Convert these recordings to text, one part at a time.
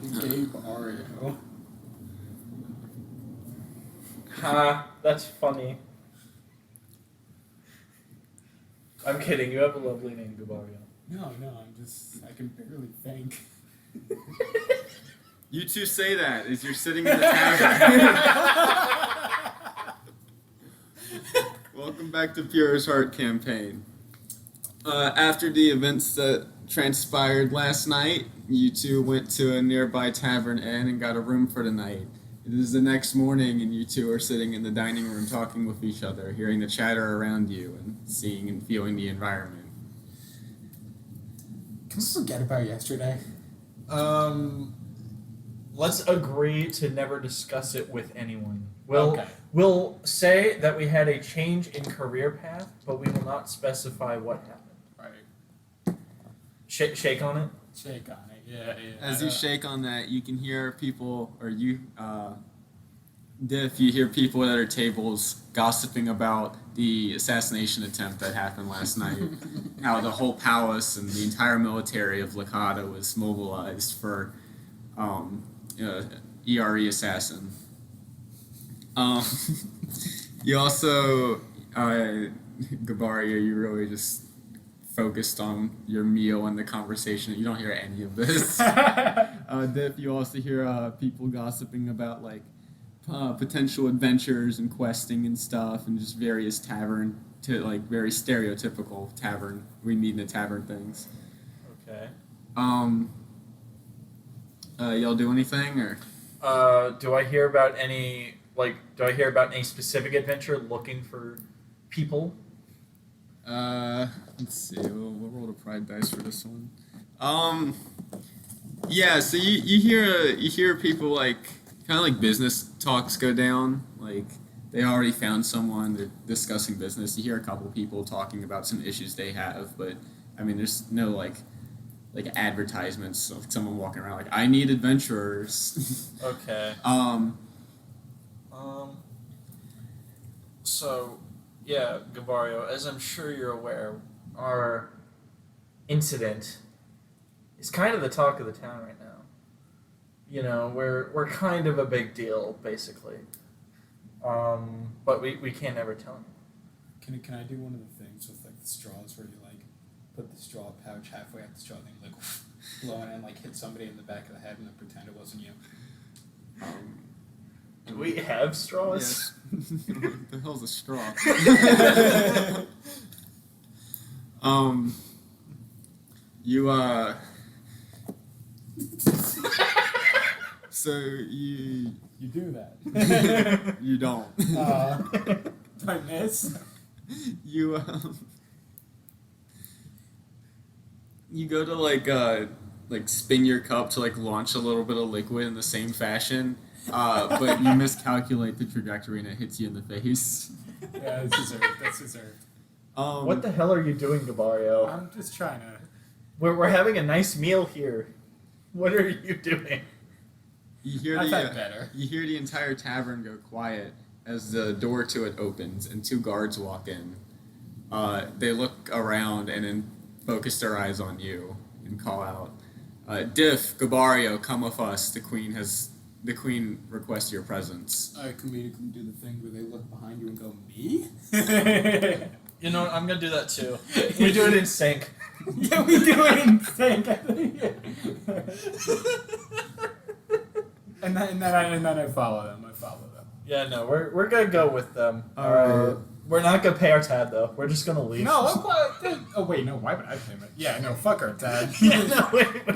Gabe Oreo. Ha, that's funny. I'm kidding. You have a lovely name, Gabario. No, I can barely think. You two say that as you're sitting in the tavern. Welcome back to Pura's Heart campaign. After the events that transpired last night, you two went to a nearby tavern inn and got a room for the night. It is the next morning, and you two are sitting in the dining room talking with each other, hearing the chatter around you and seeing and feeling the environment. Can we forget about yesterday? Let's agree to never discuss it with anyone. Okay. We'll say that we had a change in career path, but we will not specify what happened. Right. Shake on it? Shake on it, yeah. As you shake on that, you can hear people, or you, Diff, you hear people at other tables gossiping about the assassination attempt that happened last night. How the whole palace and the entire military of Lakata was mobilized for ERE assassin. You also, Gabaria, you really just focused on your meal and the conversation. You don't hear any of this. Dip, you also hear people gossiping about like potential adventures and questing and stuff, and just various very stereotypical tavern. We meet in a tavern things. Okay. Y'all do anything or? Do I hear about any specific adventure looking for people? Let's see. We'll roll the pride dice for this one. Yeah. So you hear people like kind of like business talks go down. Like they already found someone. They're discussing business. You hear a couple people talking about some issues they have, but I mean, there's no like advertisements of someone walking around like I need adventurers. Okay. So, yeah, Gabario, as I'm sure you're aware, our incident is kind of the talk of the town right now. You know, we're kind of a big deal, basically. But we can't ever tell anyone. Can I do one of the things with like the straws where you like put the straw pouch halfway up the straw and then like blow it and like hit somebody in the back of the head and then pretend it wasn't you? Do we have straws? Yes. What the hell's a straw? So you do that. You don't. Do I miss? You go to like spin your cup to like launch a little bit of liquid in the same fashion, but you miscalculate the trajectory and it hits you in the face. Yeah, that's deserved. What the hell are you doing, Gabario? I'm just trying to... We're having a nice meal here. What are you doing? You hear I've had better. You hear the entire tavern go quiet as the door to it opens and two guards walk in. They look around and then focus their eyes on you and call out, Diff, Gabario, come with us. The queen requests your presence. I comedically do the thing where they look behind you and go, me? You know what? I'm gonna do that too. We do it in sync. Yeah, we do it in sync. And then I follow them. Yeah, no, we're gonna go with them. All right. We're not gonna pay our tab though. We're just gonna leave. No, oh wait, no. Why would I pay it? Yeah, no. Fuck our tab. Yeah, no.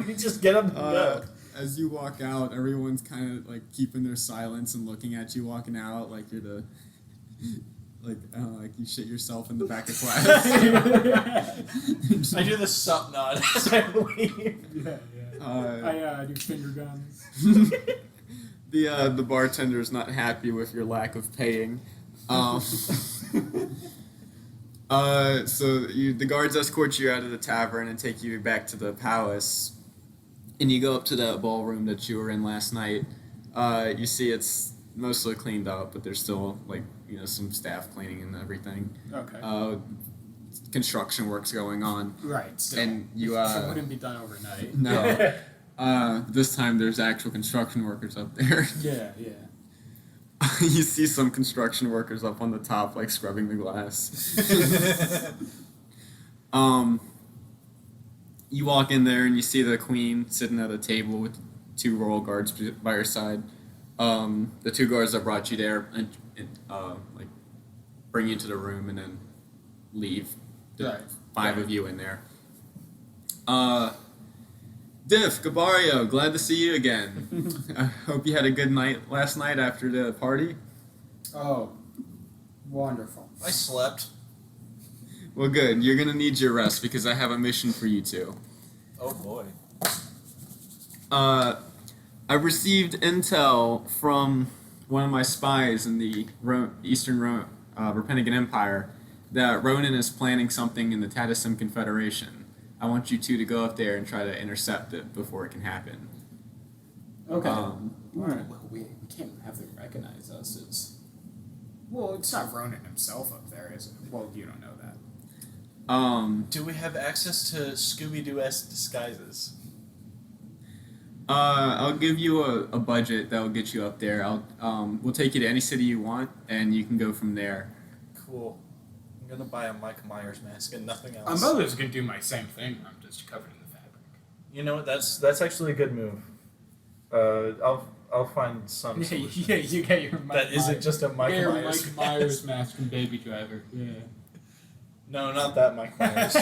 We just get up and go. As you walk out, everyone's kind of like keeping their silence and looking at you walking out like you're the like you shit yourself in the back of class. I do the sup nod as I leave. Yeah. I do finger guns. The bartender's not happy with your lack of paying. So the guards escort you out of the tavern and take you back to the palace, and you go up to that ballroom that you were in last night. You see it's mostly cleaned up, but there's still some staff cleaning and everything. Okay. Construction work's going on. Right. So and you it wouldn't be done overnight. No. This time there's actual construction workers up there. Yeah, yeah. You see some construction workers up on the top, like scrubbing the glass. You walk in there and you see the queen sitting at a table with 2 royal guards by her side. The 2 guards that brought you there and like bring you into the room and then leave. Right. 5 of you in there. Diff, Gabario, glad to see you again. I hope you had a good night last night after the party. Oh, wonderful. I slept. Well, good. You're gonna need your rest because I have a mission for you two. Oh boy. I received intel from one of my spies in the Eastern Repenigan Empire that Ronan is planning something in the Tadasim Confederation. I want you 2 to go up there and try to intercept it before it can happen. Okay. All right. Well, we can't have them recognize us as... Well, it's not Ronan himself up there, is it? Well, you don't know that. Do we have access to Scooby-Doo-esque disguises? I'll give you a budget that will get you up there. We'll take you to any city you want, and you can go from there. Cool. I'm gonna buy a Mike Myers mask and nothing else. I'm probably just going to do my same thing. I'm just covered in the fabric. You know what? That's actually a good move. I'll find some solution. Yeah, you get your Mike That isn't just a Mike your Myers Mike Myers mask from Baby Driver. Yeah. No, not that Mike Myers.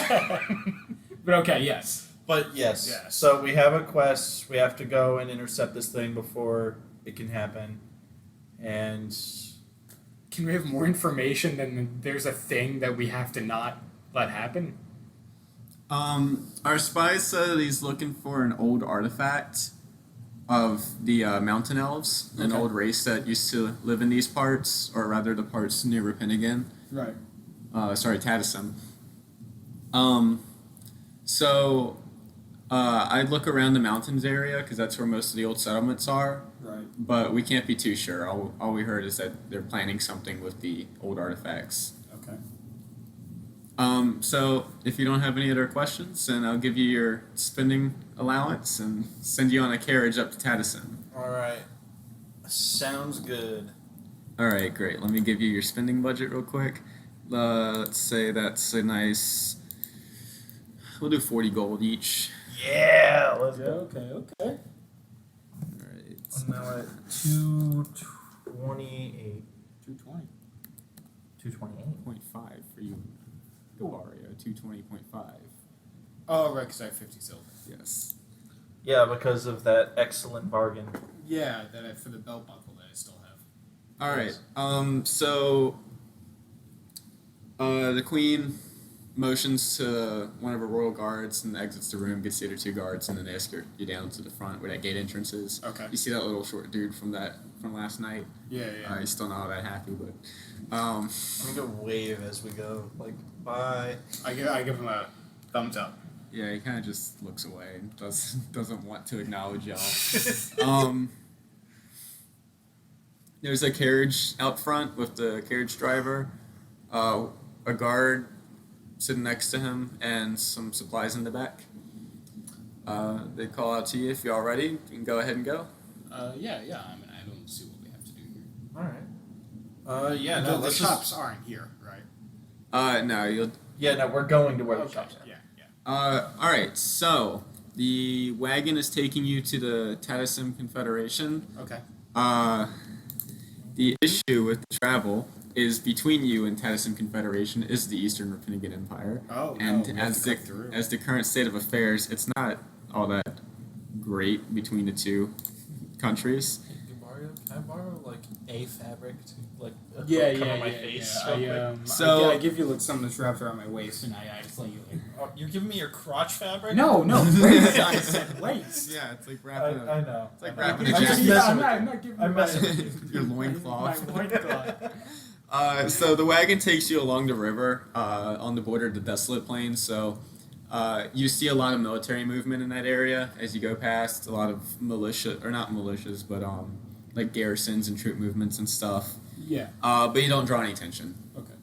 But okay, yes. But yes. Yes. So we have a quest. We have to go and intercept this thing before it can happen. And Can we have more information than there's a thing that we have to not let happen? Our spy said he's looking for an old artifact of the mountain elves, an Okay. old race that used to live in these parts, or rather the parts near Repenigan. Right. Tadasim. I'd look around the mountains area because that's where most of the old settlements are, Right. but we can't be too sure. All we heard is that they're planning something with the old artifacts. Okay. So if you don't have any other questions, then I'll give you your spending allowance and send you on a carriage up to Tadasim. all right. Sounds good. All right, great. Let me give you your spending budget real quick. Let's say that's a nice. We'll do 40 gold each. Yeah. Let's go. Okay. All right. I'm now at 228. 220. 228. 0.5 for you, Gabario. 220.5. Oh, right, because I have 50 silver. Yes. Yeah, because of that excellent bargain. Yeah, for the belt buckle that I still have. All right. The queen motions to one of her royal guards and exits the room, gets the other 2 guards, and then they escort you down to the front where that gate entrance is. Okay. You see that little short dude from last night? Yeah. He's still not all that happy, but I'm gonna wave as we go. Like, bye. I give him a thumbs up. yeah, he kind of just looks away and doesn't want to acknowledge y'all. There's a carriage out front with the carriage driver, a guard sitting next to him, and some supplies in the back. They call out to you if you're all ready. You can go ahead and go. Yeah. I mean, I don't see what we have to do here. All right. Yeah. No. the shops aren't here, right? No, you'll. Yeah. No. We're going to where the Okay. shops are. Yeah. All right. So the wagon is taking you to the Tadasim Confederation. Okay. The issue with the travel is between you and Tadasim Confederation is the Eastern Repenigan Empire. Oh, and we have as to the cut through. as the current state of affairs, it's not all that great between the 2 countries. Hey, Gabario, can I borrow like a fabric to like Yeah. my face? So- I give you like something that's wrapped around my waist, and I just let you like. Oh, you're giving me your crotch fabric? No, waist. I said waist. Yeah, it's like I wrapping know. It's like I know. wrapping a I'm just jacket. messing I'm with you. not giving I'm you messing my- with you. your loincloth. My loincloth. So the wagon takes you along the river on the border of the Desolate Plains. So you see a lot of military movement in that area as you go past. A lot of militia, or not militias, but like garrisons and troop movements and stuff. Yeah. But you don't draw any attention. Okay.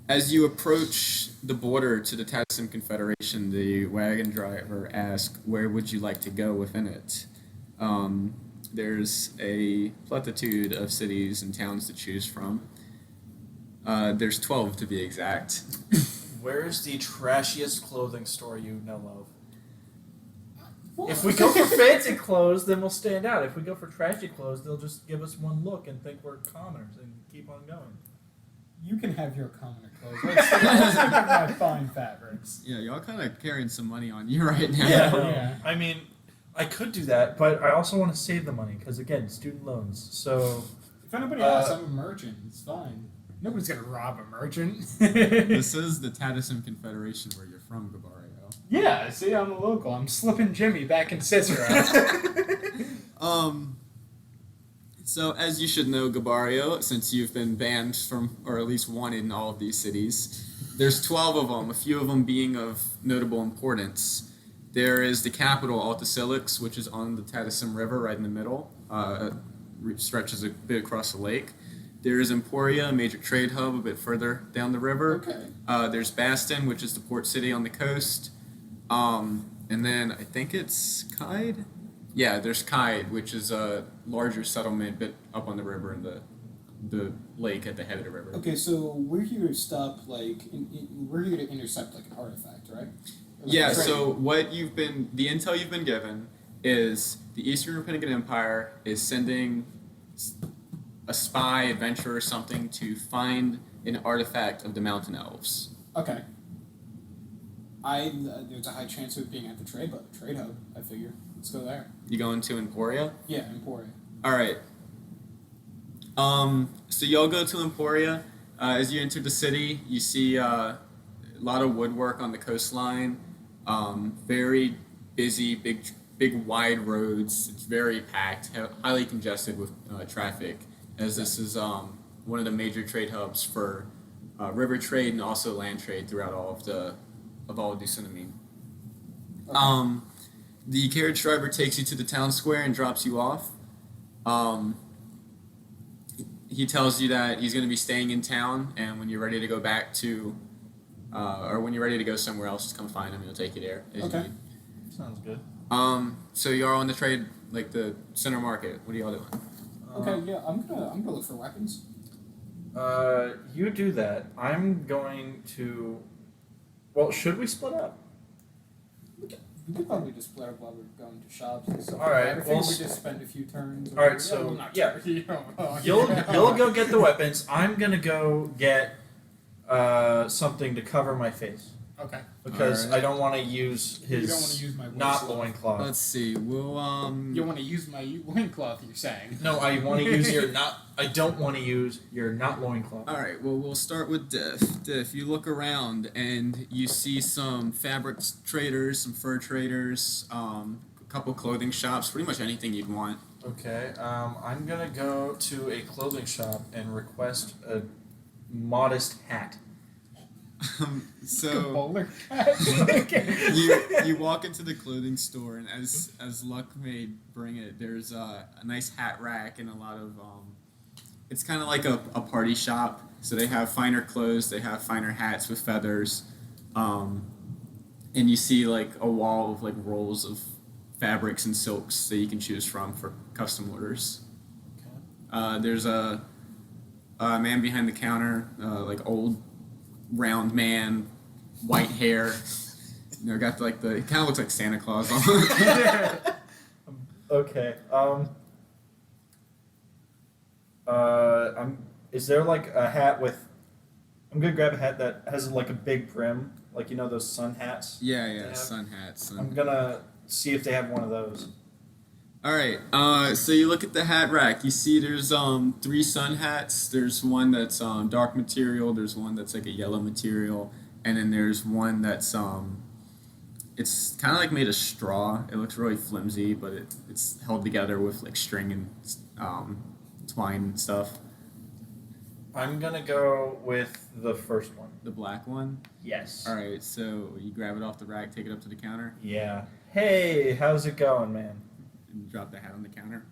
As you approach the border to the Tatsum Confederation, the wagon driver asks, "Where would you like to go within it?" There's a plethitude of cities and towns to choose from. There's 12 to be exact. Where's the trashiest clothing store you know of? If we go for fancy clothes, then we'll stand out. If we go for trashy clothes, they'll just give us one look and think we're commoners and keep on going. You can have your commoner clothes. Let's stick with my fine fabrics. Yeah, y'all kind of carrying some money on you right now. Yeah. I mean, I could do that, but I also want to save the money because, again, student loans. So, If anybody asks, I'm a merchant. It's fine. Nobody's gonna rob a merchant. This is the Tatsum Confederation where you're from, Gabario. Yeah, see, I'm a local. I'm slipping Jimmy back in Cicero. So, as you should know, Gabario, since you've been banned from, or at least wanted in all of these cities, there's 12 of them, a few of them being of notable importance. There is the capital, Altasilix, which is on the Tatsum River right in the middle. Stretches a bit across the lake. There is Emporia, a major trade hub a bit further down the river. Okay. There's Baston, which is the port city on the coast. And then I think it's Kaid. Yeah, there's Kaid, which is a larger settlement bit up on the river in the lake at the head of the river. Okay, so we're here to stop, like, we're here to intercept, like, an artifact, right? Or, like, Yeah, a trade. so the intel you've been given is the Eastern Rapinican Empire is sending a spy, adventurer, or something to find an artifact of the Mountain Elves. Okay. There's a high chance of it being at the trade hub, I figure. Let's go there. You going to Emporia? Yeah, Emporia. All right. So y'all go to Emporia. As you enter the city, you see a lot of woodwork on the coastline. Very busy, big wide roads. It's very packed, highly congested with traffic, as this is one of the major trade hubs for river trade and also land trade throughout all of Dusunamine. Okay. The carriage driver takes you to the town square and drops you off. He tells you that he's going to be staying in town, and when you're ready to go back to, or when you're ready to go somewhere else, just come find him. He'll take you there. As you Okay. need. sounds good. So you are on the trade, like the center market. What are y'all doing? Okay, yeah, I'm gonna look for weapons. You do that. I'm going to. Well, should we split up? We could probably just split up while we're going to shops and stuff. All right, I think well, we just spend a few turns. all right, so, not yeah. turns. You'll go get the weapons. I'm gonna go get something to cover my face Okay. because Alright. I don't want to use You his don't want to use my not loincloth. loincloth. Let's see. We'll You want to use my loincloth, you're saying? No, I want to use your not. I don't want to use your not loincloth. All right. Well, we'll start with Diff. Diff, you look around and you see some fabric traders, some fur traders, a couple clothing shops, pretty much anything you'd want. Okay. I'm gonna go to a clothing shop and request a modest hat. So Bowler you walk into the clothing store, and as luck may bring it, there's a nice hat rack and a lot of it's kind of like a party shop. So they have finer clothes, they have finer hats with feathers, and you see like a wall of like rolls of fabrics and silks that you can choose from for custom orders. Okay. There's a man behind the counter, like old round man, white hair. You know, got like it kind of looks like Santa Claus on. Okay. Is there like a hat with? I'm gonna grab a hat that has like a big brim, like you know those sun hats. Yeah, Yeah. sun hats. I'm gonna see if they have one of those. All right. So you look at the hat rack. You see there's 3 sun hats. There's one that's dark material. There's one that's like a yellow material, and then there's one that's it's kind of like made of straw. It looks really flimsy, but it's held together with like string and twine and stuff. I'm gonna go with the first one. The black one. Yes. All right. So you grab it off the rack, take it up to the counter, Yeah. Hey, how's it going, man? and drop the hat on the counter.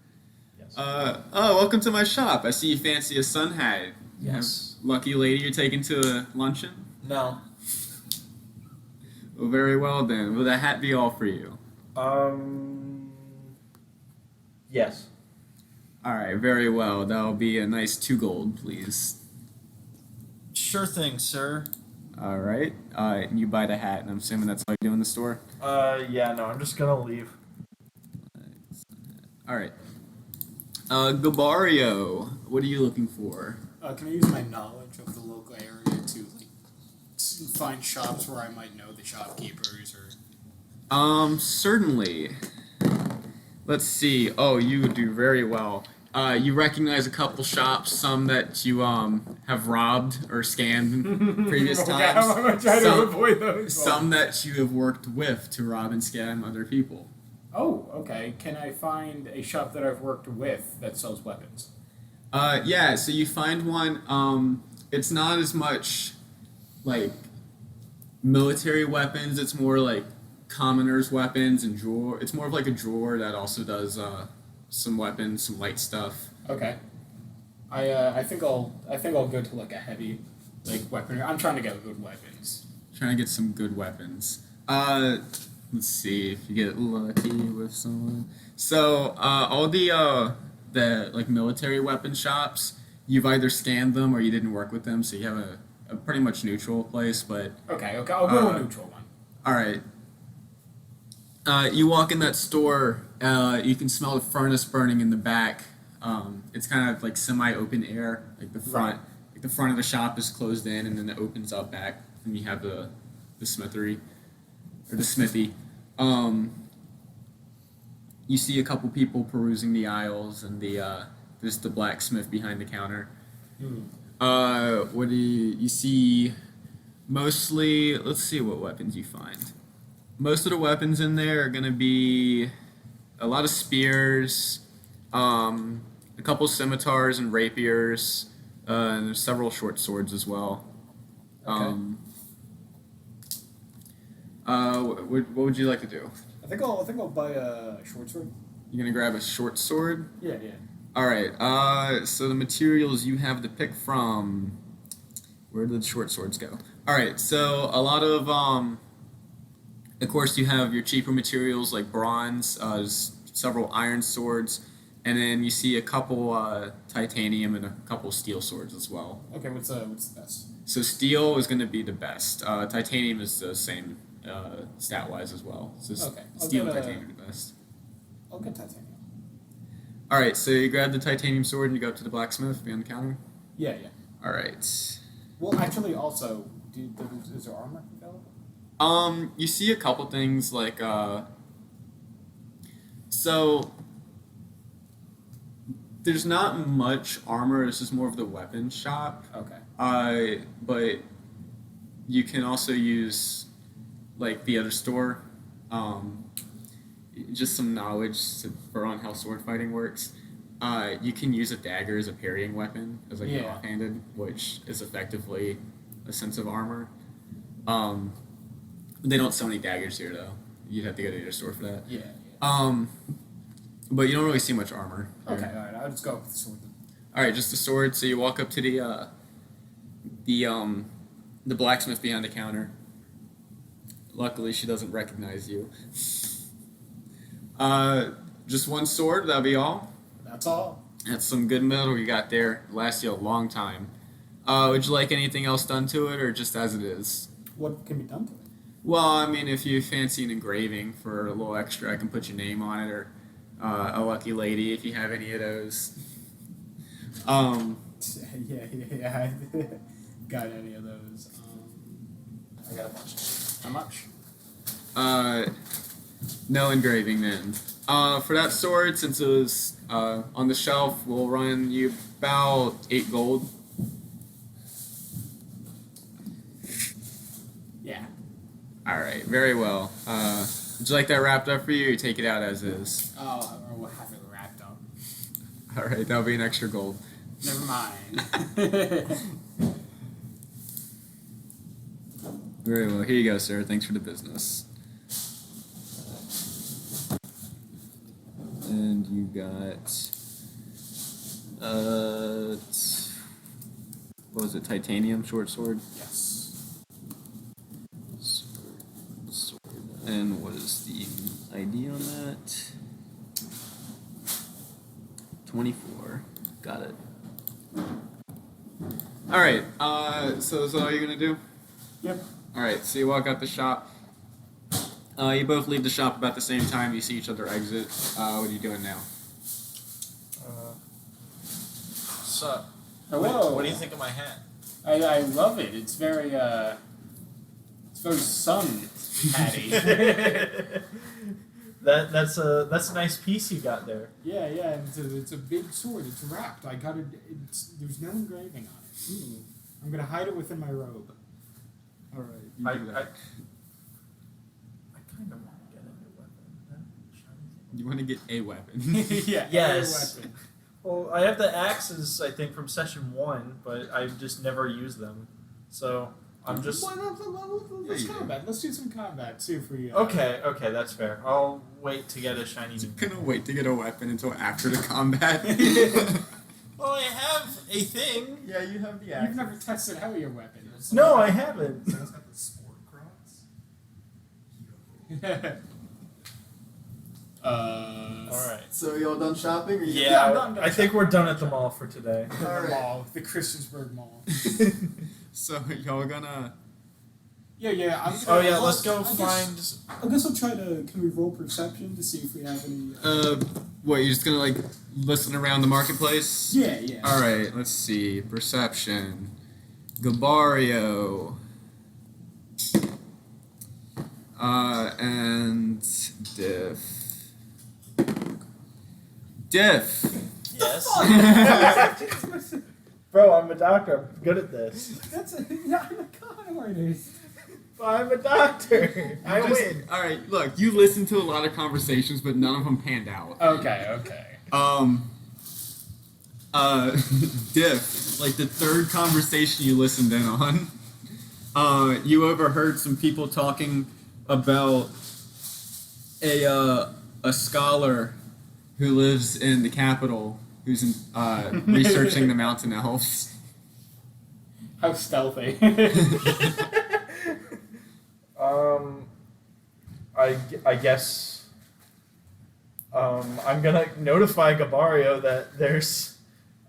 Yes. Welcome to my shop. I see you fancy a sun hat. Yes. Lucky lady, you're taking to a luncheon? No. Well, very well then. Will that hat be all for you? Yes. All right, very well. That'll be a nice 2 gold, please. Sure thing, sir. All right. You buy the hat, and I'm assuming that's all you do in the store. Yeah, no, I'm just gonna leave. All right. Gabario, what are you looking for? Can I use my knowledge of the local area to like find shops where I might know the shopkeepers or? Certainly. Let's see. Oh, you do very well. You recognize a couple shops, some that you have robbed or scammed in previous Okay, times. I'm gonna try to avoid those. Some that you have worked with to rob and scam other people. Oh, okay. Can I find a shop that I've worked with that sells weapons? Yeah, so you find one, it's not as much like military weapons, it's more like commoners' weapons and drawer. It's more of like a drawer that also does some weapons, some light stuff. Okay. I think I'll go to like a heavy like weapon. I'm trying to get good weapons. Trying to get some good weapons. Let's see if you get lucky with someone. So all the like military weapon shops, you've either scanned them or you didn't work with them, so you have a pretty much neutral place. But Okay, I'll go to a neutral one. all right. You walk in that store. You can smell the furnace burning in the back. It's kind of like semi-open air. Like the front, like the front of the shop is closed in, and then it opens up back, and you have the smithery or the smithy. You see a couple people perusing the aisles, and there's the blacksmith behind the counter. What do you see? Mostly, let's see what weapons you find. Most of the weapons in there are gonna be a lot of spears, a couple scimitars and rapiers, and there's several short swords as well. Okay. What would you like to do? I think I'll buy a short sword. You're gonna grab a short sword? Yeah. All right. So the materials you have to pick from. Where did the short swords go? All right. So a lot of of course, you have your cheaper materials like bronze, several iron swords, and then you see a couple titanium and a couple steel swords as well. Okay, what's the best? So steel is going to be the best. Titanium is the same stat-wise as well. So Okay, steel and titanium are the best. I'll get titanium. All right, so you grab the titanium sword and you go up to the blacksmith behind the counter. Yeah. All right. Well, actually, also, is there armor available? You see a couple things like so there's not much armor. This is more of the weapons shop. Okay. But you can also use like the other store, just some knowledge on how sword fighting works. You can use a dagger as a parrying weapon, as like an offhanded, which is effectively a sense of armor. They don't sell any daggers here though. You'd have to go to your store for that. Yeah. But you don't really see much armor here. Okay, alright, I'll just go with the sword then. Alright, just the sword. So you walk up to the blacksmith behind the counter. Luckily, she doesn't recognize you. Just one sword, that'll be all. That's all. That's some good metal you got there. Lasts you a long time. Would you like anything else done to it, or just as it is? What can be done to it? Well, I mean, if you fancy an engraving for a little extra, I can put your name on it, or a lucky lady if you have any of those. Yeah. Got any of those? I got a bunch. How much? No engraving then. For that sword, since it was on the shelf, we'll run you about 8 gold. Yeah. All right, very well. Would you like that wrapped up for you, or you take it out as is? Oh, we'll have it wrapped up. All right, that'll be an extra gold. Never mind. Very well. Here you go, sir. Thanks for the business. And you got what was it, titanium short sword? Yes. Sword. And what is the ID on that? 24. Got it. Alright, so is that all you're gonna do? Yep. Alright, so you walk out the shop. You both leave the shop about the same time. You see each other exit. What are you doing now? So, Hello. what do you think of my hat? I love it. It's very sun hatty. That's a nice piece you got there. Yeah, and it's a big sword. It's wrapped. I got it. There's no engraving on it. I'm gonna hide it within my robe. All right, I you do that. kind of want to get a new weapon. You want to get a weapon. Yeah. Yes. A weapon. Well, I have the axes, I think, from session 1, but I've just never used them. So I'm just Let's you do. combat. Let's do some combat. See if we. okay. That's fair. I'll wait to get a shiny. I'm gonna wait to get a weapon until after the combat. Well, I have a thing. Yeah, you have the You've never tested out your weapon. No, I haven't. Someone's got the sport cross. All right. So y'all done shopping? Or you Yeah, I'm done I think we're done at the mall for today. The Alright. mall, the Christiansburg Mall. So y'all gonna? Yeah. I'm Oh gonna, yeah, let's go I find. guess I'll try to. Can we roll perception to see if we have any? What? You're just gonna like listen around the marketplace? Yeah. All right. Let's see. Perception. Gabario. And Diff. Yes. That's Bro, I'm a doctor. I'm good at this. I'm a con artist. I'm a doctor. I win. All right. Look, you listened to a lot of conversations, but none of them panned out. Okay. Diff, like the third conversation you listened in on, you overheard some people talking about a scholar who lives in the capital who's researching the mountain elves. How stealthy. I guess I'm gonna notify Gabario that there's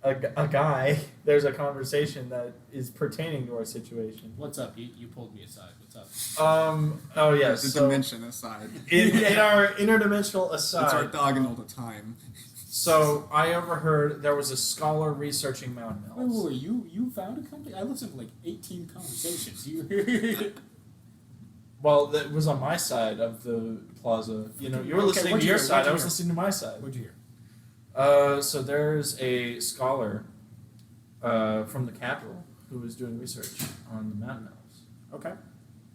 a there's a conversation that is pertaining to our situation. What's up? You pulled me aside. What's up? Oh yes. The So dimension aside. in our interdimensional aside. It's orthogonal to time. So I overheard there was a scholar researching mountain elves. Wait. You found a company? I listened to like 18 conversations. You. Well, that was on my side of the plaza. You know, you were Okay, listening what'd to you your hear? side. What'd I you was hear? listening to my side. What'd you hear? So there's a scholar from the capital who is doing research on the mountain elves. Okay.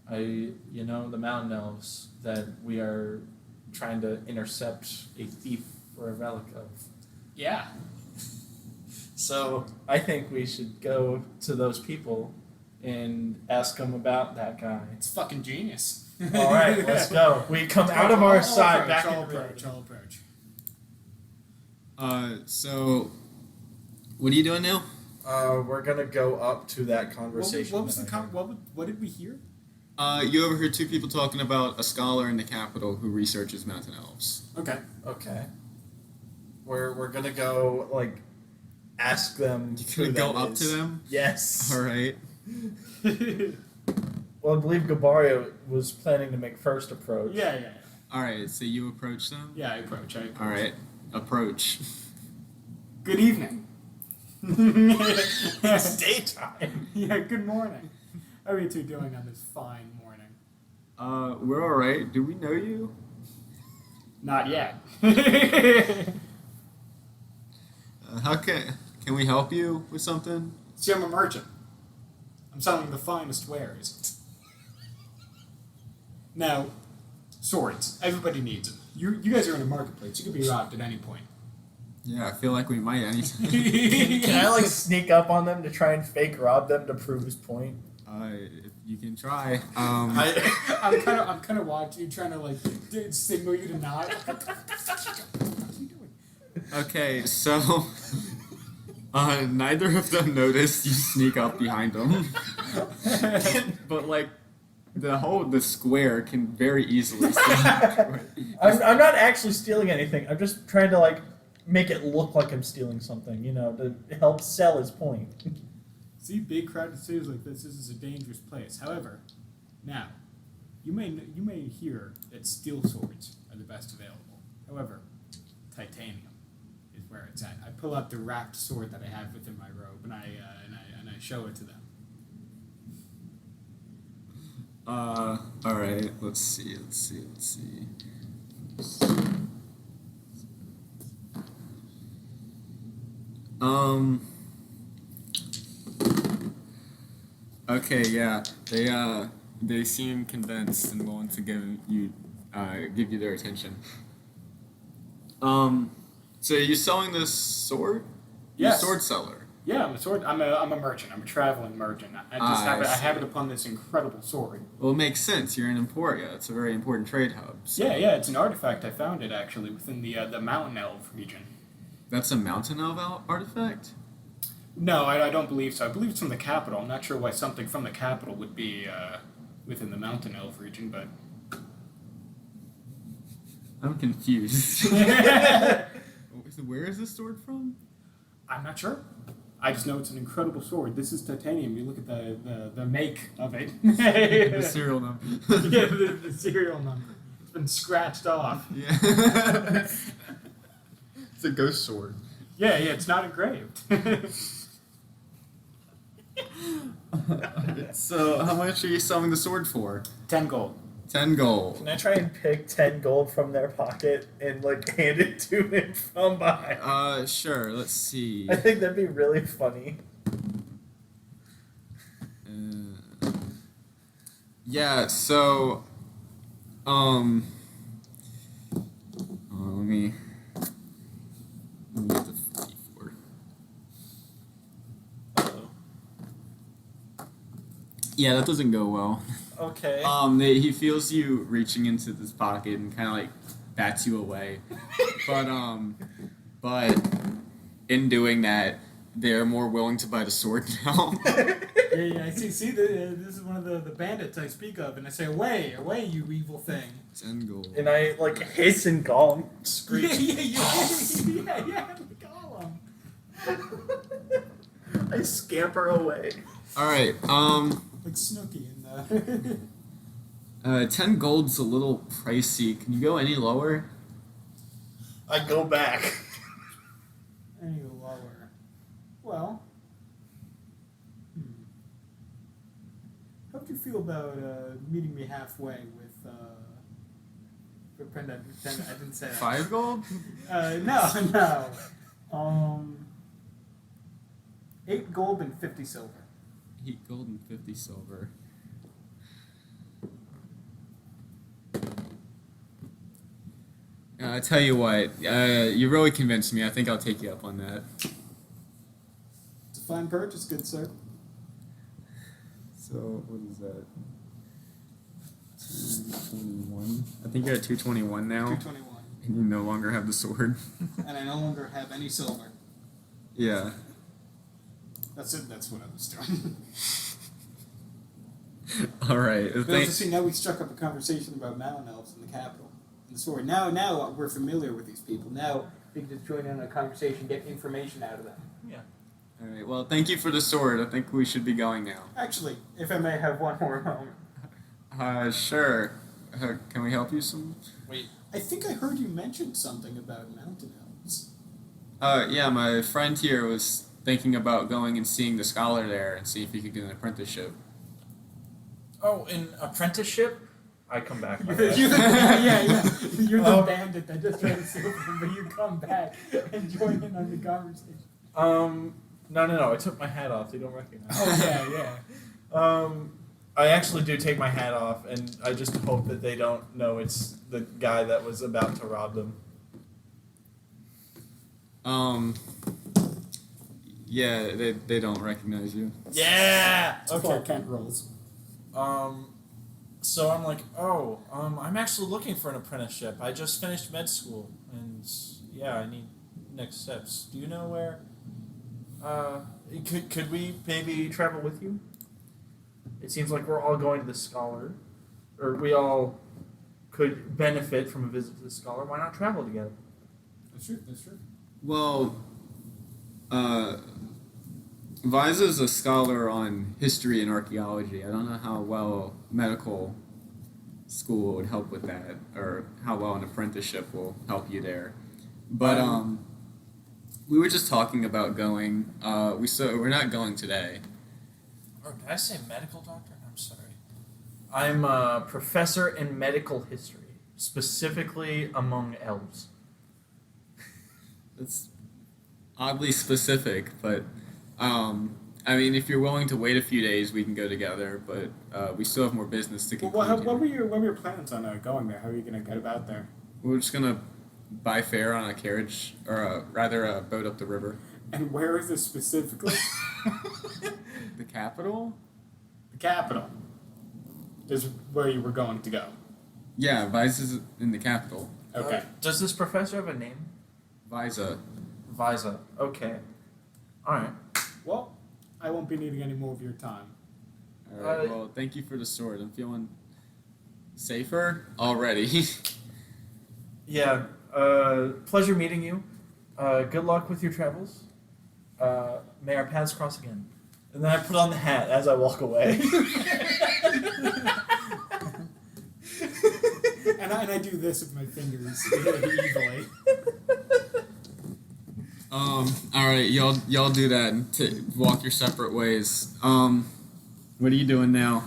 The mountain elves that we are trying to intercept a thief for a relic of. Yeah. So I think we should go to those people and ask them about that guy. It's fucking genius. All right, let's go. We come out of our side, back I'll in the approach. I'll approach. So, what are you doing now? We're gonna go up to that conversation. What was that the I heard. what did we hear? You overheard two people talking about a scholar in the capital who researches mountain elves. Okay. Okay. We're gonna go ask them. You're who gonna go that up is. to them? Yes. All right. Well, I believe Gabario was planning to make first approach. Yeah. All right. So you approach them. Yeah, I approach. All right. Approach. Good evening. It's daytime. Yeah, good morning. How are you two doing on this fine morning? We're all right. Do we know you? Not yet. How can we help you with something? See, I'm a merchant. I'm selling the finest wares. Now, swords. Everybody needs them. You guys are in a marketplace. You could be robbed at any point. Yeah, I feel like we might anytime. Can I sneak up on them to try and fake rob them to prove his point? You can try. I'm kind of watching, trying to signal you to not. What the fuck are you doing? Okay, so Neither of them noticed you sneak up behind them. But like the square can very easily see. I'm not actually stealing anything. I'm just trying to like make it look like I'm stealing something, to help sell his point. See, big crowded cities like this is a dangerous place. However, now, you may hear that steel swords are the best available. However, titanium is where it's at. I pull out the wrapped sword that I have within my robe, and I show it to them. All right. Let's see. Okay. Yeah. They seem convinced and willing to give you their attention. So are you selling this sword? You're Yes. a sword seller. Yeah, I'm a merchant. I'm a traveling merchant. I have it upon this incredible sword. Well, it makes sense. You're in Emporia. It's a very important trade hub. So. Yeah, it's an artifact. I found it actually within the Mountain Elf region. That's a mountain elf artifact? No, I don't believe so. I believe it's from the capital. I'm not sure why something from the capital would be within the Mountain Elf region, but I'm confused. Where is this sword from? I'm not sure. I just know it's an incredible sword. This is titanium. You look at the make of it. The serial number. Yeah, the serial number. It's been scratched off. Yeah. It's a ghost sword. Yeah, it's not engraved. So, how much are you selling the sword for? 10 gold. 10 gold. Can I try and pick 10 gold from their pocket and like hand it to him from behind? Sure. Let's see. I think that'd be really funny. Yeah. So, let me get the 54. Uh-oh. Yeah, that doesn't go well. Okay. He feels you reaching into this pocket and kind of like bats you away, but in doing that, they're more willing to buy the sword now. Yeah, I see. This is one of the bandits I speak of, and I say, away, you evil thing. 10 gold. And I like hiss and gong screech. Yeah, Gollum. I scamper away. All right. Like Snooky in the. 10 gold's a little pricey. Can you go any lower? I go back. Any lower. Well. How do you feel about meeting me halfway with pretend I didn't say that. 5 gold? No. 8 gold and 50 silver. 8 gold and 50 silver. I tell you what, you really convinced me. I think I'll take you up on that. It's a fine purchase, good sir. So, what is that? 221. I think you're at 221 now. 221. And you no longer have the sword. And I no longer have any silver. Yeah. That's it. That's what I was doing. All right. But as you see, now we struck up a conversation about mountain elves in the capital and the sword. Now we're familiar with these people. Now we can just join in on a conversation, get information out of them. Yeah. All right. Well, thank you for the sword. I think we should be going now. Actually, if I may have one more moment. Sure. Can we help you some? Wait. I think I heard you mention something about mountain elves. Yeah, my friend here was thinking about going and seeing the scholar there and see if he could get an apprenticeship. Oh, an apprenticeship? I come back. You're the bandit that just tried to steal them, but you come back and join in on the conversation. No. I took my hat off. They don't recognize. Oh yeah. I actually do take my hat off, and I just hope that they don't know it's the guy that was about to rob them. Yeah, they don't recognize you. Yeah. Okay. Kent rolls. So I'm like, I'm actually looking for an apprenticeship. I just finished med school, and yeah, I need next steps. Do you know where? Could we maybe travel with you? It seems like we're all going to the Scholar, or we all could benefit from a visit to the Scholar. Why not travel together? That's true. That's true. Well, Visa's a scholar on history and archaeology. I don't know how well medical school would help with that, or how well an apprenticeship will help you there. But we were just talking about going. We're not going today. Or did I say medical doctor? I'm sorry. I'm a professor in medical history, specifically among elves. That's oddly specific, but I mean, if you're willing to wait a few days, we can go together. But we still have more business to conclude. Well, here. what were your plans on going there? How are you gonna get about there? We're just gonna buy fare on a carriage, or rather a boat up the river. And where is this specifically? The capital? The capital is where you were going to go. Yeah, Visa is in the capital. Okay. Does this professor have a name? Visa. Visa. Okay. All right. Well, I won't be needing any more of your time. All right. Well, thank you for the sword. I'm feeling safer already. Yeah. Pleasure meeting you. Good luck with your travels. May our paths cross again. And then I put on the hat as I walk away. and I do this with my fingers evilly. All right, y'all do that and walk your separate ways. What are you doing now?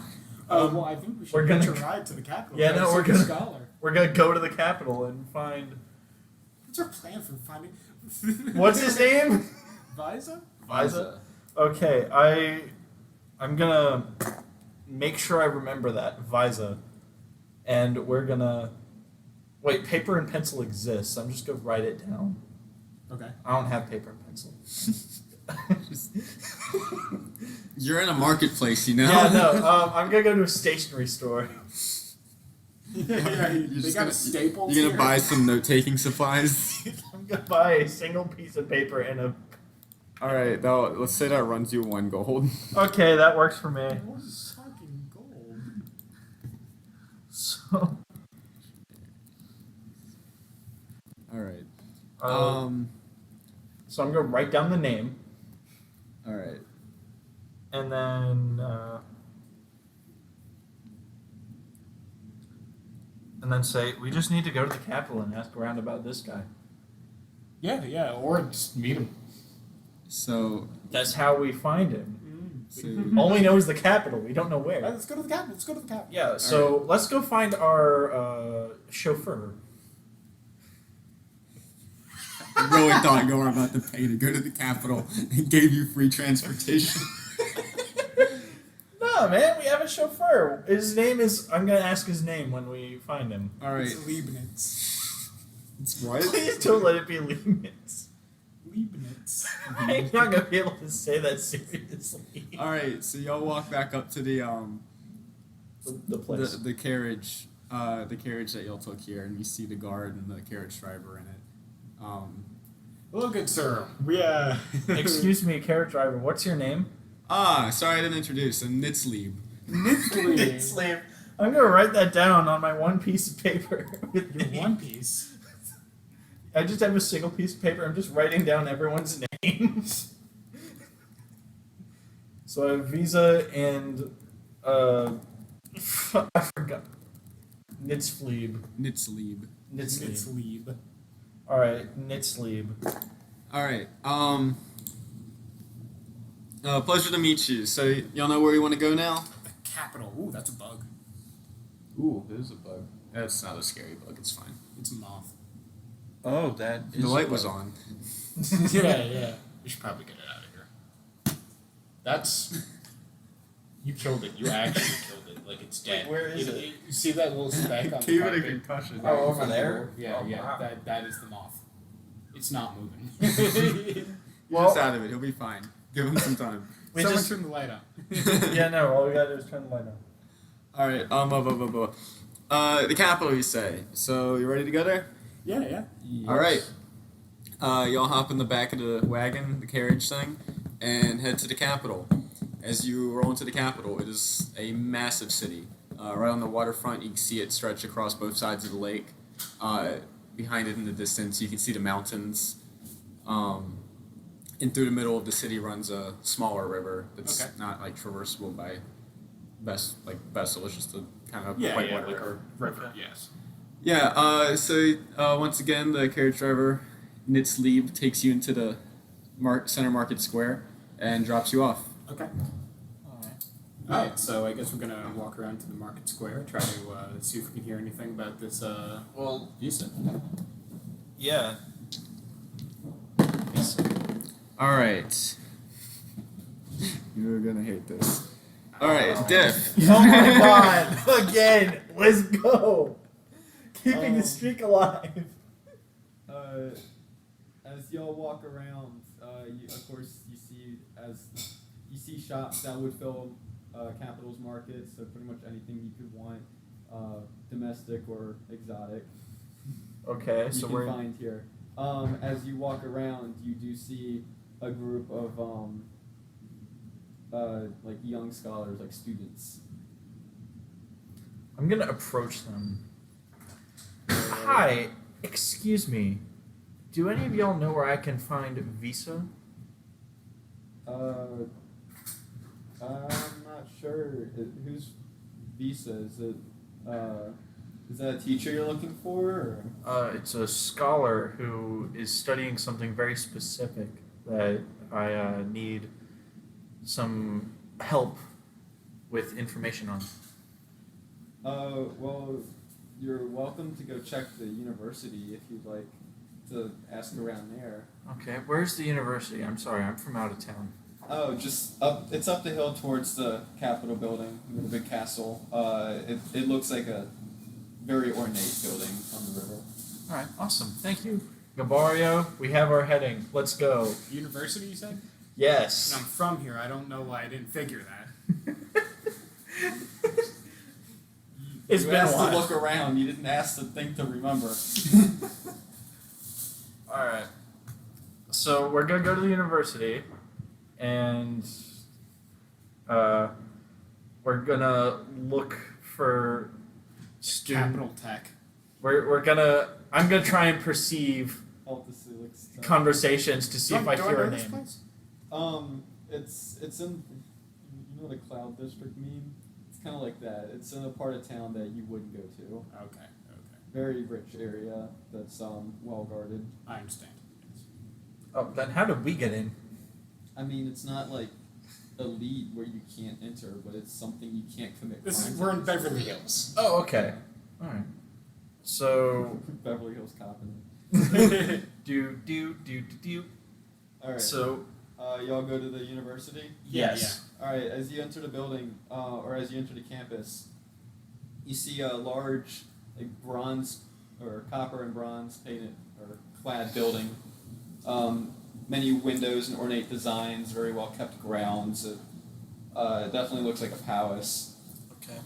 Well, I think we should we're gonna- hitch a ride to the capital. Yeah, to no, see we're the gonna- scholar. We're gonna go to the capital and find. What's our plan for finding? What's his name? Visa? Visa. Okay, I'm gonna make sure I remember that Visa, and we're gonna wait. Paper and pencil exists. I'm just gonna write it down. Okay. I don't have paper and pencil. You're in a marketplace, you know. Yeah, no. I'm gonna go to a stationery store. Yeah, You're they just got gonna- a Staples. You're gonna here? buy some note-taking supplies. I'm gonna buy a single piece of paper and a. All right, let's say that runs you 1 gold. Okay, that works for me. What is fucking gold? So. All right. So I'm gonna write down the name, All right. and then. And then say, we just need to go to the capital and ask around about this guy. Yeah, or just meet him. So, That's how we find him. so All we know is the capital. We don't know All right, where. let's go to the capital. Let's go to the capital. Yeah, so let's go find our chauffeur. I really thought you were about to pay to go to the capital and gave you free transportation. No, man, we have a chauffeur. His name is. I'm gonna ask his name when we find him. All right. It's Leibniz. It's what? Please don't let it be Leibniz. Leibniz. I'm not gonna be able to say that seriously. All right. So y'all walk back up to the The place. the carriage that y'all took here, and you see the guard and the carriage driver in it. Well, good sir. We Excuse me, carriage driver. What's your name? Sorry I didn't introduce. I'm Nitzlieb. Nitzlieb. Sleeve. I'm gonna write that down on my one piece of paper. With Your me. One Piece. I just have a single piece of paper. I'm just writing down everyone's names. So I have Visa and I forgot. Nitzfleeb. Nitzlieb. Nitzlieb. Nitzlieb. All right, Nitzlieb. All right. Pleasure to meet you. So y'all know where you want to go now? The capital. Ooh, that's a bug. Ooh, there's a bug. That's not a scary bug. It's fine. It's a moth. Oh, that The light was on. Yeah. We should probably get it out of here. That's. You killed it. You actually killed it. Like it's dead. Wait, where is it? You see that little speck on the Gave it a carpet? concussion. Oh, over there? Yeah, Oh, yeah. wow. That is the moth. It's not moving. He's Well- just out of it. He'll be fine. Give him some time. We Someone just- turn the light on. Yeah, no. All we gotta do is turn the light on. All right. The capital, you say. So you ready to go there? Yeah. All right. Y'all hop in the back of the wagon, the carriage thing, and head to the capital. As you roll into the capital, it is a massive city. Right on the waterfront, you can see it stretch across both sides of the lake. Behind it in the distance, you can see the mountains. And through the middle of the city runs a smaller river that's not like traversable by vessels. It's just a kind of whitewater like river. a river. Yes. Yeah. So once again, the carriage driver Nitz Lieb takes you into the center market square and drops you off. Okay. Alright, so I guess we're gonna walk around to the market square, try to see if we can hear anything about this visa. Yeah. All right. You're gonna hate this. All right, Diff. Oh my god! Again, let's go. Keeping the streak alive. As y'all walk around, of course you see shops that would fill Capital's market, so pretty much anything you could want, domestic or exotic, Okay, you so can we're find here. As you walk around, you do see a group of like young scholars, like students. I'm gonna approach them. Hi, excuse me. Do any of y'all know where I can find Visa? I'm not sure. Whose visa is it? Is that a teacher you're looking for? Or? It's a scholar who is studying something very specific that I need some help with information on. Well, you're welcome to go check the university if you'd like to ask around there. Okay, where's the university? I'm sorry, I'm from out of town. Oh, just up. It's up the hill towards the Capitol building, the big castle. It looks like a very ornate building on the river. All right, awesome. Thank you. Gabario, we have our heading. Let's go. University, you said? Yes. And I'm from here. I don't know why I didn't figure that. It's you been a asked while. to look around. You didn't ask to think to remember. All right. So we're gonna go to the university, and we're gonna look for Capital Tech. I'm gonna try and perceive conversations to see if I Do hear know a this name. place? It's in, you know the Cloud District meme? It's kind of like that. It's in a part of town that you wouldn't go to. Okay. Very rich area that's well guarded. I understand. Yes. Oh, then how did we get in? I mean, it's not like elite where you can't enter, but it's something you can't commit. We're in Beverly Hills. Oh, okay. All right. So Beverly Hills copping. do. All right. So y'all go to the university. yes. All right. As you enter the building, or as you enter the campus, you see a large, like bronze or copper and bronze painted or clad building. Many windows and ornate designs, very well kept grounds. It definitely looks like a palace. Okay.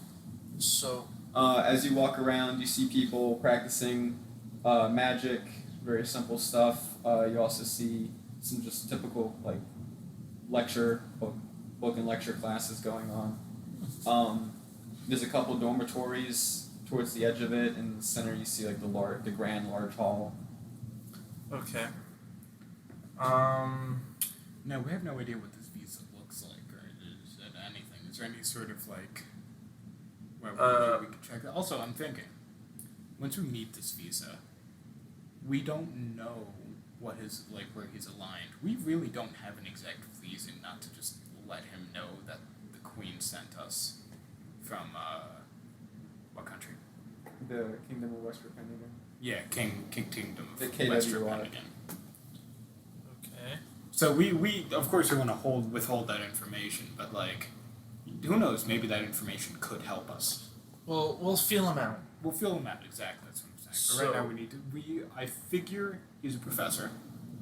So As you walk around, you see people practicing magic, very simple stuff. You also see some just typical like lecture book and lecture classes going on. There's a couple dormitories towards the edge of it, and in the center you see like the grand large hall. okay. No, we have no idea what this visa looks like, or is it anything. Is there any sort of like where we could check it? Also, I'm thinking, once we meet this visa, we don't know what his where he's aligned. We really don't have an exact reason not to just let him know that the Queen sent us from what country? The Kingdom of West Virginia. Yeah, Kingdom of The West KWI. Virginia. Okay. So we of course we want to withhold that information, but like, who knows? Maybe that information could help us. Well, we'll feel him out. We'll fill him out exactly. That's what I'm saying. But right So- now we need to. I figure he's a professor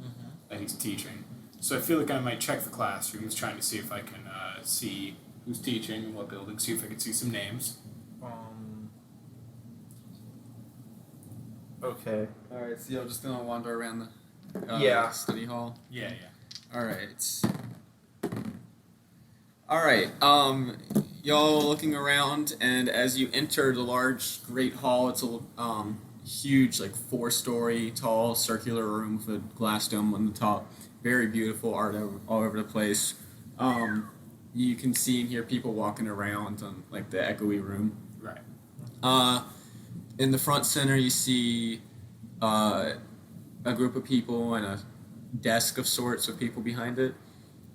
Mm-hmm. that he's teaching, so I feel like I might check the classrooms, trying to see if I can see who's teaching in what building, see if I can see some names. Okay. All right, so you're just gonna wander around the Yeah. study hall. Yeah. All right. All right. Y'all looking around, and as you enter the large, great hall, it's a huge, like 4-story tall, circular room with a glass dome on the top. Very beautiful art all over the place. You can see and hear people walking around on like the echoey room. Right. In the front center, you see a group of people and a desk of sorts with people behind it.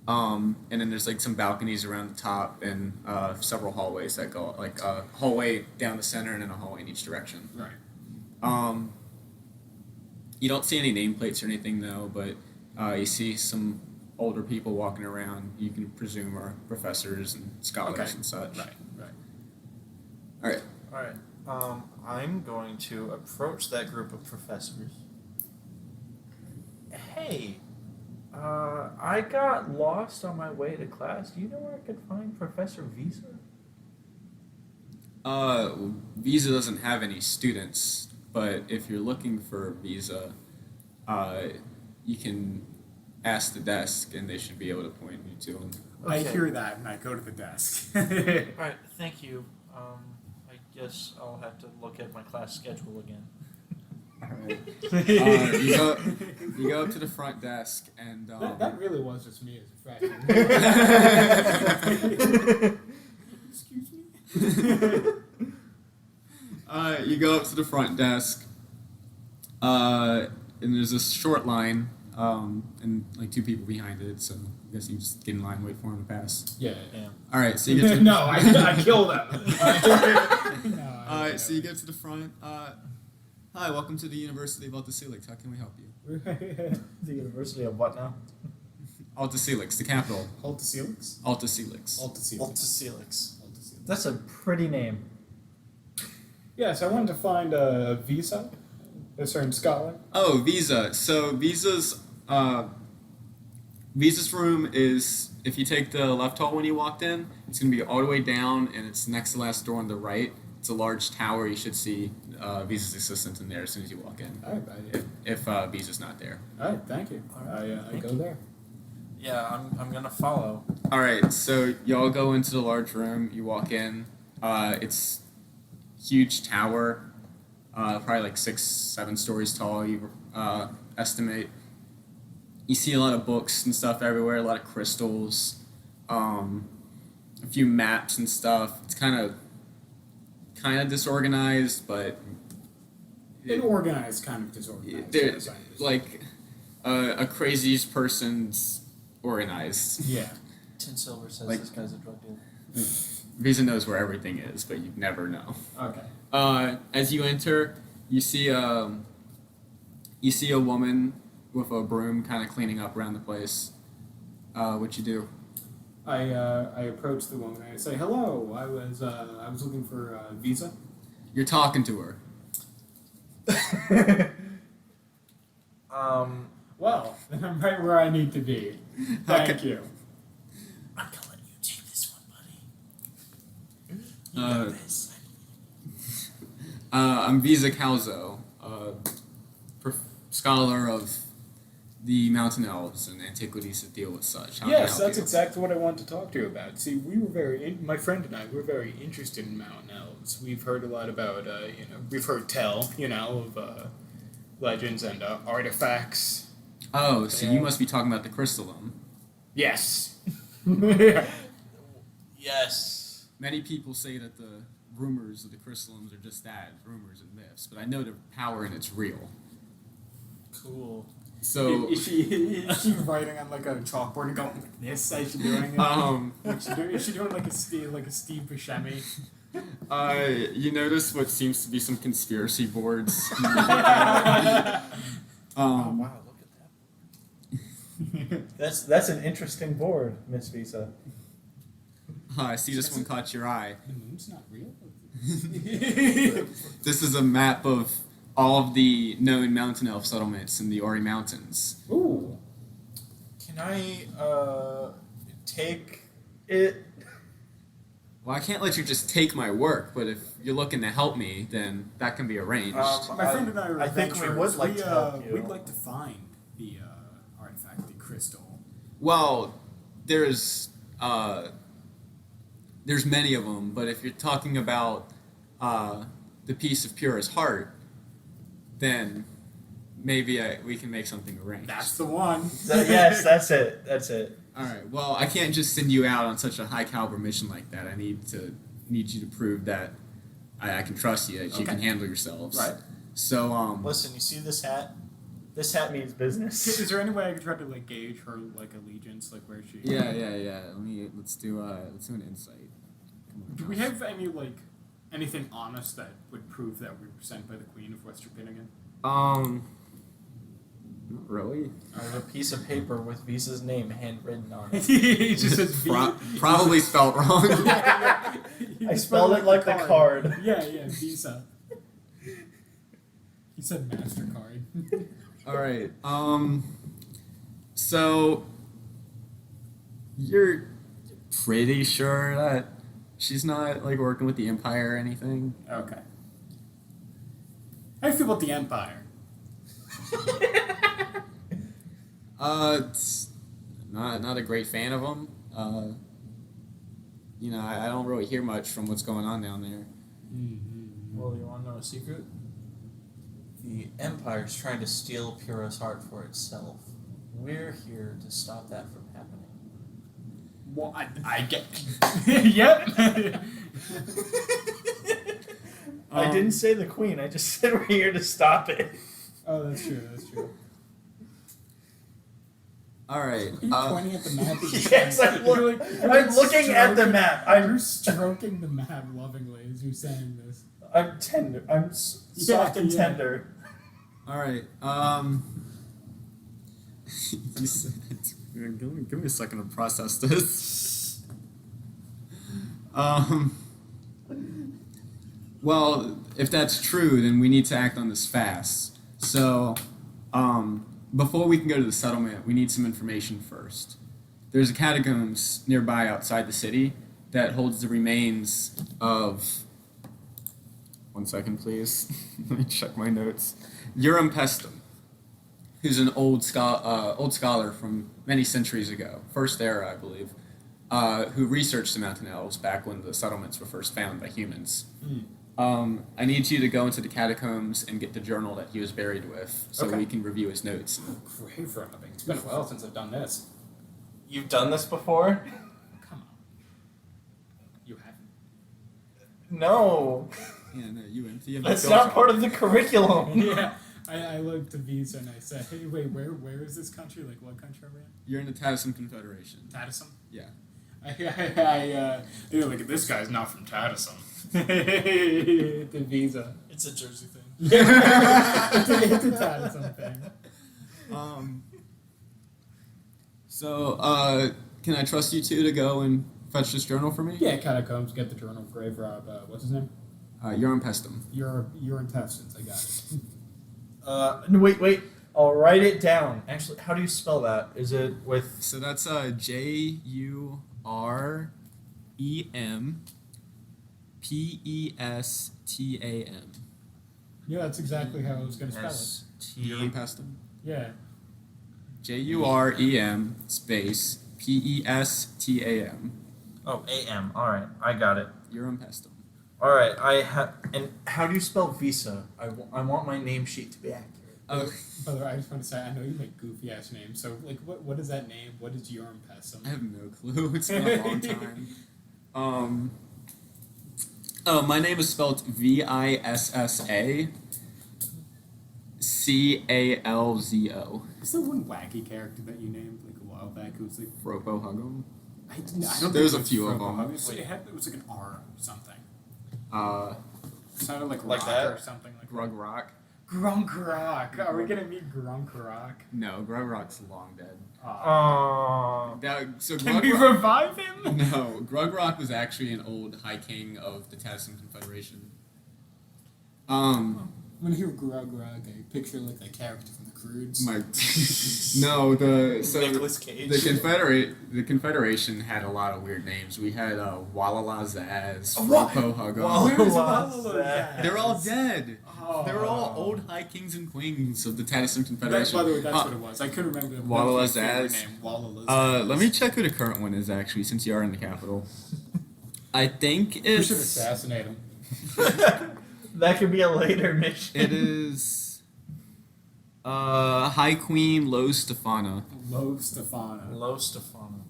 And then there's like some balconies around the top and several hallways that go like a hallway down the center and then a hallway in each direction. Right. You don't see any nameplates or anything though, but you see some older people walking around. You can presume are professors and scholars and such. Right. Right. All right. All right. I'm going to approach that group of professors. Hey, I got lost on my way to class. Do you know where I could find Professor Visa? Visa doesn't have any students, but if you're looking for Visa, you can ask the desk, and they should be able to point you to him. I Okay. hear that, and I go to the desk. All right. Thank you. I guess I'll have to look at my class schedule again. You go up to the front desk, and that really was just me as a freshman. Excuse me. you go up to the front desk, and there's this short line, and like 2 people behind it. So I guess you just get in line, wait for them to pass. Yeah. All right, so you get to No, I killed him. all right, so you get to the front. Hi, welcome to the University of Alta Helix. How can we help you? The University of what now? Alta Helix, the capital. Alta Helix? Alta Helix. Alta Helix. Altacelix. Alta Helix. That's a pretty name. Yes, I wanted to find a visa, a certain scholar. Oh, Visa. So Visa's room is, if you take the left hall when you walked in, it's going to be all the way down, and it's next to the last door on the right. It's a large tower. You should see Visa's assistant in there as soon as you walk in. All right, If Visa's not there. all right, thank you. I Thank go you. there. Yeah, I'm gonna follow. All right, so y'all go into the large room. You walk in. It's huge tower, probably like 6-7 stories tall. You estimate. You see a lot of books and stuff everywhere. A lot of crystals, a few maps and stuff. It's kind of disorganized, but Organized, kind of disorganized. they're yes, I understand. like a crazy person's organized. Yeah. Tin Silver says Like- this guy's a drug dealer. Visa knows where everything is, but you never know. Okay. As you enter, you see a woman with a broom, kind of cleaning up around the place. What you do? I approach the woman. I say, "Hello. I was looking for a visa." You're talking to her. Well, then I'm right where I need to be. Thank Okay. you. I'm gonna let you take this one, buddy. You got Uh, this. I'm Visa Calzo, scholar of the mountain elves and antiquities that deal with such. How can I Yes, help that's you? exactly what I want to talk to you about. See, we were my friend and I were very interested in mountain elves. We've heard a lot about, we've heard tell, of legends and artifacts. Oh, so Yeah. you must be talking about the crystallum. Yes. Yes. Many people say that the rumors of the crystallums are just that, rumors and myths, but I know the power and it's real. Cool. So, is she writing on like a chalkboard and going like this as she's doing it? Is she doing like a Steve Buscemi? you notice what seems to be some conspiracy boards. Oh wow, look at that. That's an interesting board, Miss Visa. I see this one caught your eye. The moon's not real. This is a map of all of the known mountain elf settlements in the Ori Mountains. Ooh. Can I take it? Well, I can't let you just take my work, but if you're looking to help me, then that can be arranged. My friend and I are I think we adventurers. would like to help you. We'd like to find the artifact, the crystal. Well, there's there's many of them, but if you're talking about the piece of Pura's heart, then maybe we can make something arranged. That's the one. Yes, that's it. That's it. All right. Well, I can't just send you out on such a high caliber mission like that. I need you to prove that I can trust you, that you can handle yourselves. Right. So Listen, you see this hat? This hat means business. Is there any way I could try to like gauge her like allegiance, like where she? yeah. Let's do an insight. Come on, Do we Josh. have any like anything on us that would prove that we were sent by the Queen of West Tropinigan? Not really. There's a piece of paper with Visa's name handwritten on it. He just says V. Probably spelled wrong. I spelled it like the card. Yeah, Visa. He said MasterCard. All right. So you're pretty sure that she's not like working with the Empire or anything? Okay. How do you feel about the Empire? It's not a great fan of them. I don't really hear much from what's going on down there. Well, you want to know a secret? The Empire's trying to steal Pura's heart for itself. We're here to stop that from happening. Well, I get. Yep. I didn't say the Queen. I just said we're here to stop it. Oh, that's true. That's true. All right. Are you pointing at the map? Yes, I'm looking at the map. You're stroking the map lovingly as you're saying this. I'm tender. I'm soft and tender. All right. You said, give me a second to process this. Well, if that's true, then we need to act on this fast. So, before we can go to the settlement, we need some information first. There's a catacombs nearby outside the city that holds the remains of. One second, please. Let me check my notes. Urim Pestum, who's an old scholar from many centuries ago, first era, I believe, who researched the mountain elves back when the settlements were first found by humans. I need you to go into the catacombs and get the journal that he was buried with, so we can review his notes. Grave robbing. It's been a while since I've done this. You've done this before? Come on. You haven't. No. Yeah, no, you empty. That's not part of the curriculum. Yeah. I looked to Visa and I said, hey, wait, where is this country? Like, what country are we in? You're in the Tadison Confederation. Tadison? Yeah. Look at this guy's not from Tadison. The Visa. It's a Jersey thing. Yeah. it's a Tadison thing. So, can I trust you two to go and fetch this journal for me? Yeah, catacombs, get the journal, grave rob, what's his name? Urim Pestum. Your intestines, I got it. No, wait. I'll write it down. Actually, how do you spell that? Is it with... So that's JUREMPESTAM. Yeah, that's exactly how I was going to spell it. Urim Pestum. Yeah. JUREM space PESTAM. Oh, A-M. All right. I got it. Urim Pestum. All right. And how do you spell Visa? I want my name sheet to be accurate. Oh, By the way, I just want to say, I know you make goofy ass names. So, like, what is that name? What is Urim Pestum? I have no clue. It's been a long time. My name is spelled VISSACALZO. Is there one wacky character that you named like a while back? It was like Ropo Huggum. I don't. There's think a few it of was them. Robo. It was like an R or something. It sounded like Like rock that? or something like Grug Rock. Grunk Rock. Are we gonna meet Grunk Rock? No, Grug Rock's long dead. So Can we Grug Rock, revive him? no, Grug Rock was actually an old High King of the Tadison Confederation. When I hear Grug Rock, I picture like a character from the Croods. Nicolas Cage. The Confederation had a lot of weird names. We had Walala Zaz, What? Ropo Huggum. Where's Walala Walala Zaz? Zaz? They're all dead. Oh. They're all old High Kings and Queens of the Tadison That, Confederation. by the way, that's what it was. I couldn't remember the Walala favorite Zaz. name. Walala Zaz. Let me check who the current one is actually, since you are in the capital. I think We should it's assassinate him. That could be a later mission. it is High Queen Lo Stefana. Lo Stefano. Lo Stefano.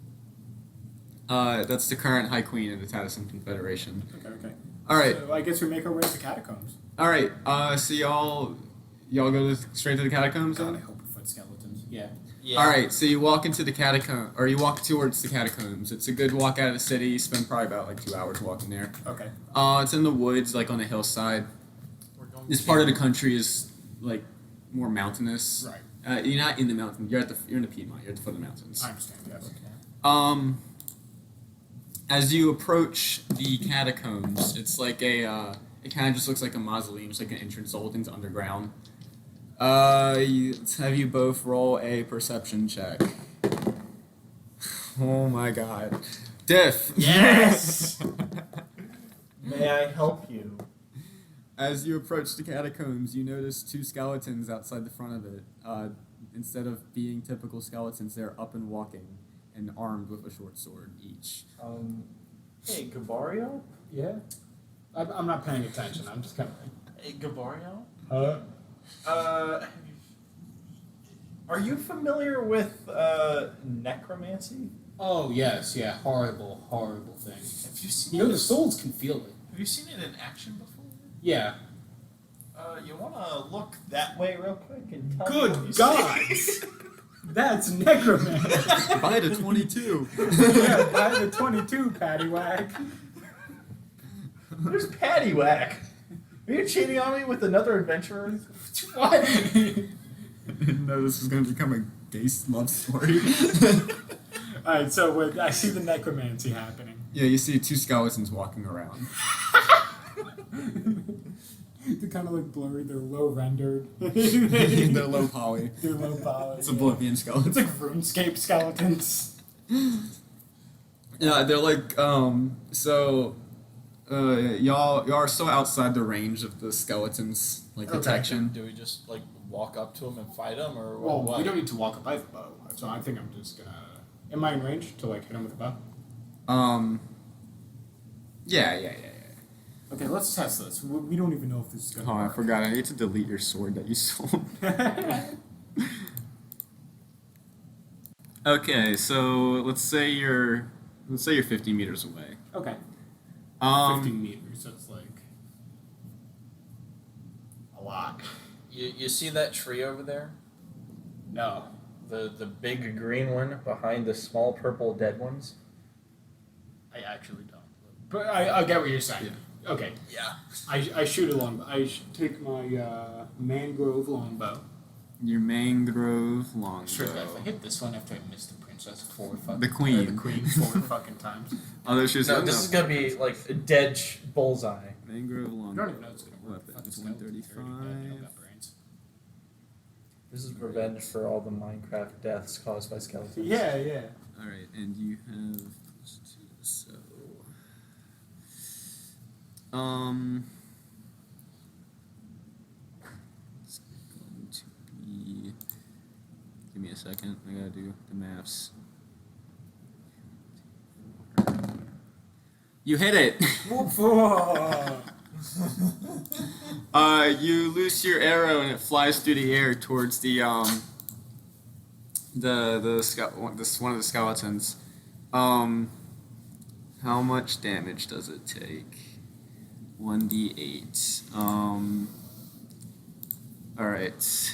That's the current High Queen of the Tadison Confederation. Okay. All right. So I guess we make our way to the catacombs. All right. So y'all go straight to the catacombs God, I then? hope we foot skeletons. Yeah. Yeah. All right. So you walk into the catacomb, or you walk towards the catacombs. It's a good walk out of the city. You spend probably about like 2 hours walking there. Okay. It's in the woods, like on a hillside. We're going This part of the country is like more mountainous. Right. You're not in the mountains. You're in the Piedmont. You're at the foot of the mountains. I understand. Yes. Okay. As you approach the catacombs, it's like it kind of just looks like a mausoleum. It's like an entrance. The whole thing's underground. Let's have you both roll a perception check. Oh my god. Diff! Yes! May I help you? As you approach the catacombs, you notice 2 skeletons outside the front of it. Instead of being typical skeletons, they're up and walking and armed with a short sword each. Hey, Gabario? Yeah. I'm not paying attention. I'm just kind of. Hey, Gabario? Huh? Are you familiar with necromancy? Oh yes, yeah. Horrible thing. Have you seen You know it? the souls can feel it. Have you seen it in action before? Yeah. You want to look that way real quick and tell me Good what you God! see? That's necromancy. By the 22! Yeah, by the 22 paddywhack. Where's Paddywhack? Are you cheating on me with another adventurer? What? No, this is going to become a gay love story. Alright, so I see the necromancy happening. Yeah, you see 2 skeletons walking around. They're kind of like blurry. They're low rendered. They're low poly. They're low poly. It's oblivion It's skeletons. like RuneScape skeletons. Yeah, they're like, y'all are so outside the range of the skeletons, like, Okay. detection. Do we just like walk up to him and fight him, or Well, what? we don't need to walk up by the bow, so I think I'm just gonna. Am I in range to like hit him with a bow? Yeah. Okay, let's test this. We don't even know if this is gonna Oh, I work. forgot. I need to delete your sword that you sold. Okay, so let's say you're 50 meters away. Okay. 15 15 meters. That's like a lot. You see that tree over there? No. The big green one behind the small purple dead ones? I actually don't. But I get what you're saying. Okay. Yeah. I shoot a longbow. Take my mangrove longbow. Your mangrove Sure, if I longbow. hit this one after I missed the princess 4 fucking The queen. or the queen 4 fucking times. Oh, there's just No, this is gonna be like a dead bullseye. mangrove I longbow. don't even know it's gonna work. Weapon. Fucking It's skeletons are 135. dirty. They don't got brains. This is revenge for all the Minecraft deaths caused by skeletons. Yeah. All right, and you have +2, so it's going to be. Give me a second. I gotta do the maths. You hit it. You loose your arrow and it flies through the air towards one of the skeletons. How much damage does it take? 1d8. All right.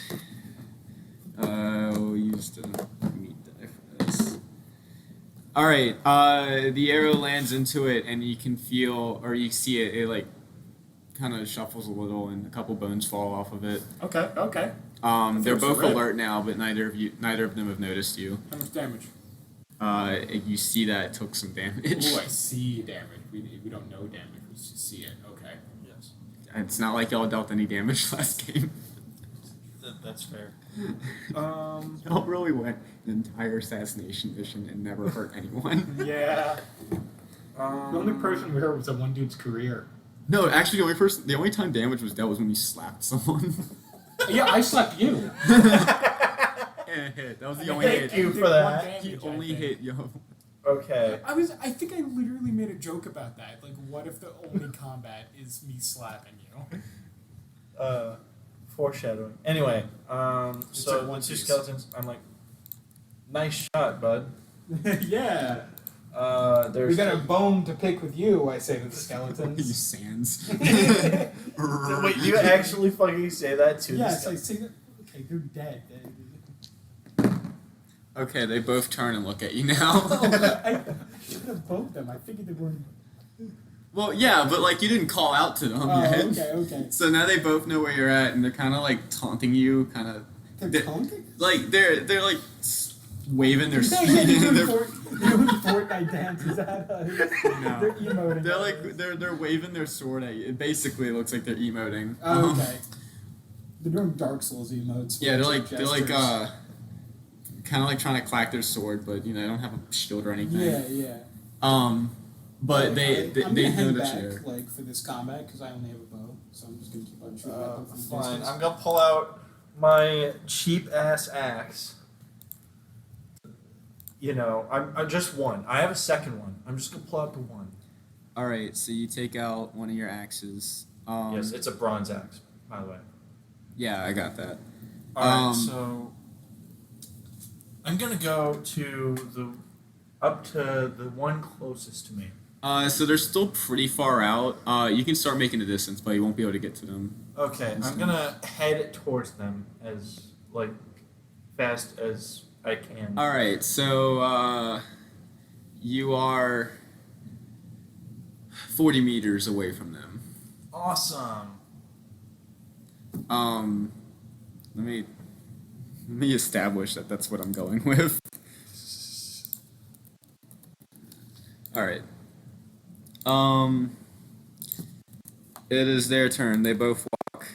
We'll use the meat die for this. All right. The arrow lands into it, and you can feel, or you see it. It like kind of shuffles a little, and a couple bones fall off of it. Okay. They're it's a both rip. alert now, but neither of them have noticed you. How much damage? You see that it took some damage. Oh, I see damage. We don't know damage. We just see it. Okay. Yes. It's not like y'all dealt any damage last game. That's fair. Y'all really went an entire assassination mission and never hurt anyone. Yeah. The only person we hurt was that one dude's career. No, actually, the only time damage was dealt was when you slapped someone. Yeah, I slapped you. And a hit. That was the only Thank hit. you Did for one that. damage, He I only think. hit yo. Okay. I think I literally made a joke about that. Like, what if the only combat is me slapping you? Foreshadowing. Anyway, It's so like one the two piece. skeletons. I'm like, nice shot, bud. Yeah. There's We got a bone to pick with you, I say to the You skeletons. sands. Wait, you actually fucking say that to Yes, the I say that. Okay, they're dead. Okay, they both turn and look at you now. I should have both them. I figured they weren't. Well, yeah, but like you didn't call out to them Oh, yet. okay. So now they both know where you're at, and they're kind of like taunting you, kind of They're taunting? like they're like waving their. They're they're, doing Fortnite dances at us. No. They're emoting. they're at like us. they're waving their sword at you. It basically looks like they're emoting. Oh, okay. They're doing Dark Souls emotes. Yeah, they're like gestures. kind of like trying to clack their sword, but you know they don't have a shield or anything. Yeah. But they I'm know gonna hang that back, you're. like, for this combat because I only have a bow, so I'm just gonna keep on shooting at them from fine. distance. I'm gonna pull out my cheap ass axe. You know, I'm just one. I have a second one. I'm just gonna pull out the one. All right, so you take out one of your axes. Yes, it's a bronze axe, by the way. Yeah, I got that. Alright, so I'm gonna go up to the one closest to me. So they're still pretty far out. You can start making a distance, but you won't be able to get to them. Okay, I'm gonna head towards them as like fast as I can. All right, so you are 40 meters away from them. Awesome. Let me establish that that's what I'm going with. All right. It is their turn. They both walk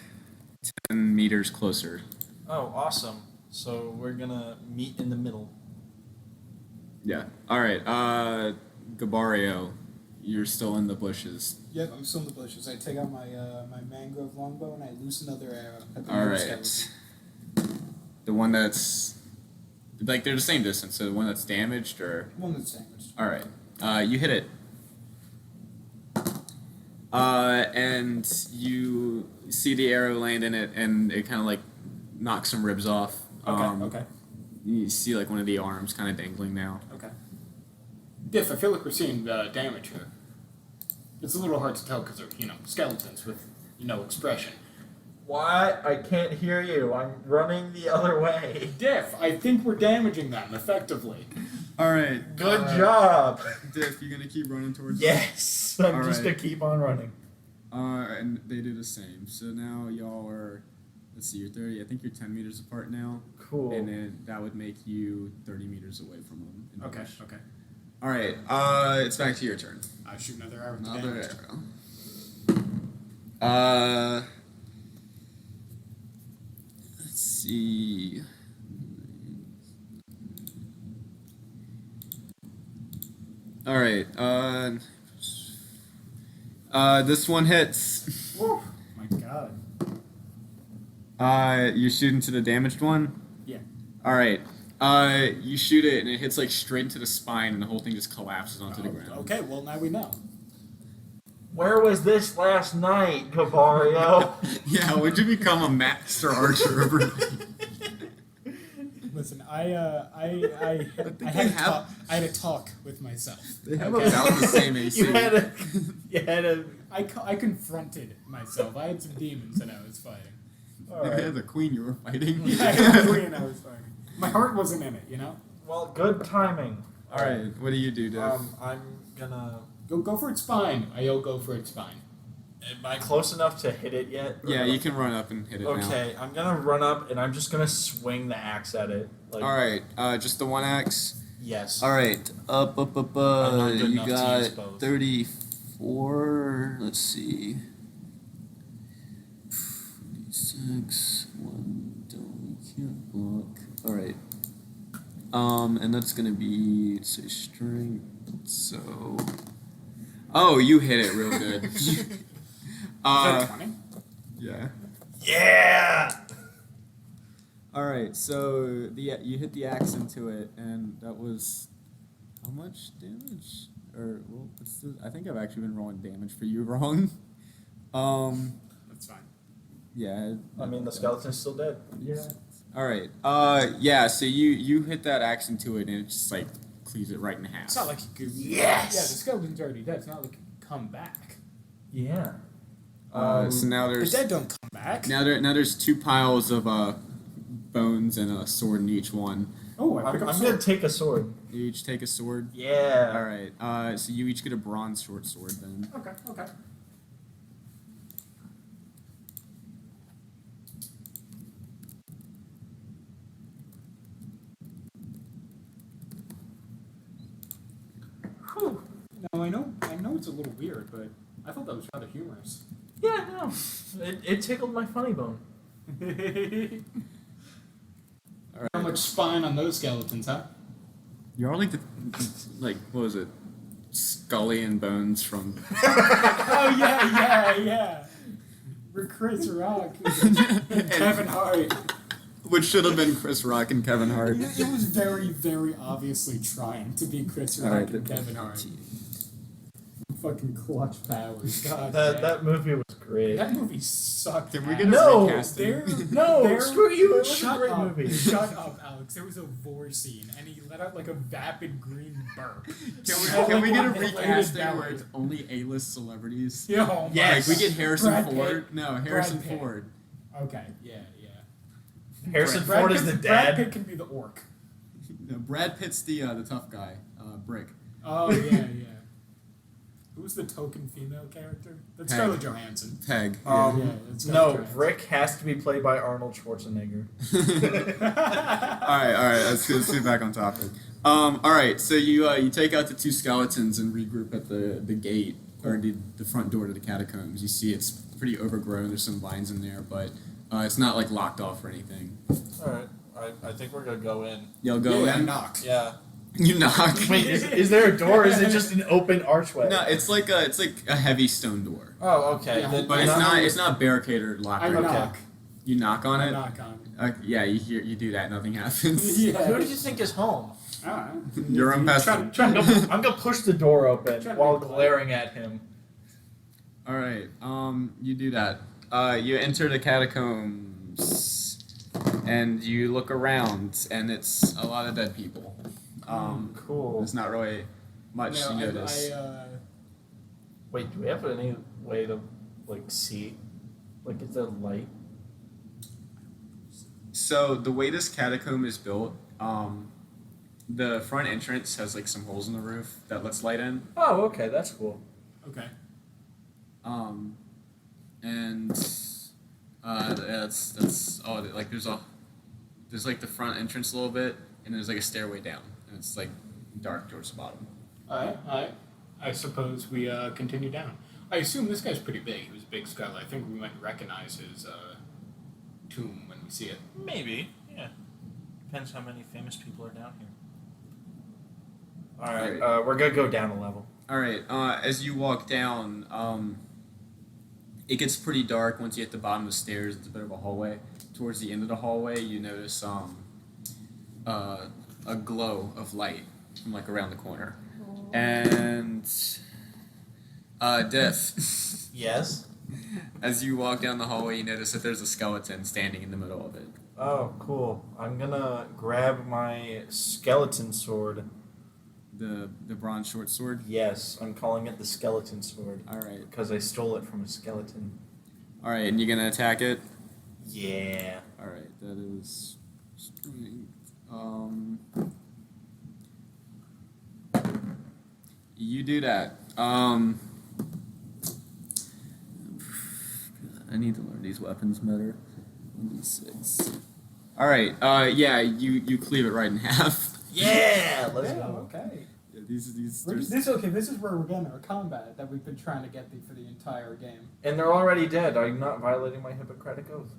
10 meters closer. Oh, awesome. So we're gonna meet in the middle. Yeah. All right. Gabario, you're still in the bushes. Yep, I'm still in the bushes. I take out my my mangrove longbow and I loose another arrow at the All other right. skeleton. The one that's like they're the same distance. So the one that's damaged, or One that's damaged. all right. You hit it. And you see the arrow land in it, and it kind of like knocks some ribs off. Okay. You see like one of the arms kind of dangling now. Okay. Diff, I feel like we're seeing damage here. It's a little hard to tell because they're, skeletons with, expression. What? I can't hear you. I'm running the other way. Diff, I think we're damaging them effectively. All right. Good job. Diff, you gonna keep running towards them? Yes. I'm All just right. gonna keep on running. And they do the same. So now y'all are, let's see, you're 30. I think you're 10 meters apart now. Cool. And then that would make you 30 meters away from them. in the Okay. bush. Okay. All right. It's back to your turn. I shoot another arrow with the Another damage. arrow. Let's see. All right. This one hits. Woo. My God. You shoot into the damaged one. Yeah. All right. You shoot it and it hits like straight into the spine, and the whole thing just collapses onto the ground. Okay. Well, now we know. Where was this last night, Gabario? Yeah. Would you become a master archer over? Listen, I had they a have- talk. I had a talk with myself. They have Okay? about the same AC. you had a. I confronted myself. I had some demons that I was fighting. All They right. had the queen you were fighting. Yeah, I had a queen I was fighting. My heart wasn't in it, Well, good timing. All right. What do you do, Diff? I'm gonna. Go for its spine. I'll go for its spine. Am I close enough to hit it yet? Yeah, you can run up and hit it now. Okay, I'm gonna run up and I'm just gonna swing the axe at it. Like, All right, just the one axe. Yes. All right, up. I'm not good You enough to got use both. 34. Let's see. 46. One. Don't. Can't block. All right. And that's gonna be say strength. So. Oh, you hit it real good. Is that 20? Yeah. Yeah. All right, so you hit the axe into it, and that was How much damage? Or well, I think I've actually been rolling damage for you wrong. That's fine. Yeah. I mean, the skeleton's still dead. Yeah. All right. Yeah. So you hit that axe into it, and it just like cleaves it right in half. It's not like you could. Yes! Yeah, the skeleton's already dead. It's not like you can come back. Yeah. So now The there's dead don't come back. now there's two piles of bones and a sword in each one. Oh, I I'm pick up gonna sword. take a sword. You each take a sword. Yeah. All right. So you each get a bronze short sword then. Okay, okay. Whew. No, I know it's a little weird, but I thought that was rather humorous. Yeah, no. It tickled my funny bone. All right. How much spine on those skeletons, huh? You're all like what was it? Scully and Bones from. Oh yeah. We're Chris Rock and Kevin Hart. Which should have been Chris Rock and Kevin Hart. It was very, very obviously trying to be Chris Rock Alright, and Kevin Hart. Fucking clutch powers. God damn. That movie was great. That movie sucked. Did we ass. get a No, recasting? No, screw you. It was a Shut great up. movie. Shut up, Alex. There was a vor scene, and he let out like a vapid green burp. Can we get a Inflated recasting belly. where it's only A-list celebrities? Yeah, oh my Yes. Like we get Harrison Brad Pitt. Ford. No, Harrison Brad Pitt. Ford. Okay, yeah. Harrison Brad Ford is Pitt- the Brad dad. Pitt can be the orc. No, Brad Pitt's the tough guy. Brick. Oh yeah. Who's the token female character? That's Peg. Scarlett Johansson. Peg. Um, Yeah, it's No, Scarlett Johansson. Rick has to be played by Arnold Schwarzenegger. all right. Let's get back on topic. All right. So you take out the two skeletons and regroup at the gate or the front door to the catacombs. You see it's pretty overgrown. There's some vines in there, but it's not like locked off or anything. Alright, I think we're gonna go in. You'll go Yeah, in. knock. Yeah. You knock. Wait, is there a door or is it just an open archway? No, it's like a heavy stone door, Oh, okay. Yeah, Then but it's not barricaded or locked. I or anything. knock. You knock on I it. knock on Yeah, you do that. Nothing happens. it. Yeah. Who do you think is home? Alright. You're unpested. I'm gonna push the door open Trying to while be polite. glaring at him. All right. You do that. You enter the catacombs, and you look around, and it's a lot of dead people. Cool. There's not really much to notice. Wait, do we have any way to see? Like, is there light? So the way this catacomb is built, the front entrance has like some holes in the roof that lets light in. Oh, okay, that's cool. Okay. And that's all. Like there's like the front entrance a little bit, and there's like a stairway down, and it's like dark towards the bottom. Alright. I suppose we continue down. I assume this guy's pretty big. He was a big skull. I think we might recognize his tomb when we see it. Maybe, yeah. Depends how many famous people are down here. Alright, Alright. we're gonna go down a level. All right. As you walk down, it gets pretty dark once you hit the bottom of the stairs. It's a bit of a hallway. Towards the end of the hallway, you notice a glow of light from like around the corner, and Diff. Yes? As you walk down the hallway, you notice that there's a skeleton standing in the middle of it. Oh, cool. I'm gonna grab my skeleton sword. The bronze short sword. Yes, I'm calling it the skeleton sword. All right. Because I stole it from a skeleton. All right, and you're gonna attack it. Yeah. All right, that is strength. You do that. I need to learn these weapons better. 1d6. All right. Yeah. You cleave it right in half. Yeah! Let's Yeah, go. okay. Yeah, these. This is where we're getting our combat that we've been trying to get for the entire game. And they're already dead. I'm not violating my Hippocratic oath.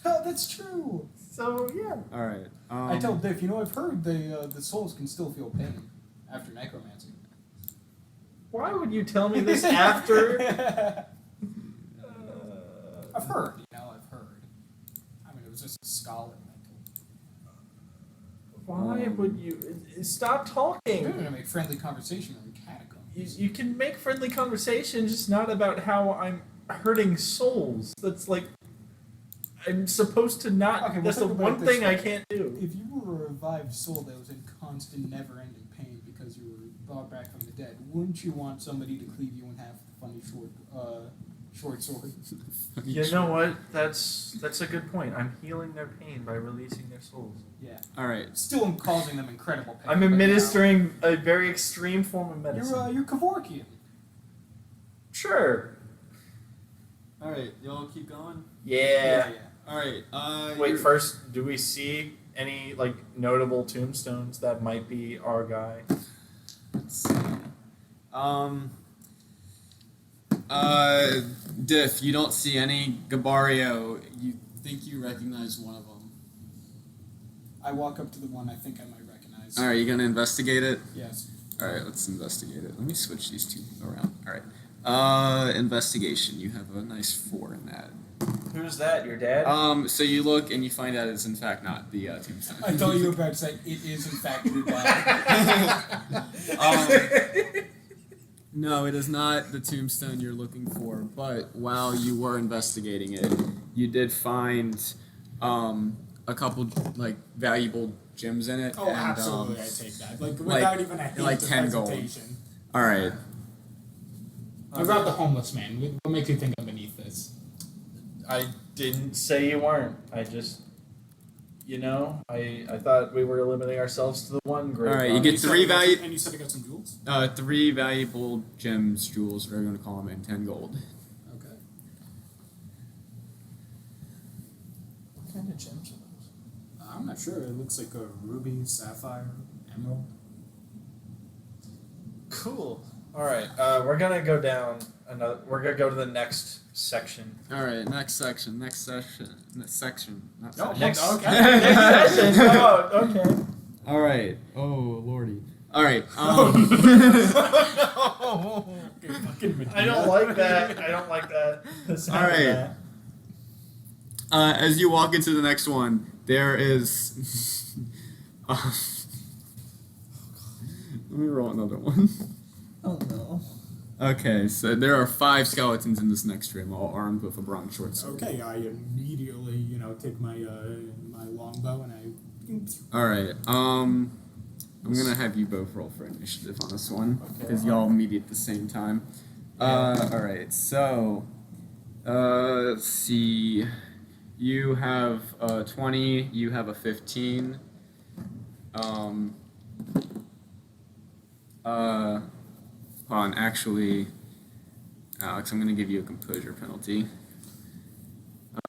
Oh, that's true. So, yeah. All right. I tell Diff, I've heard the souls can still feel pain after necromancy. Why would you tell me this after? I've heard. I've heard. I mean, it was just a scholar mental. Why would you stop You're talking? gonna make friendly conversation in catacombs. You can make friendly conversation, just not about how I'm hurting souls. That's like I'm supposed to not. Okay, That's the we'll think about one it this thing I way. can't do. If you were a revived soul that was in constant, never-ending pain because you were brought back from the dead, wouldn't you want somebody to cleave you in half with a funny short sword? You know what? That's a good point. I'm healing their pain by releasing their souls. Yeah. All right. Still causing them incredible pain. I'm but, administering a very extreme form of You medicine. know, you're Kevorkian. Sure. All right. Y'all keep going. Yeah. All right. Wait, you're- first, do we see any like notable tombstones that might be our guy? Let's see. Diff, you don't see any Gabario. You think you recognize one of them. I walk up to the one I think I might recognize. All right, you gonna investigate it? Yes. All right, let's investigate it. Let me switch these two around. All right. Investigation. You have a nice 4 in that. Who's that? Your dad? So you look and you find out it's in fact not the tombstone. I thought you were about to say it is in fact your dad. No, it is not the tombstone you're looking for. But while you were investigating it, you did find a couple like valuable gems in it. Oh, and, absolutely, I take that. Like without even a hint like of 10 gold. hesitation. All right. What about the homeless man? What makes you think I'm beneath this? I didn't say you weren't. I just, I thought we were limiting ourselves to the one great. All right, you body. get 3 value. And you said I got some jewels? 3 valuable gems, jewels, whatever you want to call them, and 10 gold. Okay. What kind of gems are those? I'm not sure. It looks like a ruby, sapphire, emerald. Cool. All right, we're gonna go down another. We're gonna go to the next section. All right, next section. Not section. No, Next. okay. Next section. Oh, okay. All right. Oh lordy. All right. I don't like that. I don't like that. The sound All of right. that. As you walk into the next one, there is. Let me roll another one. Oh no. Okay, so there are 5 skeletons in this next room, all armed with a bronze short sword. Okay, I immediately, take my my longbow and I. All right. I'm gonna have you both roll for initiative on this one Okay. because y'all meet at the same time. All right. So, let's see. You have 20. You have a 15. Hold on. Actually, Alex, I'm gonna give you a composure penalty.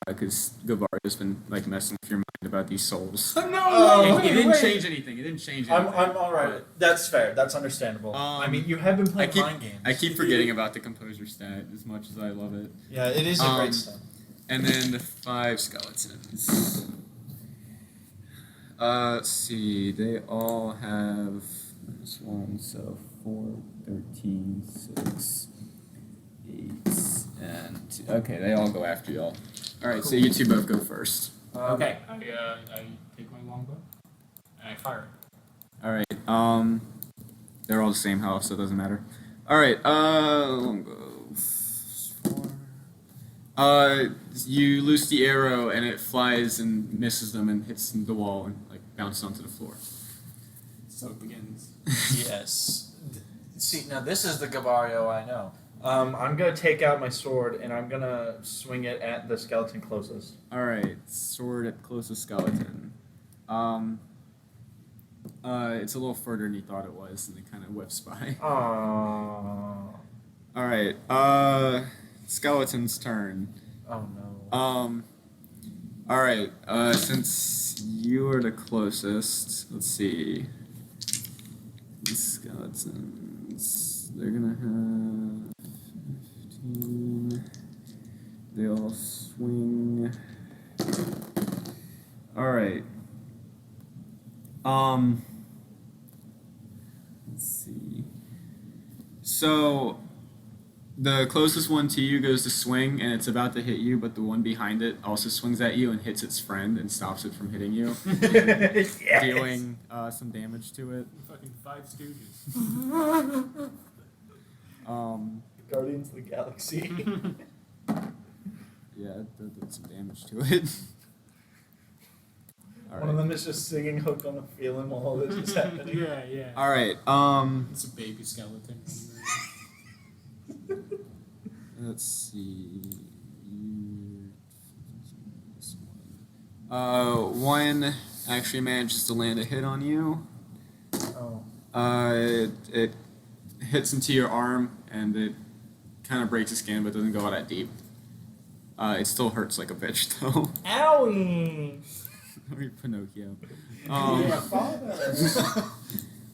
Because Gavario's been like messing with your mind about these souls. Oh, It didn't change anything. It didn't change anything. I'm all right. That's fair. That's understandable. I mean, you have been playing mind games. I keep forgetting about the composure stat as much as I love it. Yeah, it is a great stuff. And then the 5 skeletons. Let's see. They all have minus 1, so 4, 13, 6, 8, and 2. Okay, they all go after y'all. All right, so you two both go first. Okay. I take my longbow and I fire. All right. They're all the same health, so it doesn't matter. All right. Longbow. 4. You loose the arrow and it flies and misses them and hits the wall and like bounces onto the floor. So it begins. Yes. See, now this is the Gabario I know. I'm gonna take out my sword and I'm gonna swing it at the skeleton closest. All right. Sword at closest skeleton. It's a little further than you thought it was, and it kind of whips by. Aww. All right. Skeleton's turn. Oh no. All right. Since you are the closest, let's see. These skeletons, they're gonna have 15. They all swing. All right. Let's see. So, The closest one to you goes to swing, and it's about to hit you, but the one behind it also swings at you and hits its friend and stops it from hitting you, Yes. dealing some damage to it. Fucking Five Stooges. Guardians of the Galaxy. Yeah, it did some damage to it. All One of right. them is just singing "Hooked on a Feeling" while all this is happening. Yeah. All right. It's a baby skeleton. Let's see. This one. One actually manages to land a hit on you. Oh. It hits into your arm and it kind of breaks the skin, but doesn't go that deep. It still hurts like a bitch though. Owie! Or Pinocchio. My father.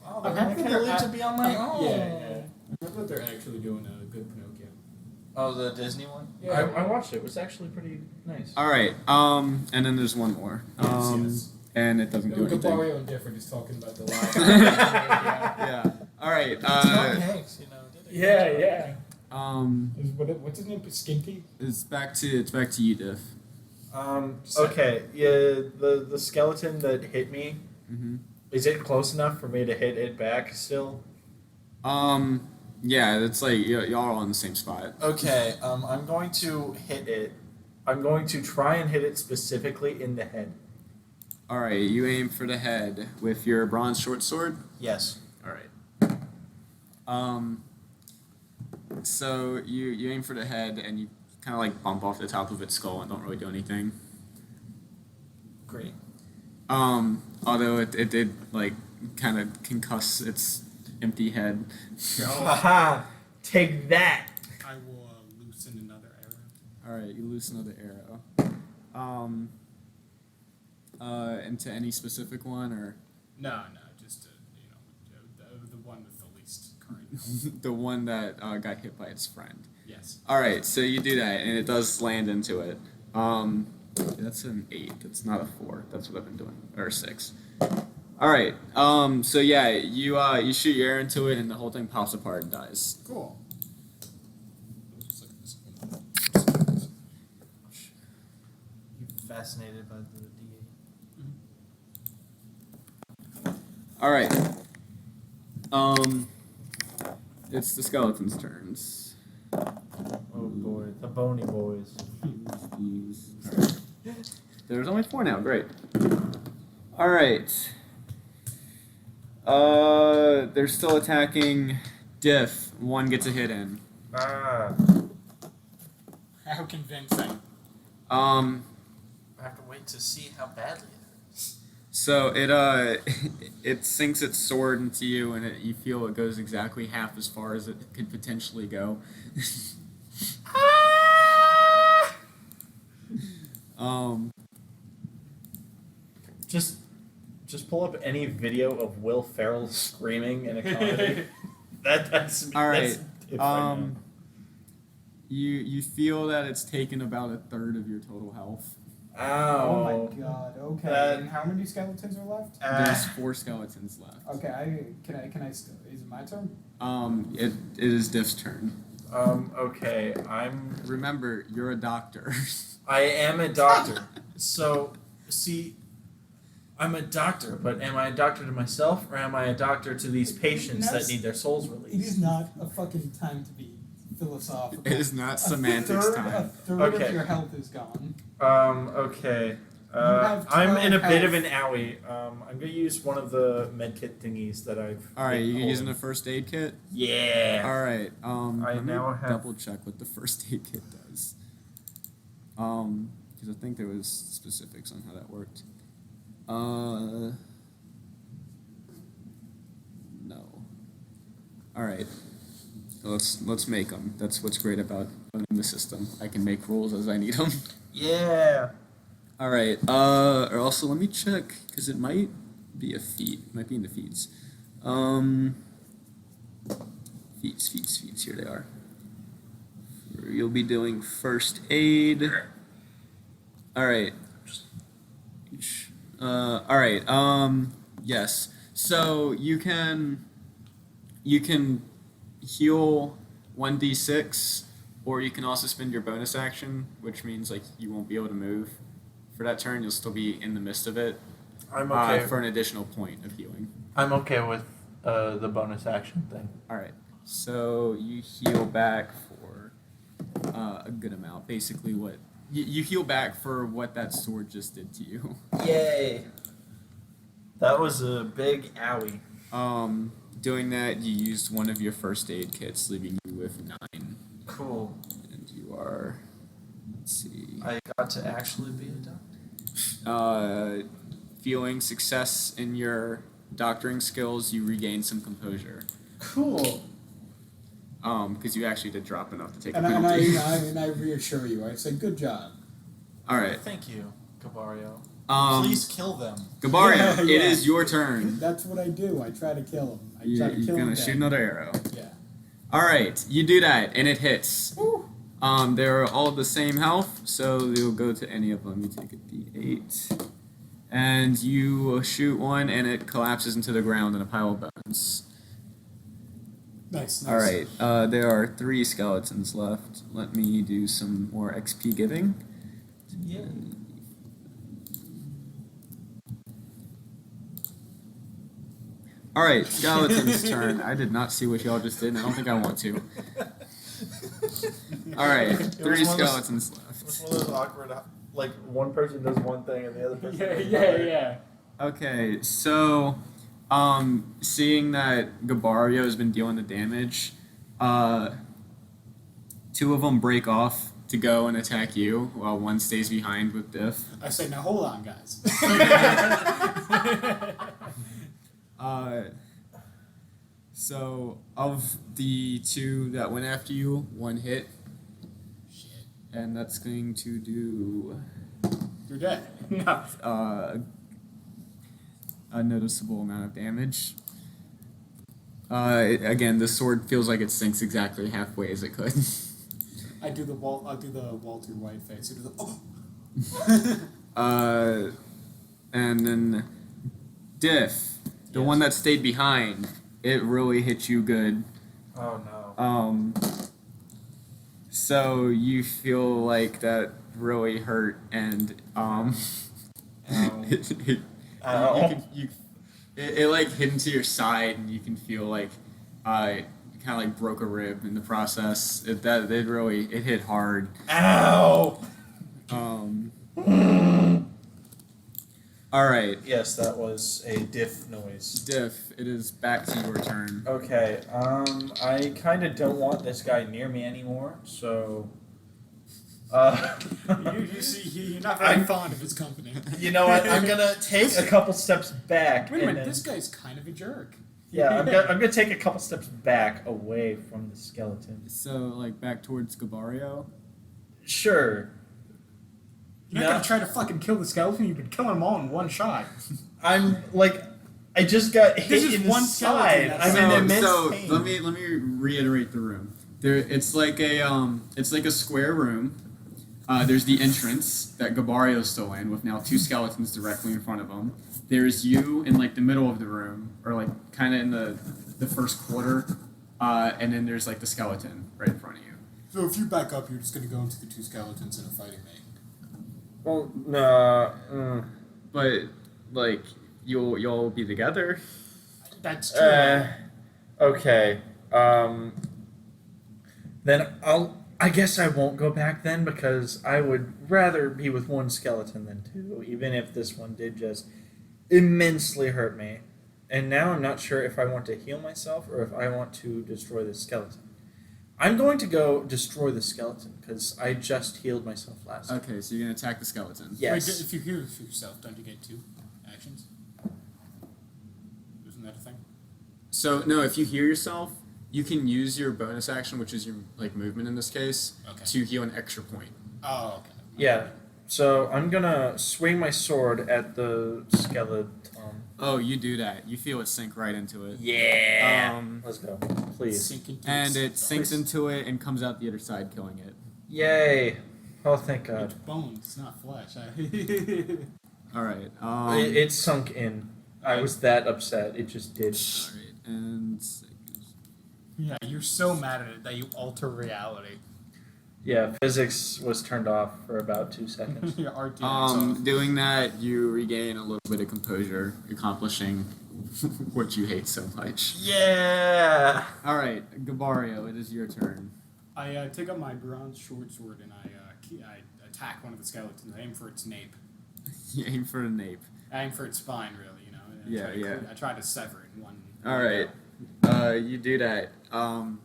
I'm I happy can't they're live to be on my own. Yeah. I thought they're actually doing a good Pinocchio. Oh, the Disney one. I watched it. It was actually pretty nice. All right. And then there's one more. Yes. And it doesn't do anything. Gabario and Difford is talking about the live. Yeah. All right. Tom Hanks, did it. Yeah. What's his name? Skinty? It's back to you, Diff. Okay. Yeah. The skeleton that hit me. Mm-hmm. Is it close enough for me to hit it back still? Yeah, it's like y'all are on the same spot. Okay, I'm going to hit it. I'm going to try and hit it specifically in the head. All right, you aim for the head with your bronze short sword. Yes. All right. So you aim for the head and you kind of like bump off the top of its skull and don't really do anything. Great. Although it did like kind of concuss its empty head. Haha! Take that! I will loosen another arrow. All right, you loose another arrow. Into any specific one or No, just the one with the least current health. the one that got hit by its friend. Yes. All right, so you do that and it does land into it. That's an 8. That's not a 4. That's what I've been doing, or a 6. All right. So yeah, you shoot your arrow into it and the whole thing pops apart and dies. Cool. Just look at this. You fascinated by the D8? All right. It's the skeleton's turns. Oh boy, the bony boys. These. All right. There's only 4 now. Great. All right. They're still attacking Diff. One gets a hit in. Ah. How convincing. I have to wait to see how badly it hurts. So it it sinks its sword into you, and you feel it goes exactly half as far as it could potentially go. Just pull up any video of Will Ferrell screaming in a comedy. that's All right. That's different. You feel that it's taken about a third of your total health. Ow. Oh my god. Okay. That- and how many skeletons are left? There's 4 skeletons left. Okay. Can I still? Is it my turn? It is Diff's turn. Okay. Remember, you're a doctor. I am a doctor. So, see, I'm a doctor, but am I a doctor to myself or am I a doctor to these patients that need their souls It released? is not a fucking time to be philosophical. It is not semantics A time. third Okay. of your health is gone. Okay. have I'm in a 12 bit of health. an owie. I'm gonna use one of the medkit thingies that I've. All right, been you're using a holding. first aid kit. Yeah. All right. I Let me now have- double check what the first aid kit does. Because I think there was specifics on how that worked. No. All right. Let's make them. That's what's great about running the system. I can make rules as I need them. Yeah. All right. Or also let me check because it might be a feat. It might be in the feats. Feats. Here they are. You'll be doing first aid. All right. All right. Yes. So you can heal 1d6, or you can also spend your bonus action, which means like you won't be able to move for that turn. You'll still be in the midst of it. I'm okay. For an additional point of healing. I'm okay with the bonus action thing. All right. So you heal back for a good amount. Basically, what you heal back for what that sword just did to you. Yay! That was a big owie. Doing that, you used one of your first aid kits, leaving you with 9. Cool. And you are. Let's see. I got to actually be a doctor. Feeling success in your doctoring skills, you regain some composure. Cool. Because you actually did drop enough to take a And penalty. I reassure you. I say, good job. All right. Thank you, Gabario. Um, Please kill them. Gabario, Yeah, it yeah. is your turn. That's what I do. I try to kill him. I try You're to kill gonna him shoot dead. another arrow. Yeah. All right, you do that, and it hits. Woo. They're all the same health, so you'll go to any of them. You take a d8, and you shoot one, and it collapses into the ground in a pile of bones. Nice. All right, there are 3 skeletons left. Let me do some more XP giving. Yeah. All right, skeleton's turn. I did not see what y'all just did, and I don't think I want to. All right, 3 skeletons left. It's one of those awkward, like one person does one thing and the other person does Yeah. another. Okay, so, seeing that Gabario has been dealing the damage, 2 of them break off to go and attack you, while 1 stays behind with Diff. I say, now hold on, guys. So of the 2 that went after you, 1 hit, Shit. and that's going to do You're dead. No. a noticeable amount of damage. Again, the sword feels like it sinks exactly halfway as it could. I'll do the Walter White face. You do the And then Diff, the Yes. one that stayed behind, it really hit you good. Oh no. So you feel like that really hurt, and Ow. it like hit into your side, and you can feel like kind of like broke a rib in the process. It hit hard. Ow! All right, Yes, that was a diff noise. Diff, it is back to your turn. Okay, I kind of don't want this guy near me anymore, so. you see, you're not very I'm- fond of his company. You know what? I'm gonna take a couple steps back. Wait a and minute, then- this guy's kind of a jerk. Yeah, I'm gonna take a couple steps back away from the skeleton. So like back towards Gabario. Sure. You're not No. gonna try to fucking kill the skeleton. You could kill them all in one shot. I'm like, I just got hit This is in the one side. skeleton, I'm that's in immense so pain. let me reiterate the room. It's like a square room. There's the entrance that Gabario's still in, with now 2 skeletons directly in front of him. There's you in like the middle of the room, or like kind of in the first quarter, and then there's like the skeleton right in front of you. So if you back up, you're just gonna go into the 2 skeletons and are fighting me. Well, no. But like you'll be together. That's true. Okay. Then I guess I won't go back then, because I would rather be with 1 skeleton than 2, even if this one did just immensely hurt me. And now I'm not sure if I want to heal myself or if I want to destroy the skeleton. I'm going to go destroy the skeleton, because I just healed myself last time. Okay, so you're gonna attack the skeleton. Yes. Wait, if you heal yourself, don't you get 2 actions? Isn't that a thing? So no, if you heal yourself, you can use your bonus action, which is your like movement in this case, Okay. to heal an extra point. Oh, okay. Yeah. So I'm gonna swing my sword at the skeleton. Oh, you do that. You feel it sink right into it. Yeah. Let's go, please. Sink into And it its- sinks into it and comes out the other side, killing it. Yay! Oh, thank God. It's bones, it's not flesh. All right. It sunk in. I was that upset. It just did. All right. And Yeah, you're so mad at it that you alter reality. Yeah, physics was turned off for about 2 seconds. Your RT. Doing that, you regain a little bit of composure, accomplishing what you hate so much. Yeah. All right, Gabario, it is your turn. I take up my bronze short sword and I attack one of the skeletons. I aim for its nape. You aim for a nape. I aim for its spine, really. You know. And Yeah, I try to yeah. I try to sever it in one. All right, you do that, and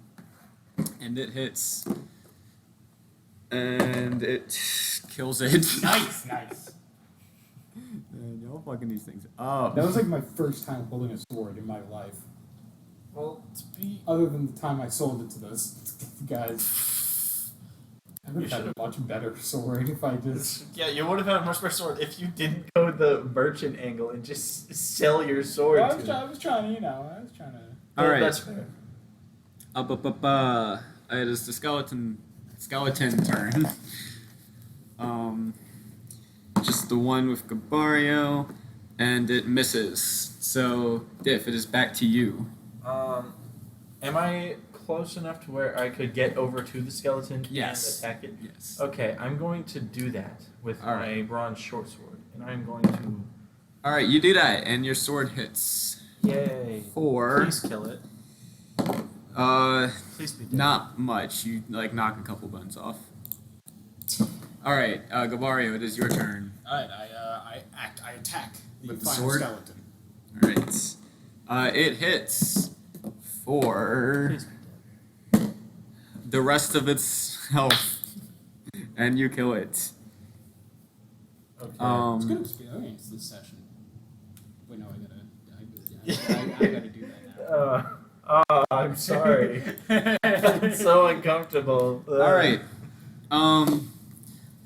it hits, and it kills it. Nice. Man, y'all fucking these things up. That was like my first time holding a sword in my life. Well, Other than the time I sold it to those guys. I would You have had a much better sword if I just. yeah, you would have had a much better sword if you didn't go the merchant angle and just sell your sword. Well, to I was trying to, I was trying to. All right. That's fair. It is the skeleton turn. Just the one with Gabario, and it misses. So, Diff, it is back to you. Am I close enough to where I could get over to the skeleton Yes. and attack it? Yes. Okay, I'm going to do that with All my right. bronze short sword, and I'm going to. All right, you do that, and your sword hits. Yay! For Please kill it. Please be dead. not much. You knock a couple bones off. All right, Gabario, it is your turn. Alright, I attack With the final sword? skeleton. All right. It hits for Please be dead. the rest of its health, and you kill it. Okay. It's good experience this session. Wait, no, I gotta do that now. I'm sorry. It's so uncomfortable. All right.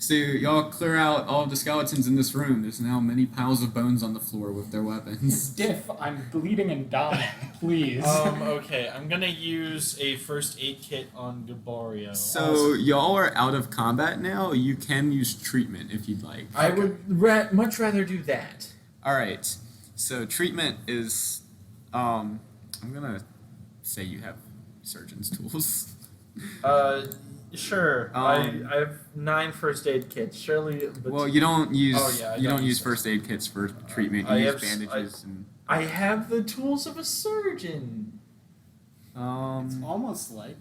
So y'all clear out all of the skeletons in this room. There's now many piles of bones on the floor with their weapons. Diff, I'm bleeding and dying. Please. Okay, I'm gonna use a first aid kit on Gabario. So y'all are out of combat now. You can use treatment if you'd like. I would much rather do that. All right. So treatment is, I'm gonna say you have surgeon's tools. Sure. I have 9 first aid kits. Surely. Well, you don't use I you don't don't use use first aid kits for treatment. You I use have bandages and I have the tools of a surgeon. It's almost like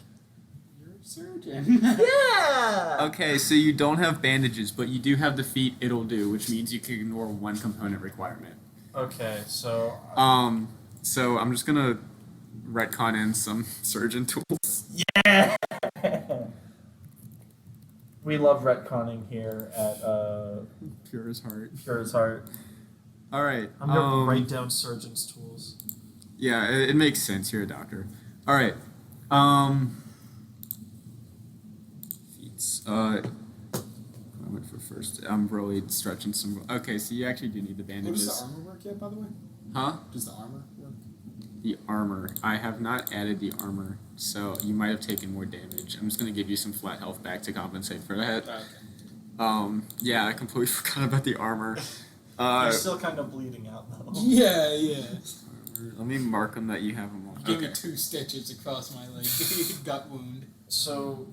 you're a surgeon. Yeah. Okay, so you don't have bandages, but you do have the feat it'll do, which means you can ignore one component requirement. Okay, so. So I'm just gonna retcon in some surgeon tools. Yeah. We love retconning here at Pura's heart. Pura's Heart. All right. I'm gonna write down surgeon's tools. Yeah, it makes sense. You're a doctor. All right. Feats. I went for first. I'm really stretching some. Okay, so you actually do need the Does the bandages. armor work yet, by the way? Huh? Does the armor work? The armor. I have not added the armor, so you might have taken more damage. I'm just gonna give you some flat health back to compensate for that. Okay. Yeah, I completely forgot about the armor. You're still kind of bleeding out though. Yeah. Let me mark them that you have them all. Give me 2 stitches across my like gut wound. So,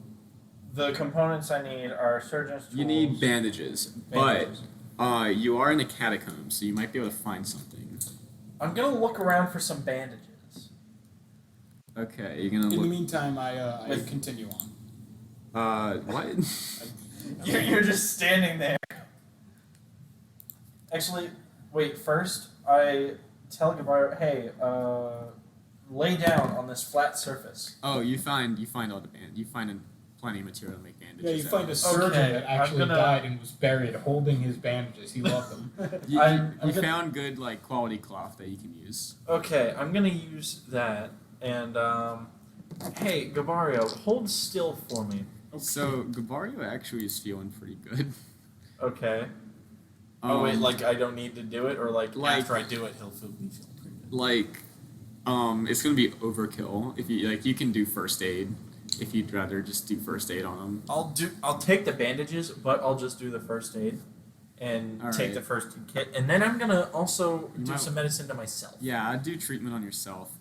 the components I need are surgeon's tools. You need bandages, bandages. but you are in a catacomb, so you might be able to find something. I'm gonna look around for some bandages. Okay, you're gonna In the look. meantime, I continue on. What? You're just standing there. Actually, wait. First, I tell Gabario, hey, lay down on this flat surface. Oh, you find all the you find plenty of material to make bandages. Yeah, you out find of. a surgeon Okay, that I'm actually gonna- died and was buried holding his bandages. He loved them. You, I'm you gonna- found good quality cloth that you can use. Okay, I'm gonna use that. And hey, Gabario, hold still for me. So Gabario actually is feeling pretty good. Okay. I don't need to do it, or like after I do it, he'll feel me feeling pretty good. It's gonna be overkill if you can do first aid if you'd rather just do first aid on him. I'll take the bandages, but I'll just do the first aid and All take right. the first aid kit, and then I'm gonna also You do might- some medicine to myself. Yeah, I'd do treatment on yourself.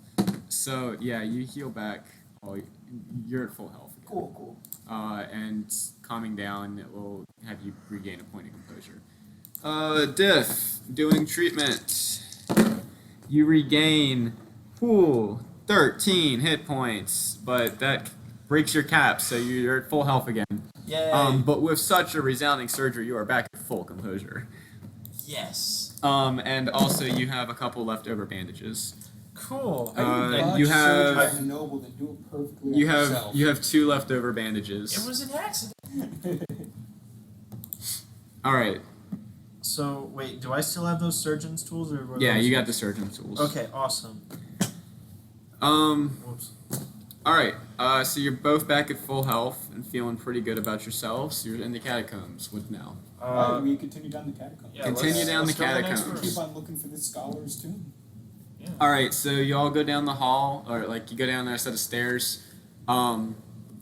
So yeah, you heal back Oh, you're at full health. Again. Cool. And calming down, it will have you regain a point of composure. Diff, doing treatment. You regain 13 hit points, but that breaks your cap, so you're at full health again. Yay! But with such a resounding surgery, you are back at full composure. Yes. And also you have a couple leftover bandages. Cool. You have As a noble, then do it perfectly. you on have yourself. you have 2 leftover bandages. It was an accident. All right. So wait, do I still have those surgeon's tools or? Were Yeah, those- you got the surgeon tools. Okay, awesome. All Whoops. right. So you're both back at full health and feeling pretty good about yourselves. You're in the catacombs. What now? Alright, we continue down the catacombs. Yeah, Continue let's- down let's the go to next catacombs. room. Keep on looking for this scholar's tomb. Yeah. All right. So you all go down the hall, or like you go down there, a set of stairs, and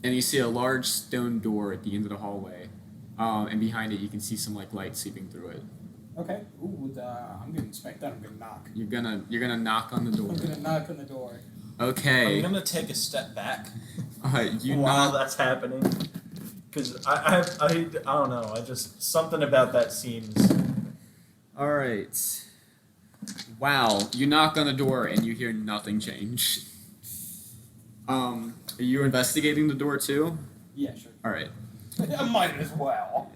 you see a large stone door at the end of the hallway, and behind it you can see some like light seeping through it. Okay. Ooh, I'm gonna inspect that. I'm gonna knock. You're gonna knock on the door. I'm gonna knock on the door. Okay. I'm gonna take a step back You While knock. that's happening, because I don't know. I just something about that seems. All right. Wow. You knock on the door and you hear nothing change. Are you investigating the door too? Yeah, sure. All right. I might as well.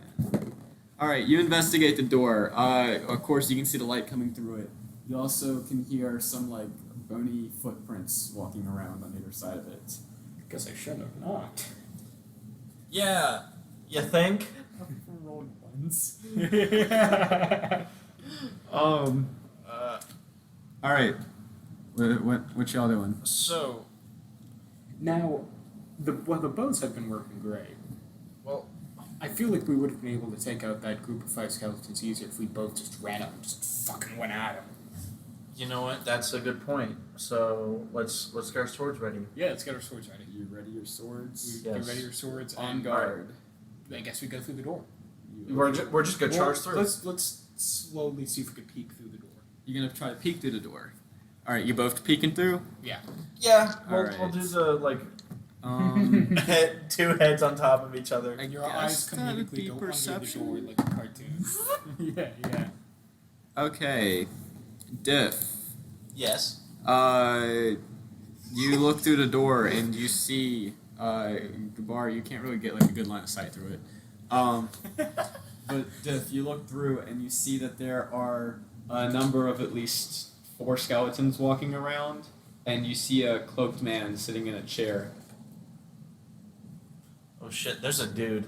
All right. You investigate the door. Of course, you can see the light coming through it. You also can hear some like bony footprints walking around on either side of it. Guess I shouldn't have knocked. Yeah. You think? Rolled ones. All right. What y'all doing? So, Now, the boats have been working great. well, I feel like we would have been able to take out that group of 5 skeletons easier if we both just ran up and just fucking went at them. you know what? That's a good point. So let's get our swords ready. Yeah, let's get our swords ready. You ready your swords? Get Yes. ready your swords On and guard. I guess we go through the door. We're just gonna charge through. Let's slowly see if we can peek through the door. You're gonna try to peek through the door. All right. You both peeking through. Yeah. Yeah. We'll Alright. do the like Um. two heads on top of each other. I Your guess eyes that'd be comedically go perception. under the door like a cartoon. yeah. Okay. Diff. Yes. You look through the door and you see, Gabar, you can't really get like a good line of sight through it. But Diff, you look through and you see that there are a number of at least 4 skeletons walking around, and you see a cloaked man sitting in a chair. Oh shit! There's a dude.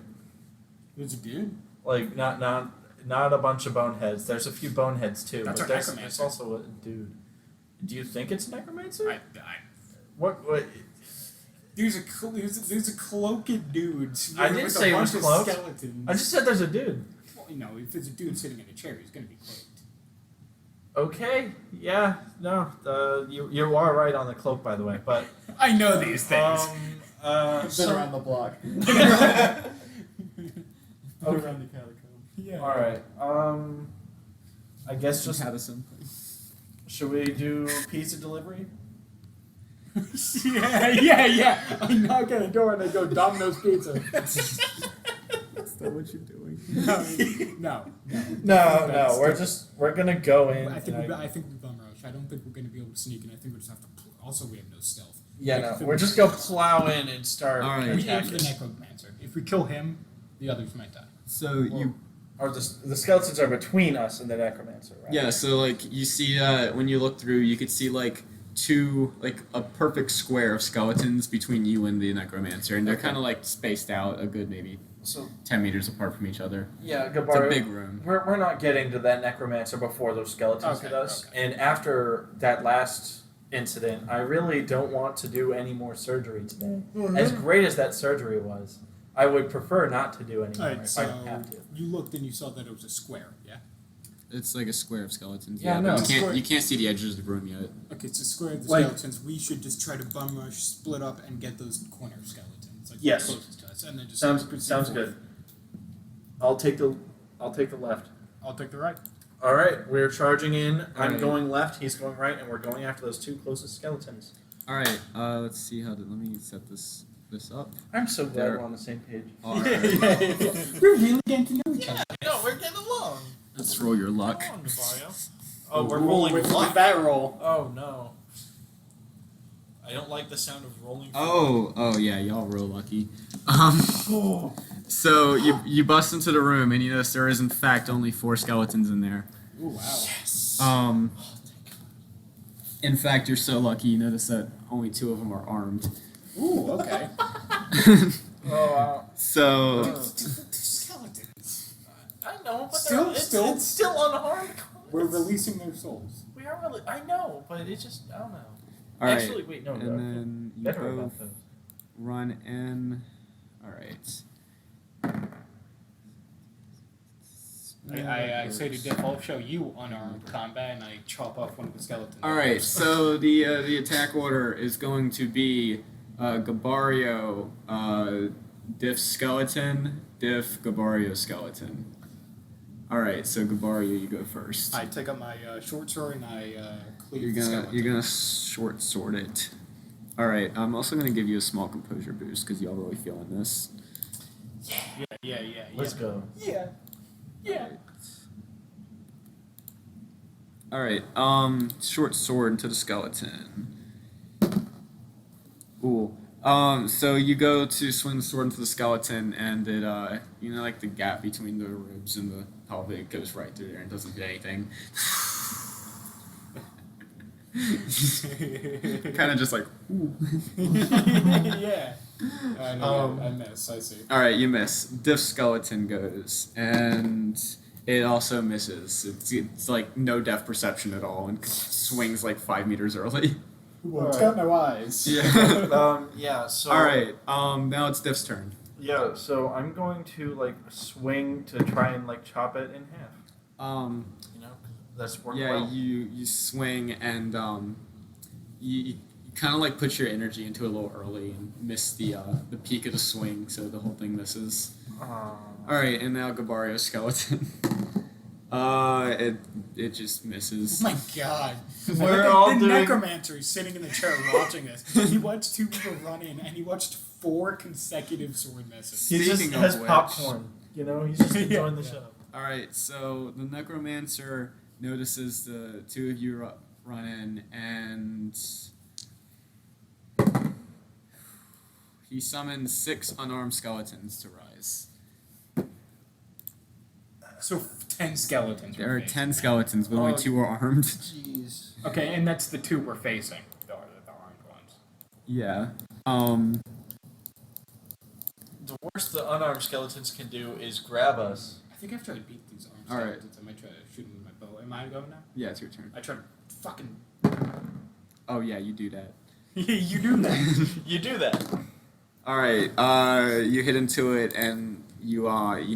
There's a dude. Like not a bunch of boneheads. There's a few boneheads too. That's but our there's necromancer. also a dude. Do you think it's a necromancer? What? There's a cloaked dude. I didn't with say a it was bunch cloaked. of skeletons. I just said there's a dude. Well, if there's a dude sitting in a chair, he's gonna be cloaked. Okay. Yeah. No. You are right on the cloak, by the way. But I know these things. Been so- around the block. Okay. Around the catacomb. Yeah. All right. I guess just Madison. should we do pizza delivery? yeah. I knock on the door and I go Domino's Pizza. Is that what you're doing? No. No. We're gonna go in. I think and I think we bum rush. I don't think we're gonna be able to sneak in. I think we just have to. Also, we have no stealth. Yeah, I no. think We're just gonna plow in and start All right. We aim for attacking. the necromancer. If we kill him, the others might die. So you. Or the skeletons are between us and the necromancer, right? Yeah, so like you see when you look through, you could see like a perfect square of skeletons between you and the necromancer, and they're Okay. kind of like spaced out a good maybe So 10 meters apart from each other. yeah, It's a Gabar. big room. We're not getting to that necromancer before those skeletons Okay, hit us. okay. And after that last incident, I really don't want to do any more surgery today. As great as that surgery was, I would prefer not to do any more Alright, if so I don't have to. you looked and you saw that it was a square. Yeah. It's like a square of skeletons. Yeah, but no. you can't see the edges of the room yet. Okay, it's a square of the Like- skeletons. We should just try to bum rush, split up, and get those corner skeletons. Like Yes. the closest to us, and then just Sounds proceed sounds forward. good. I'll take the left. I'll take the right. All right, we're charging in. I'm Alright. going left. He's going right, and we're going after those 2 closest skeletons. All right. Let's see how. Let me set this up. I'm so glad There- we're on the same page. All Yeah, right. yeah, yeah. We're really getting to know each other. No, we're getting along. Let's roll your luck. Come on, Gabario. Oh, we're Ooh, rolling with luck. that roll. Oh no. I don't like the sound of rolling. Oh yeah, y'all real lucky. So you bust into the room and you notice there is in fact only 4 skeletons in there. Ooh, wow. Yes. In fact, you're so lucky you notice that only 2 of them are armed. Ooh, okay. Oh wow. So They're skeletons. I know, but Still- it's still- still unharmed. We're releasing their souls. We are really. I know, but it just. I don't know. all right, Actually, wait, no. and no, then you better both about those. run in. All right. I say to Diff, I'll show you unarmed combat, and I chop off one of the skeletons. All right, so the attack order is going to be Gabario, Diff skeleton, Diff Gabario skeleton. All right, so Gabario, you go first. I take up my short sword and I cleave You're the gonna skeleton. you're gonna short sword it. All right, I'm also gonna give you a small composure boost because y'all really feeling this. Yeah. Let's go. Yeah. Yeah. All right, short sword into the skeleton. Ooh. So you go to swing the sword into the skeleton, and it, like the gap between the ribs and the pelvic goes right through there and doesn't hit anything. Kind of just like, ooh. Yeah. I know. I miss. I see. All right, you miss. Diff skeleton goes, and it also misses. It's like no depth perception at all, and swings like 5 meters early. Well, it's got no eyes. Yeah. Yeah. So. All right. Now it's Diff's turn. Yeah. So I'm going to like swing to try and like chop it in half. You know, 'cause that's worked Yeah, well. you swing and you kind of like put your energy into it a little early and miss the peak of the swing, so the whole thing misses. All right, and now Gabario skeleton. It just misses. Oh my god. We're the, all the doing- necromancer is sitting in the chair watching this. He watched 2 people run in, and he watched 4 consecutive sword misses. He just Speaking of has which- popcorn. You know, he's just enjoying the Yeah. show. All right, so the necromancer notices the 2 of you run in, and he summons 6 unarmed skeletons to rise. So 10 skeletons. There we're are facing. 10 skeletons, but only Oh. 2 are armed. Jeez. Okay, and that's the 2 we're facing. The armed ones. Yeah. The worst the unarmed skeletons can do is grab us. I think after I beat these armed All right. skeletons, I might try to shoot them with my bow. Am I going now? Yeah, it's your turn. I try to fucking. Oh yeah, you do that. You do that. You do that. All right. You hit into it and you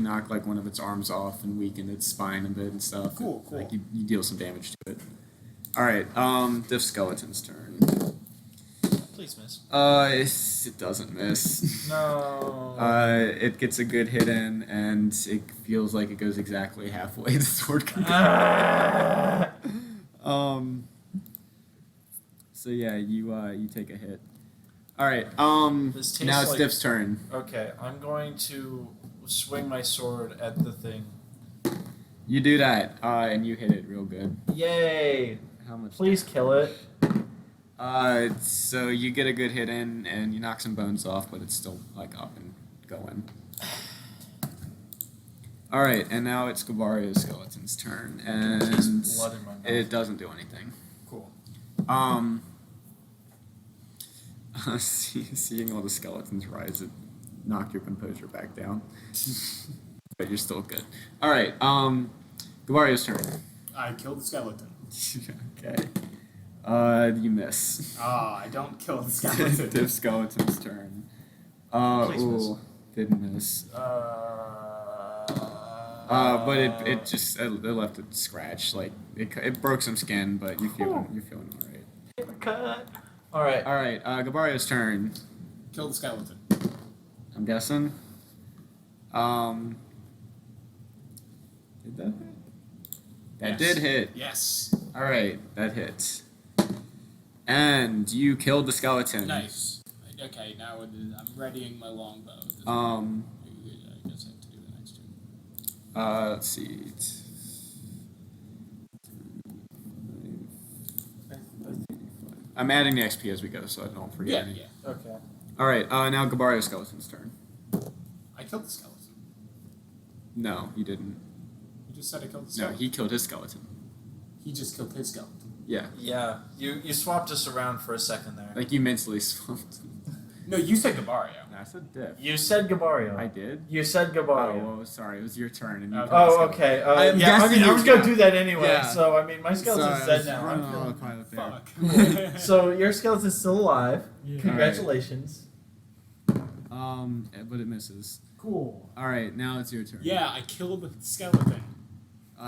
knock like one of its arms off and weaken its spine a bit and stuff. Cool. Like you deal some damage to it. All right. Diff skeleton's turn. Please miss. It doesn't miss. No. It gets a good hit in and it feels like it goes exactly halfway the sword can go. So yeah, you take a hit. All right. This tastes Now it's like- Diff's turn. Okay, I'm going to swing my sword at the thing. You do that, and you hit it real good. Yay! How much? Please kill it. So you get a good hit in, and you knock some bones off, but it's still like up and going. All right, and now it's Gabario's skeleton's turn, and There's blood in my mouth. it doesn't do anything. Cool. Seeing all the skeletons rise, it knocked your composure back down, but you're still good. All right, Gabario's turn. I killed the skeleton. Okay. You miss. I don't kill the skeleton. Div skeleton's turn. Please miss. Didn't miss. But it just it left a scratch. Like it broke some skin, but you're feeling all right. Cut. All right. All right, Gabario's turn. Kill the skeleton. I'm guessing. Did that hit? That Yes. did hit. Yes. All right, that hits. And you killed the skeleton. Nice. Okay, now I'm readying my longbow. I guess I have to do the next two. Let's see. I'm adding the XP as we go, so I don't forget Yeah, any. yeah. Okay. All right. Now Gabario Skeleton's turn. I killed the skeleton. No, you didn't. You just said I killed the No, skeleton. he killed his skeleton. He just killed his skeleton. Yeah, Yeah, you swapped us around for a second there. like you mentally swapped. No, you said Gabario. That's a diff. You said Gabario. I did. You said Oh, Gabario. well, sorry. It was your turn. And you Oh, killed the Oh, skeleton. okay. I'm Yeah, I guessing mean, I you- was gonna do that anyway. Yeah. So I mean, my skeleton's Sorry, I dead was now. running I'm all feeling- the pilot there. Fuck. So your skeleton's still alive. Yeah. Congratulations. But it misses. Cool. All right, now it's your turn. Yeah, I killed the skeleton.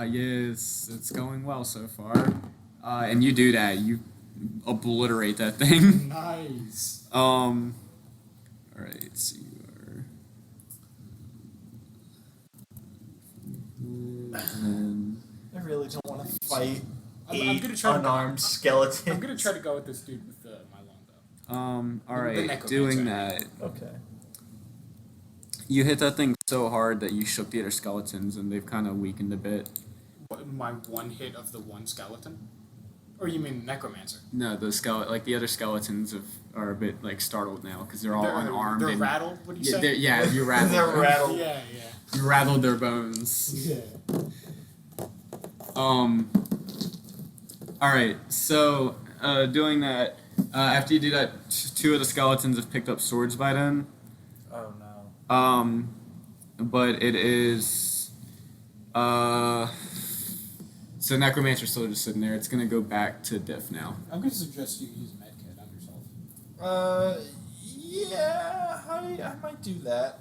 Yes, it's going well so far. And you do that. You obliterate that thing. Nice. All right, so you are. And I really don't want to fight I'm eight gonna try to- unarmed skeletons. I'm gonna try to go with this dude with my longbow. all The right, necromancer. doing that. Okay. You hit that thing so hard that you shook the other skeletons, and they've kind of weakened a bit. What, my one hit of the one skeleton? Or you mean necromancer? No, the other skeletons are a bit like startled now because they're all unarmed. They're and rattled. What do you say? you rattled. They're them. rattled. Yeah, You rattled their bones. yeah. All right. So, doing that, after you do that, two of the skeletons have picked up swords by then. Oh no. But it is, so Necromancer's still just sitting there. It's gonna go back to Diff now. I'm gonna suggest you use a medkit on yourself. Yeah, I might do that.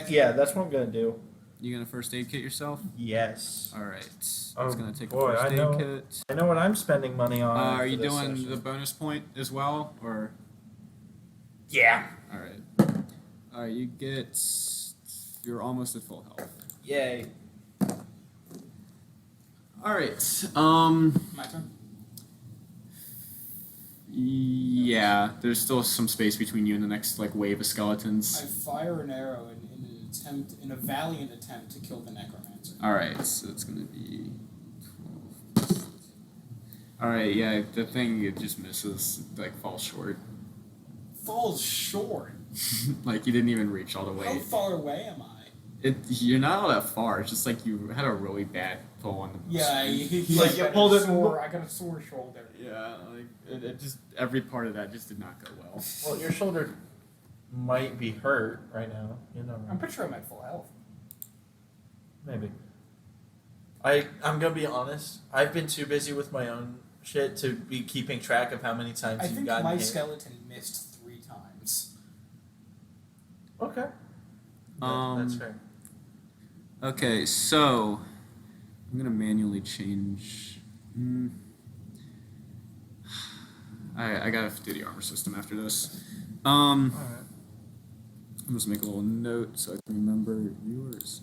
Yeah, that's what I'm gonna do. You gonna first aid kit yourself? Yes. All right. It's Oh, gonna take boy, a first I aid know. kit. I know what I'm spending money on. Are for you this doing session. the bonus point as well, or? Yeah. All right. All right. You're almost at full health. Yay. All right. My turn. Yeah. There's still some space between you and the next wave of I skeletons. fire an arrow in a valiant attempt to kill the necromancer. All right. So it's gonna be 12. All right. Yeah. The thing it just misses, falls short. Falls short. Like you didn't even reach all the How way. far away am I? You're not all that far. It's just like you had a really bad pull on the. Yeah, Like, you pulled it- I got a sore shoulder. Yeah, it just every part of that just did not go well. Well, your shoulder might be hurt right now. You know. I'm pretty sure I'm at full health. Maybe. I'm gonna be honest. I've been too busy with my own shit to be keeping track of how many times I you've think gotten my hit. skeleton missed 3 times. Okay. That's fair. Okay, so I'm gonna manually change. I gotta do the armor system after this. All right. I'm just make a little note so I can remember yours.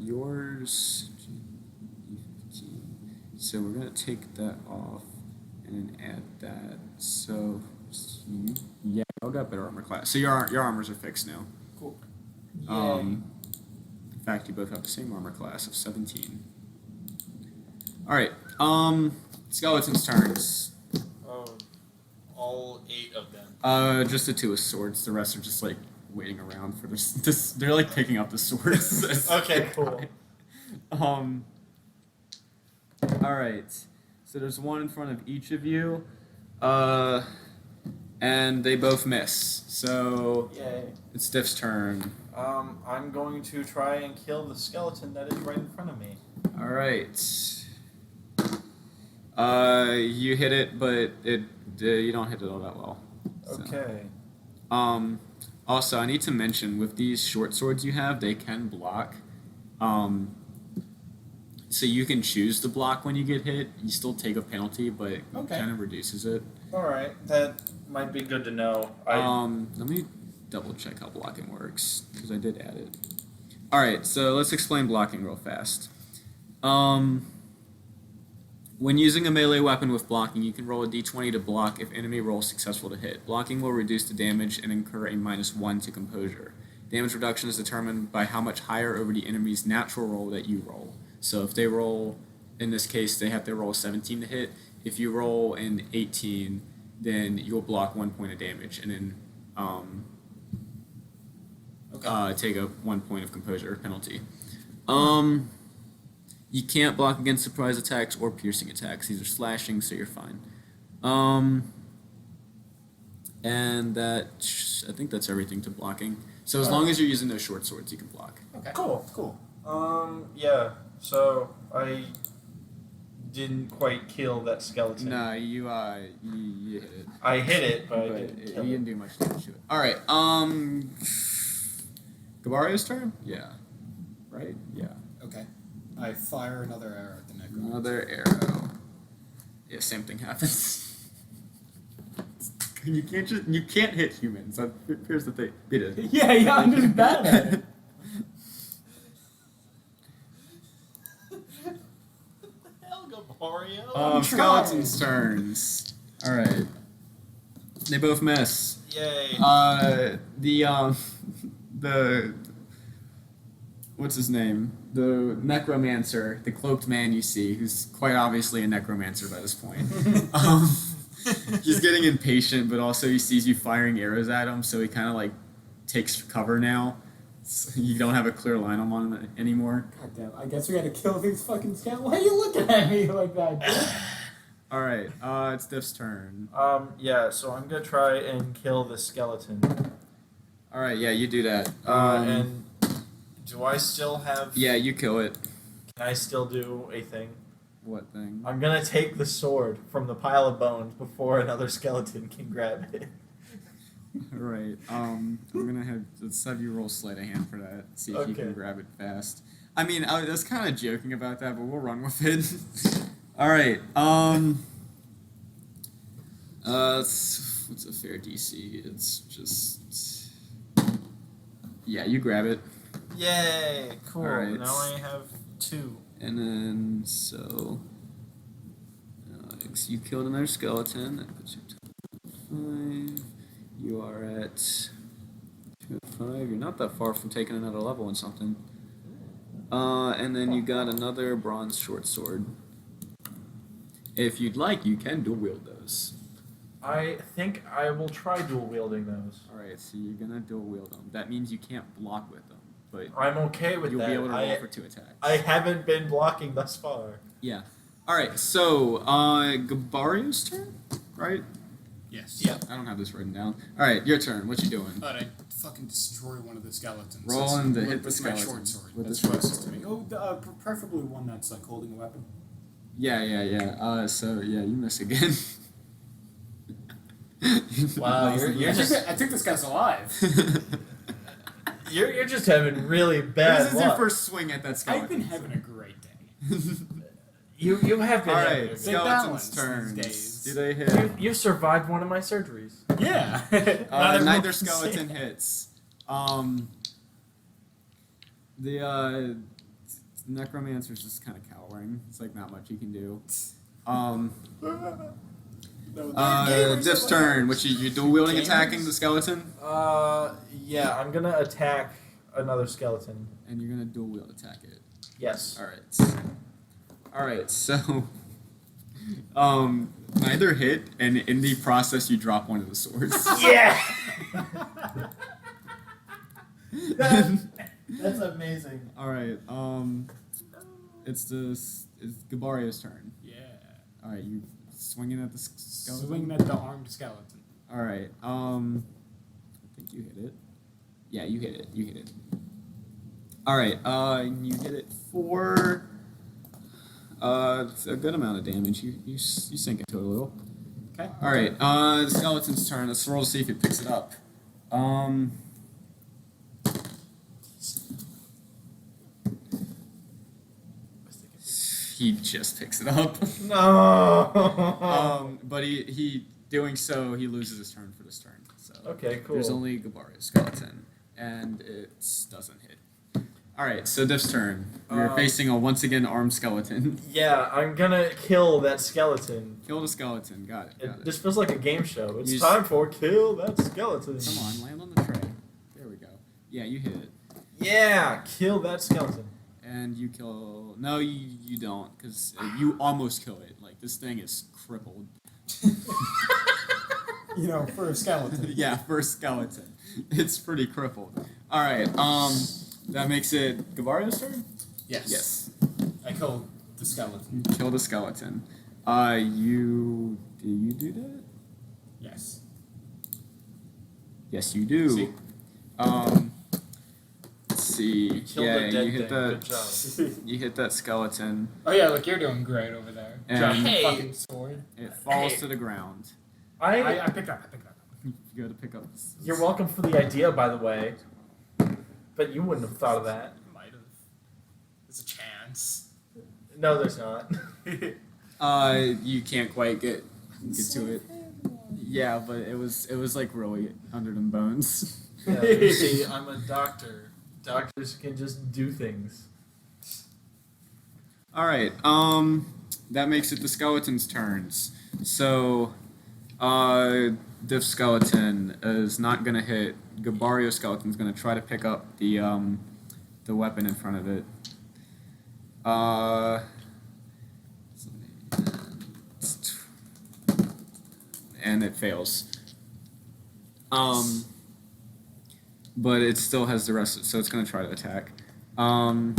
Yours. So we're gonna take that off and then add that. So yeah, I got better armor class. So your armors are fixed now. Cool. In fact, you both have the same armor class of 17. All right. Skeletons' turns. Oh, all 8 of them. Just the 2 with swords. The rest are just waiting around for this. They're picking up the swords. Okay, cool. All right. So there's one in front of each of you. And they both miss. So Yay. it's Diff's turn. I'm going to try and kill the skeleton that is right in front of me. All right. You hit it, but you don't hit it all that well. So. Okay. Also, I need to mention with these short swords you have, they can block. So you can choose to block when you get hit. You still take a penalty, but it Okay. kind of reduces it. All right. That might be good to know. Let me double check how blocking works because I did add it. All right, so let's explain blocking real fast. When using a melee weapon with blocking, you can roll a d20 to block if enemy rolls successful to hit. Blocking will reduce the damage and incur a -1 to composure. Damage reduction is determined by how much higher over the enemy's natural roll that you roll. So if they roll, in this case, they have to roll a 17 to hit. If you roll an 18, then you'll block 1 point of damage and then take a 1 point of composure penalty. You can't block against surprise attacks or piercing attacks. These are slashing, so you're fine. And I think that's everything to blocking. So as long as you're using those short swords, you can block. Okay. Cool. Yeah. So I didn't quite kill that skeleton. No, you hit it. I hit it, but I But didn't you kill didn't it. do much damage to it. All right. Gabario's turn. Yeah. Right. Yeah. Okay. I fire another arrow at the neck. Another arrow. Yeah. Same thing happens. You can't hit humans. That appears that they did it. Yeah, I'm just bad at it. Hell, Gabario. Skeleton's turns. All right. They both miss. Yay. The what's his name? The necromancer, the cloaked man you see, who's quite obviously a necromancer by this point. He's getting impatient, but also he sees you firing arrows at him, so he kind of like takes cover now. So you don't have a clear line on him anymore. God damn, I guess we gotta kill these fucking skeletons. Why are you looking at me like that, dude? All right, it's Diff's turn. Yeah. So I'm gonna try and kill the skeleton. All right, yeah, you do that. And do I still have? Yeah, you kill it. Can I still do a thing? What thing? I'm gonna take the sword from the pile of bones before another skeleton can grab it. Right. I'm gonna let's have you roll sleight of hand for that. See if you can Okay. grab it fast. I mean, I was kind of joking about that, but we'll run with it. All right. What's a fair DC? It's just. Yeah, you grab it, Yay! Cool. Alright. Now I have 2. and then you killed another skeleton. That puts you at 5. You are at 2 at 5. You're not that far from taking another level in something. And then you got another bronze short sword. If you'd like, you can dual wield those. I think I will try dual wielding those. Alright, so you're gonna dual wield them. That means you can't block with them, but I'm okay with you'll that. be able to roll for 2 attacks. I haven't been blocking thus far. Yeah. Alright, so, Gabario's turn? Right? Yes. Yeah. I don't have this written down. Alright, your turn. What you doing? But I fucking destroy one of the skeletons. Rolling to With- hit the with my skeleton. short sword. With That's the short closest to sword. me. Preferably one that's like holding a weapon. Yeah. So, yeah, you miss again. Wow, you're I just think this guy's alive. you're just having really bad This is your luck. first swing at that skeleton. I've been having a great day. You have been. having a Alright, good- skeleton's balance these turns. days. Do they hit? You survived one of my surgeries. Yeah. Not everyone Neither can say skeleton that. hits. The necromancer's just kind of cowering. It's like not much he can do. Diff's turn. Which you dual wielding Gamers? attacking the skeleton, Yeah, I'm gonna attack another skeleton. and you're gonna dual wield attack it. Yes. All right. So, neither hit, and in the process, you drop one of the swords. Yeah. That's amazing. All right. It's Gabario's turn. Yeah. All right, you swinging at the skeleton. Swinging at the armed skeleton. All right. I think you hit it. Yeah, you hit it. All right. You hit it for it's a good amount of damage. You sink it to a little. Okay. All right. The skeleton's turn. Let's roll to see if it picks it up. He just picks it up. No. But he doing so, he loses his turn for this turn. So Okay, cool. there's only Gabario's skeleton, and it doesn't hit. All right, so Diff's turn. You're facing a once again armed skeleton. Yeah, I'm gonna kill that skeleton. Kill the skeleton. Got it. This feels like a game show. It's You time for kill that skeleton. Come on, land on the tray. There we go. Yeah, you hit it. Yeah, kill that skeleton. And you kill. No, you don't, because you almost kill it. Like, this thing is crippled. You know, for a skeleton. Yeah, for a skeleton. It's pretty crippled. Alright, that makes it Gavario's turn? Yes. Yes. I killed the skeleton. Kill the skeleton. Do you do that? Yes. Yes, you do. See? Let's see. Killed Yeah, a dead you hit thing. that. Good job. You hit that skeleton. Oh yeah, look, you're doing great over there. And- Dropping the Hey. fucking sword. It falls Hey. to the ground. I picked up. You go to pick up. You're welcome for the idea, by the way. But you wouldn't have thought of that. Might have. There's a chance. No, there's not. You can't quite get to it. Yeah, but it was like really under them bones. Yeah, you see, I'm a doctor. Doctors can just do things. All right. That makes it the skeleton's turns. So, Diff skeleton is not gonna hit. Gabario skeleton's gonna try to pick up the weapon in front of it. And it fails. But it still has the rest, so it's gonna try to attack. And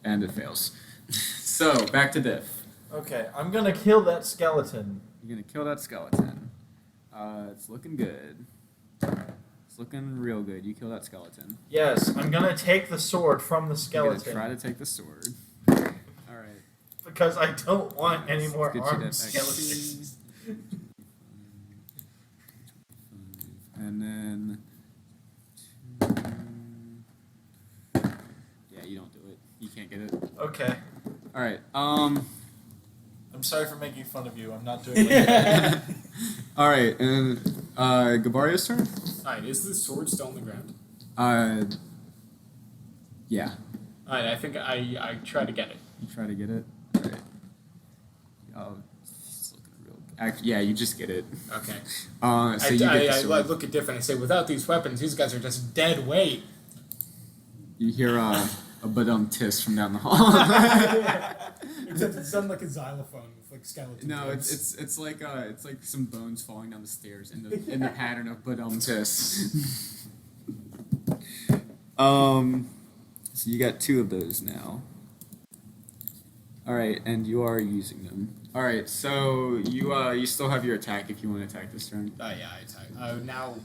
it fails. So back to Diff. Okay, I'm gonna kill that skeleton. You're gonna kill that skeleton. It's looking good. It's looking real good. You kill that skeleton. Yes, I'm gonna take the sword from the You're skeleton. gonna try to take the sword. Alright. Because I don't want any more Get you armed that skeletons. And then. Yeah, you don't do it. You can't get it. Okay. Alright. I'm sorry for making fun of you. I'm not doing it. Alright, and Gabario's turn? Alright, is the sword still on the ground? Yeah. Alright, I think I try to get it. You try to get it. Alright. Oh, it's looking real. Yeah, you just get it. Okay. So you get the I sword. look at Diff and I say, without these weapons, these guys are just dead weight. You hear a tis from down the hall. Except it sounds like a xylophone with like skeleton. No, tips. it's like some bones falling down the stairs in the pattern of tis. So you got 2 of those now. All right, and you are using them. All right, so you still have your attack if you want to attack this turn. Oh yeah, I attack. Now,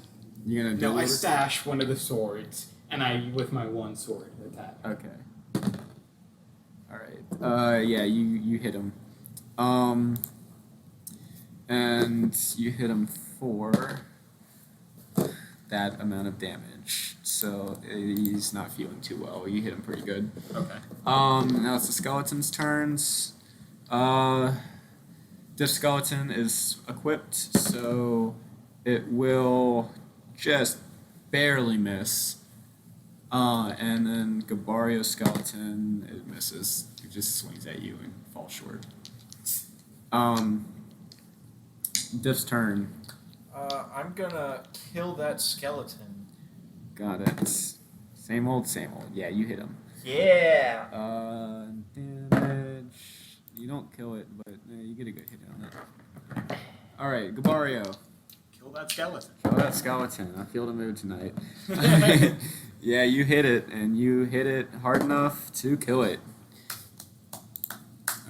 You're gonna do no, I it? stash one of the swords, and I with my one sword attack. Okay. All right. Yeah, you hit him. And you hit him for that amount of damage. So he's not feeling too well. You hit him pretty good. Okay. Now it's the skeleton's turns. Diff skeleton is equipped, so it will just barely miss. And then Gabario skeleton, it misses. It just swings at you and falls short. Diff's turn. I'm gonna kill that skeleton. Got it. Same old, same old. Yeah, you hit him. Yeah. Damage. You don't kill it, but you get a good hit on it. Alright, Gabario. Kill that skeleton. Kill that skeleton. I feel the mood tonight. Yeah, you hit it, and you hit it hard enough to kill it.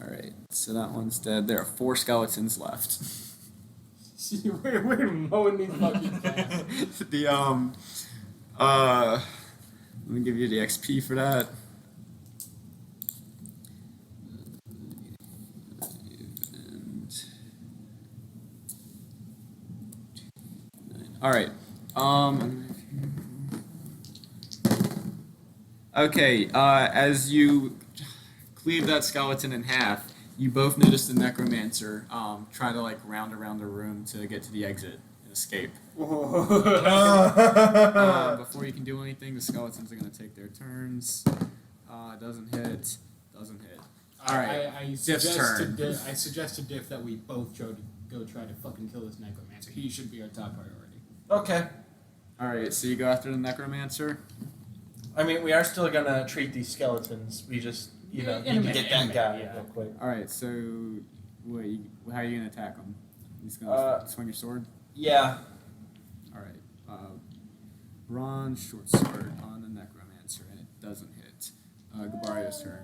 Alright, so that one's dead. There are 4 skeletons left. we're mowing these fucking plants. Let me give you the XP for that. Alright. Okay, as you cleave that skeleton in half, you both notice the necromancer try to like round around the room to get to the exit and escape. Before you can do anything, the skeletons are going to take their turns. Doesn't hit. Doesn't hit. I- Alright, I Diff's suggest to turn. I suggest to Diff that we both go try to fucking kill this necromancer. He should be our top priority. Okay. Alright, so you go after the necromancer. I mean, we are still gonna treat these skeletons. We just, In need a to minute, get in a that guy minute, yeah. real quick. Alright, so how are you gonna attack him? He's gonna swing your sword? Yeah. Alright. Bronze short sword on the necromancer, and it doesn't hit. Gabario's turn.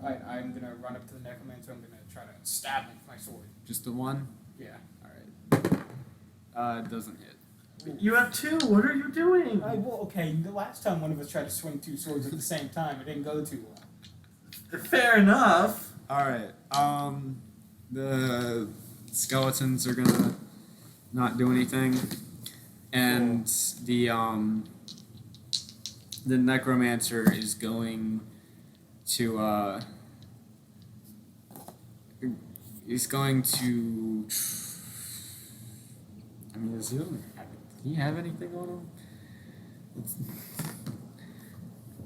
Alright, I'm gonna run up to the necromancer. I'm gonna try to stab him with my sword. Just the one? Yeah. Alright. It doesn't hit. You have two. What are you doing? Well, okay. The last time one of us tried to swing two swords at the same time, it didn't go too well. Fair enough. Alright. The skeletons are gonna not do anything. And the necromancer is going to he's going to I mean, does he have anything on him?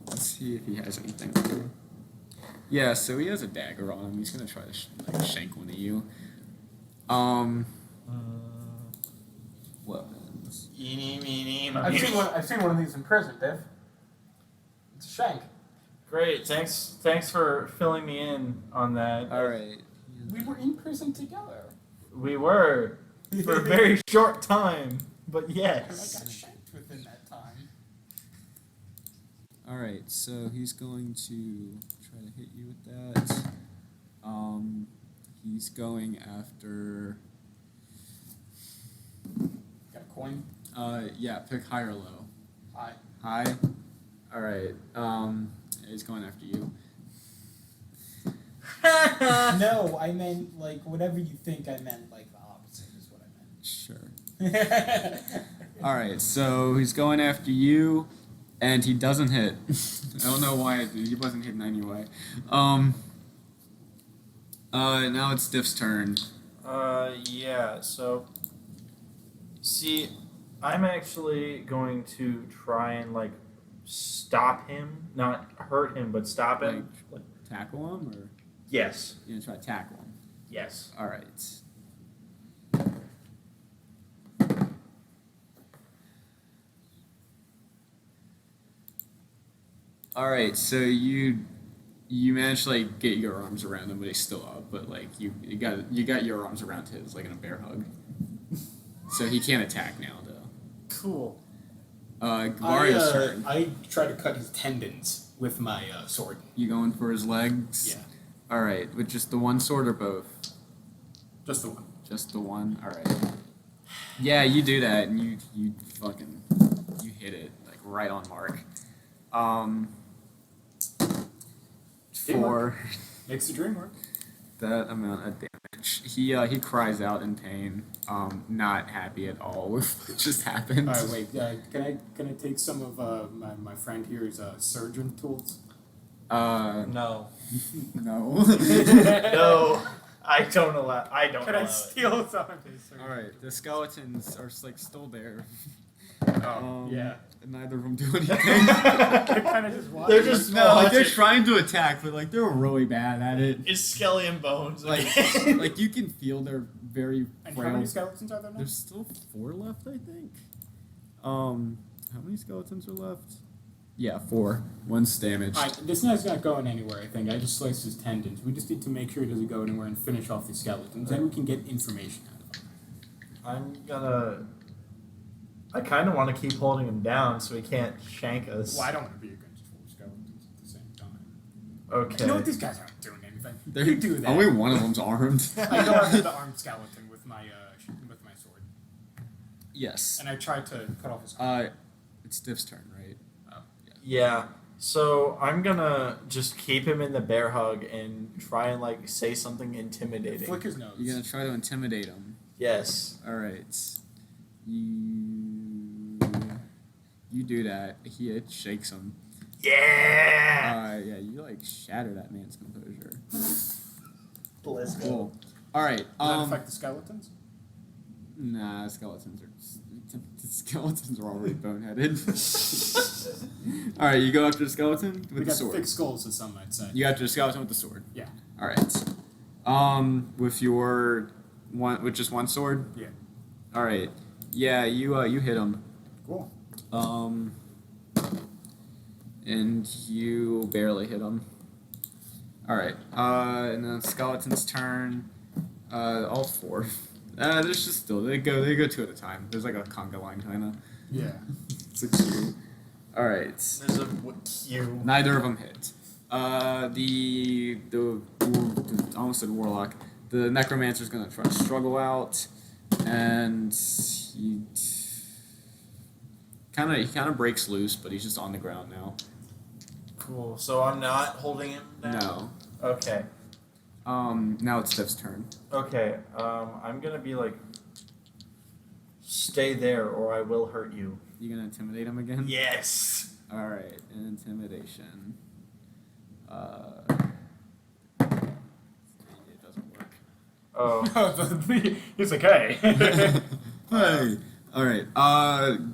Let's see if he has anything on him. Yeah, so he has a dagger on him. He's gonna try to shank one of you. Weapons. Eeny, meeny, I've seen one of these in prison, Diff. It's a shank. Great. Thanks for filling me in on that. All right. We were in prison together. We were for a very short time, but And I yes. got shanked within that time. All right. So he's going to try to hit you with that. He's going after. Got a coin? Yeah. Pick high or low. Hi. High. All right. He's going after you. No, I meant like whatever you think I meant. Like the opposite is what I Sure. meant. All right. So he's going after you, and he doesn't hit. I don't know why he wasn't hitting anyway. Now it's Diff's turn. Yeah, so see, I'm actually going to try and stop him, not hurt him, but stop him. Tackle him, or Yes. you're gonna try to tackle him. Yes. All right. All right. So you managed to get your arms around him, but he's still up. But you got your arms around his in a bear hug. So he can't attack now though. Cool. Gabario's turn. I try to cut his tendons with my sword. You going for his legs? Yeah. All right. With just the one sword or both? Just the one. Just the one. All right. Yeah, you do that, and you fucking hit it right on mark. For Makes the dream work. that amount of damage, he cries out in pain. Not happy at all with what just happened. All right, wait. Can I take some of my friend here's surgeon tools? No. No. No. I don't allow. Can I steal some of his surgeon? All right. The skeletons are still there. Oh, yeah. And neither of them do anything. They're kind of just watching. They're just No, they're trying to attack, but they're really bad at it. It's skeleton bones. You can feel they're very And how frail. many skeletons are there now? There's still 4 left, I think. How many skeletons are left? Yeah, 4. One's damaged. Alright, this guy's not going anywhere, I think. I just sliced his tendons. We just need to make sure he doesn't go anywhere and finish off the skeletons. Then we can get information out of him. I kind of want to keep holding him down so he can't shank us. Well, I don't want to be against 4 skeletons at the same time. Okay. You know what? These guys aren't doing anything. They're- You do that. Only one of them's armed. I go after the armed skeleton with my sword. Yes. And I try to cut off his arm. It's Diff's turn, right? Yeah. So I'm gonna just keep him in the bear hug and try and say something intimidating. Flick his nose. You're gonna try to intimidate him. Yes. All right. You do that. He shakes him. Yeah. Yeah. You shatter that man's composure. Blissful. Cool. All right. Does that affect the skeletons? Nah, skeletons are already boneheaded. All right, you go after the skeleton with We the got sword. thick skulls, as some might say. You got your skeleton with the sword. Yeah. All right. With your with just one sword. Yeah. All right. Yeah, you hit him. Cool. And you barely hit him. All right. And then skeleton's turn. All four. There's just still they go two at a time. There's like a conga line kind of. Yeah. It's a queue. All right. There's a queue. Neither of them hit. The I almost said warlock. The necromancer's gonna try to struggle out, and he kind of breaks loose, but he's just on the ground now. Cool. So I'm not holding him now? No. Okay. Now it's Steph's turn. Okay. I'm gonna be like, stay there or I will hurt you. You gonna intimidate him again? Yes. All right, intimidation. It doesn't work. Oh. He's like, hey. Hey. All right.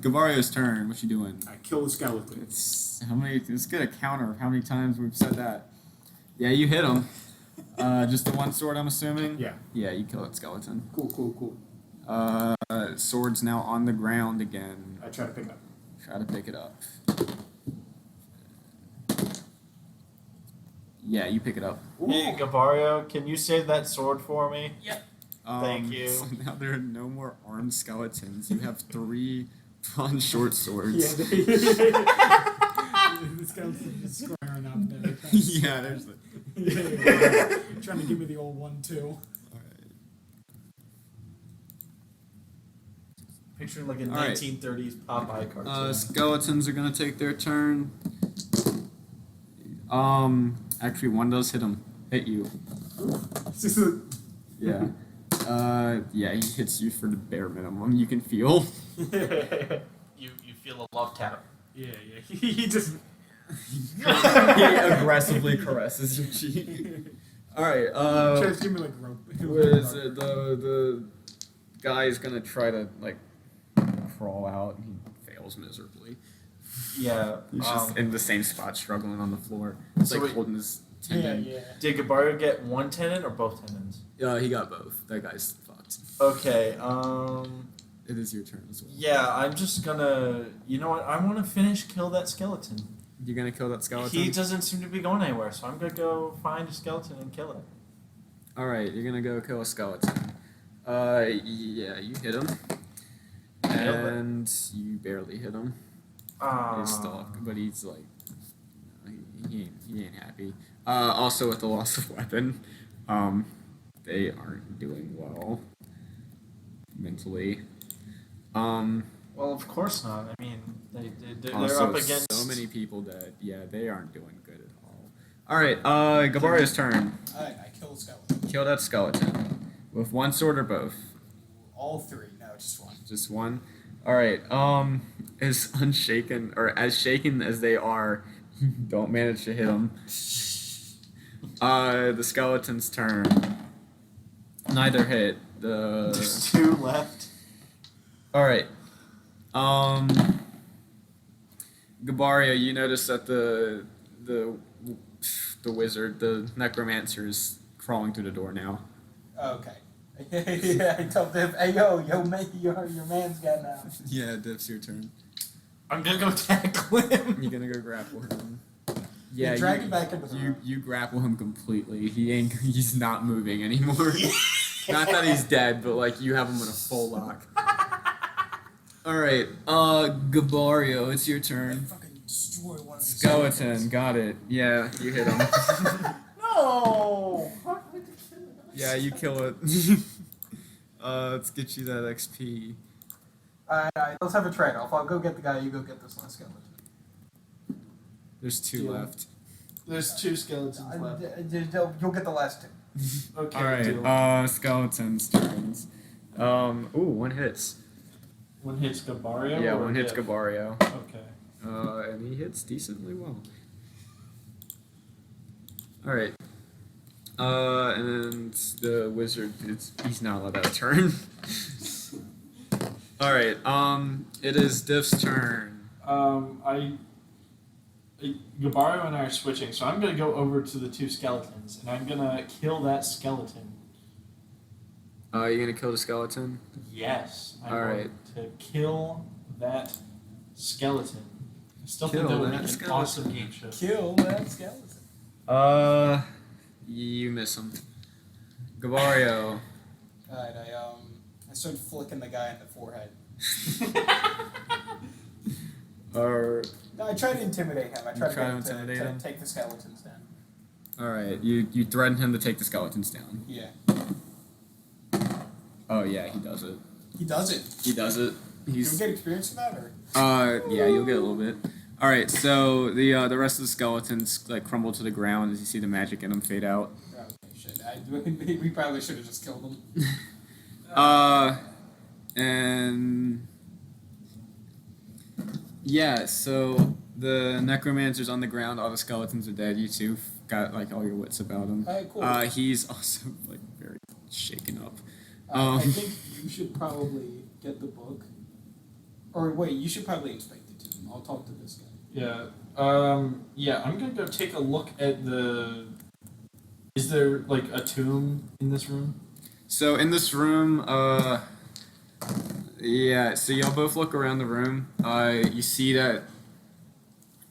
Gavario's turn. What you doing? I kill the skeleton. It's how many? Let's get a counter of how many times we've said that. Yeah, you hit him. Just the one sword, I'm assuming. Yeah. Yeah, you kill that skeleton. Cool. Sword's now on the ground again. I try to pick it up. Try to pick it up. Yeah, you pick it up. Hey, Gabario, can you save that sword for me? Thank you. So now there are no more armed skeletons. You have 3 bronze short swords. Yeah. The skeleton's just squaring up there. Yeah, there's the. Yeah. Trying to give me the old one too. Picture like a All right. 1930s Popeye cartoon. Skeletons are gonna take their turn. Actually, one does hit you. Yeah. Yeah, he hits you for the bare minimum. You can feel. you feel a love tap. Yeah. He just. He aggressively caresses your cheek. All right. Tries to give me like rope. What is it? The guy is gonna try to like crawl out, and he fails miserably. Yeah. He's just in the same spot, struggling on the floor. It's So like wait- holding his tendon. Yeah. Did Gabario get one tendon or both tendons? He got both. That guy's fucked. Okay. It is your turn as well. Yeah, I'm just gonna. You know what? I want to kill that skeleton. You're gonna kill that skeleton. He doesn't seem to be going anywhere, so I'm gonna go find a skeleton and kill it. All right, you're gonna go kill a skeleton. Yeah, you hit him, and you barely hit him. He's stuck, but he's like, he ain't happy. Also with the loss of weapon, they aren't doing well mentally. Well, of course not. I mean, they're Also, up against so many people that they aren't doing good at all. All right, Gabario's turn. Alright, I kill the skeleton. Kill that skeleton with one sword or both. All 3. No, just one. Just one. All right. As unshaken or as shaken as they are, don't manage to hit them. The skeleton's turn. Neither hit. There's 2 left. All right. Gabario, you notice that the wizard, the necromancer, is crawling through the door now. Okay. Yeah, I told him, hey, yo, man, your man's got now. Yeah, Div's your turn. I'm gonna go tackle him. You're gonna go grapple him. Yeah, Yeah, drag him back into the room. you grapple him completely. He's not moving anymore. Not that he's dead, but like you have him in a full lock. All right, Gabario, it's your turn. Fucking destroy one of these Skeleton, got it. Yeah, you hit him. No. Yeah, you kill it. Let's get you that XP. Alright, let's have a trade-off. I'll go get the guy, you go get this last skeleton. There's 2 Deal. left. There's 2 skeletons left. You'll get the last 2. Okay. All right, deal. skeletons turns. One hits. One hits Gabario. Yeah, or one hits Div? Gabario. Okay. And he hits decently well. Alright. And the wizard, he's not allowed out of turn. All right. It is Diff's turn. Gabario and I are switching, so I'm gonna go over to the two skeletons, and I'm gonna kill that skeleton. You gonna kill the skeleton? Yes, I'm All going right. to kill that skeleton. I still Kill think that would that make an skeleton. awesome game show. Kill that skeleton. You miss him. Gabario. Alright, I started flicking the guy in the forehead. No, I tried to intimidate him. I tried to try get to him intimidate to him? take the skeletons down. All right. You threaten him to take the skeletons down. Yeah. Oh yeah, he does it. He does it. He does it. Do you He's get experience for that, or? yeah, you'll get a little bit. All right. So the rest of the skeletons like crumble to the ground as you see the magic in them fade out. Okay, shit. We probably should have just killed him. And yeah, so the necromancer's on the ground. All the skeletons are dead. You two got like all your wits about him. Alright, cool. He's also like very shaken up. I think you should probably get the book. Or wait, you should probably inspect it too. I'll talk to this guy. Yeah. Yeah, I'm gonna go take a look at the. Is there like a tomb in this room? So in this room, yeah. So y'all both look around the room. You see that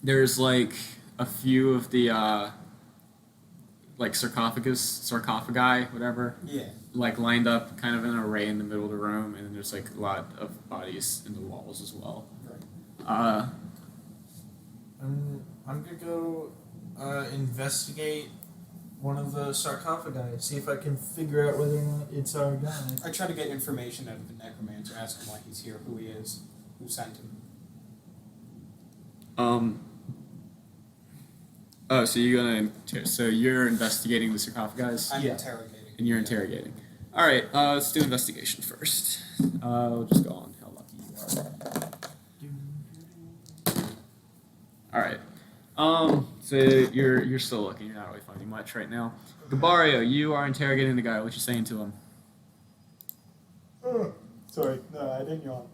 there's like a few of the like sarcophagi, whatever, Yeah. like lined up kind of in an array in the middle of the room, and then there's like a lot of bodies in the walls as well. Right. I'm gonna go investigate one of the sarcophagi, see if I can figure out whether or not it's our guy. I try to get information out of the necromancer, ask him why he's here, who he is, who sent him. Oh, so you're investigating the sarcophagi, I'm Yeah. interrogating. and you're interrogating. All right, let's do investigation first. We'll just go on how lucky you are. All right. So you're still looking. You're not really finding much right now. Gabario, you are interrogating the guy. What you saying to him? Sorry, no, I didn't yawn.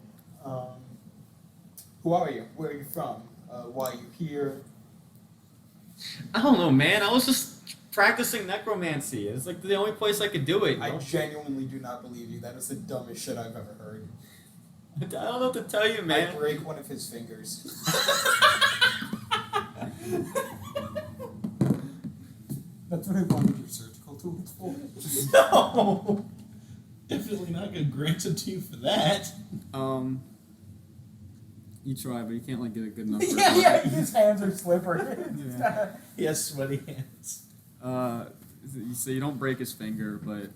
Who are you? Where are you from? Why are you here? I don't know, man. I was just practicing necromancy. It's like the only place I could do it. I genuinely do not believe you. That is the dumbest shit I've ever heard. I don't know what to tell you, I man. break one of his fingers. That's what I wanted your surgical tools for. No! Definitely not gonna grant it to you for that. You try, but you can't like get a good enough. Yeah, his hands are slippery. Yeah. He has sweaty hands. So you don't break his finger, but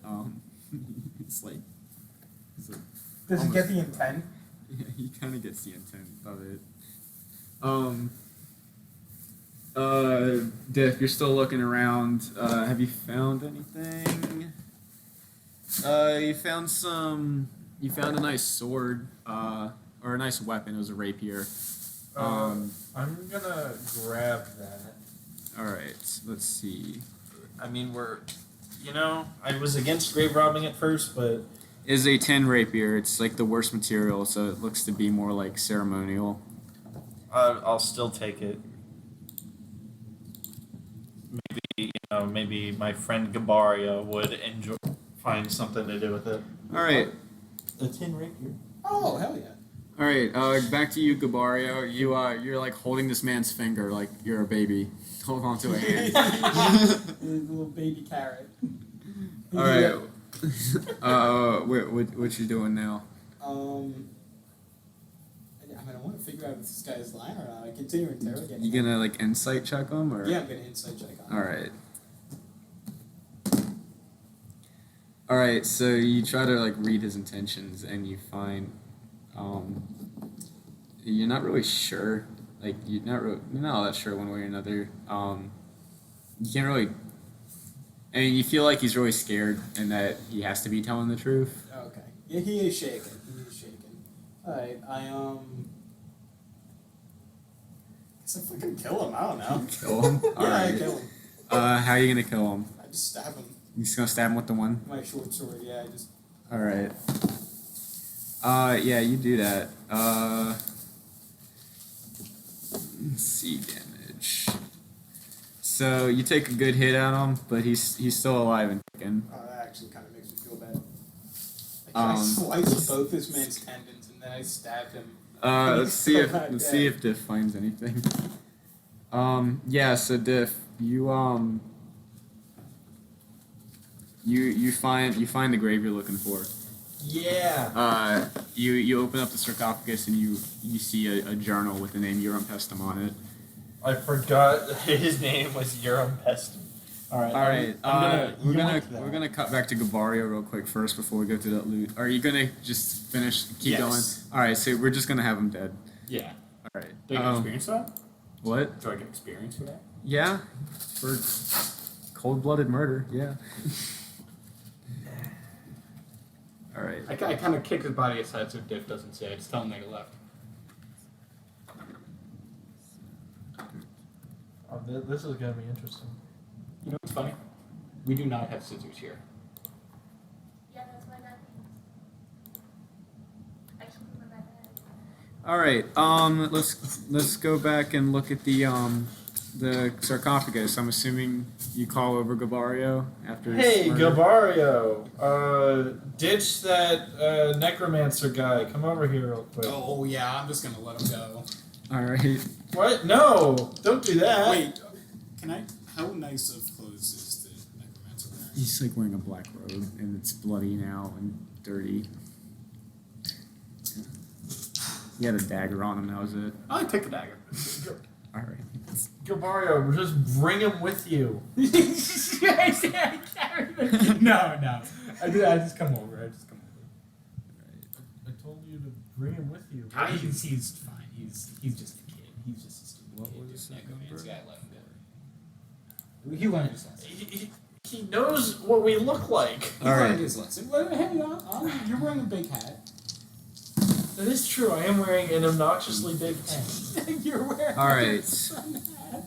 it's like. Does he get the intent? Yeah, he kind of gets the intent of it. Diff, you're still looking around. Have you found anything? You found a nice sword, or a nice weapon. It was a rapier. I'm gonna grab that. All right, let's see. I mean, I was against grave robbing at first, but Is a tin rapier. It's like the worst material, so it looks to be more like ceremonial. I'll still take it. Maybe my friend Gabario would find something to do with it. All right. A tin rapier. Oh, hell yeah. All right, back to you, Gabario. You're like holding this man's finger like you're a baby. Hold on to a hand. Little baby carrot. All right. What you doing now? I want to figure out if this guy's lying or not. I continue interrogating You him. gonna like insight check him or? Yeah, I'm gonna insight check on him. All right. All right. So you try to like read his intentions, and you find, you're not really sure. Like you're not all that sure one way or another. You can't really. I mean, you feel like he's really scared, and that he has to be telling the truth. Okay. Yeah, he is shaking. Alright, guess I fucking kill him. I don't know. Kill him. All Yeah, I right. kill him. How are you gonna kill him? I just stab him You just gonna stab him with the one? with my short sword. Yeah, I just. All right. Yeah, you do that. Let's see damage. So you take a good hit at him, but he's still alive and kicking. Oh, that actually kind of makes me feel bad. I slice both this man's tendons and then I stab him. Let's see if Not let's dead. see if Diff finds anything. Yeah. So Diff, you find the grave you're looking for. Yeah. You open up the sarcophagus and you see a journal with the name Pestum on it. I forgot his name was Urim Pestum. All right. We're yoink that. gonna cut back to Gabario real quick first before we go through that loot. Are you gonna just keep Yes. going? All right. So we're just gonna have him dead. Yeah. All right. Do I get experience for that? What? Do I get experience for that? Yeah. For cold-blooded murder. Yeah. All right. I kind of kick his body aside so Diff doesn't see it. I just tell him they left. Oh, this is gonna be interesting. You know what's funny? We do not have scissors here. Yeah, that's what I got things. I should put them back in. All right. Let's go back and look at the sarcophagus. I'm assuming you call over Gabario after his Hey, murder. Gabario. Ditch that necromancer guy. Come over here real quick. Oh yeah, I'm just gonna let him go. All right. What? No! Don't do that. Wait, can I? How nice of clothes is the necromancer wearing? He's like wearing a black robe and it's bloody now and dirty. He had a dagger on him. That was it. I take the dagger. All right. Gabario, just bring him with you. No. I just come over. I told you to bring him with you. He's fine. He's just a kid. He's just a stupid What kid. was Just that necromancer number? guy. Let him go. He learned his lesson. He knows what we look like. He All learned right. his lesson. Well, hey, you're wearing a big hat. That is true. I am wearing an obnoxiously big hat. You're wearing. All right.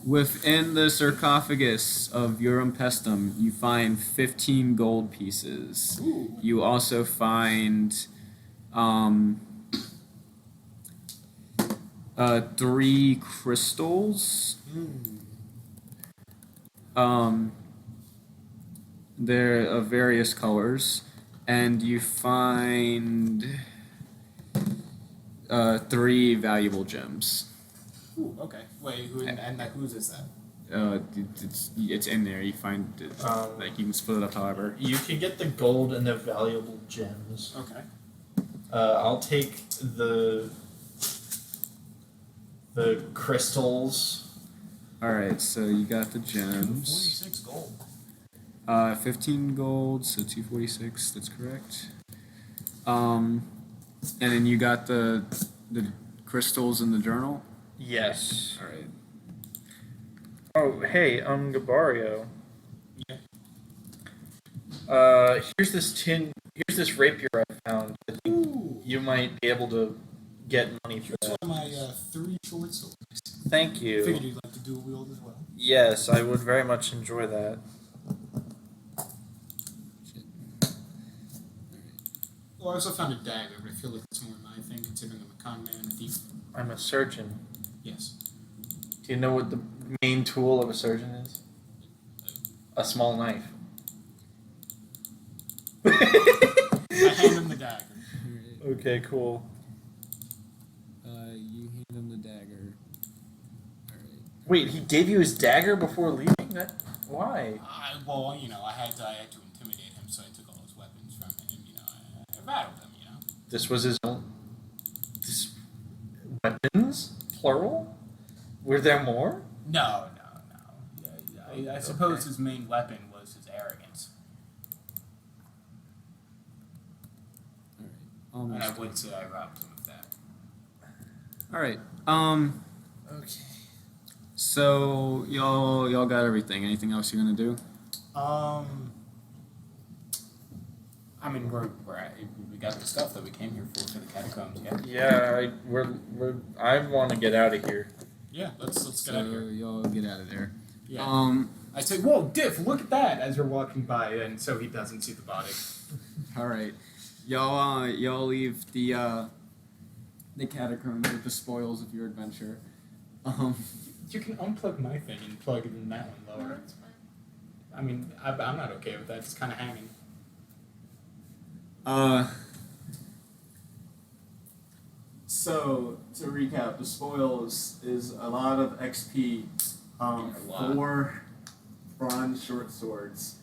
Within the sarcophagus of Urim Pestum, you find 15 gold pieces. Ooh. You also find 3 crystals. They're of various colors, and you find 3 valuable gems. Ooh, okay. Wait, whose is that? It's in there. You find it, like you can split it up however. You can get the gold and the valuable gems. Okay. I'll take the crystals. All right, so you got the gems. 46 gold. 15 gold, so 246. That's correct. And then you got the crystals in the journal. Yes. All right. Oh, hey, Gabario. Yeah. Here's this rapier I found. I think Ooh. you might be able to get money for Here's that. one of my 3 short swords. Thank Figured you. you'd like to dual wield as well. Yes, I would very much enjoy that. Well, I also found a dagger, but I feel like it's more my thing, considering I'm a con man, a thief. I'm a surgeon. Yes. Do you know what the main tool of a surgeon is? A small knife. I hand him the dagger. Okay, cool. You hand him the dagger. All right. Wait, he gave you his dagger before leaving? That why? Well, I had to intimidate him, so I took all his weapons from him. I rattled him. This was his own. This weapons, plural. Were there more? No. Yeah, I suppose his main weapon was his arrogance, All right. and I would say I robbed him of that. All right. Okay. So y'all got everything. Anything else you're gonna do? I mean, we got the stuff that we came here for the catacombs. Yeah. Yeah, I want to get out of here. Yeah. Let's So get out of here. y'all get out of there. Yeah. I say, whoa, Diff, look at that! As you're walking by, and so he doesn't see the body. All right. y'all leave the catacombs with the spoils of your adventure. You can unplug my thing and plug it in that one Oh, lower. that's fine. I mean, I'm not okay with that. It's kind of hanging. So to recap, the spoils is a lot of XP, A lot. 4 bronze short swords,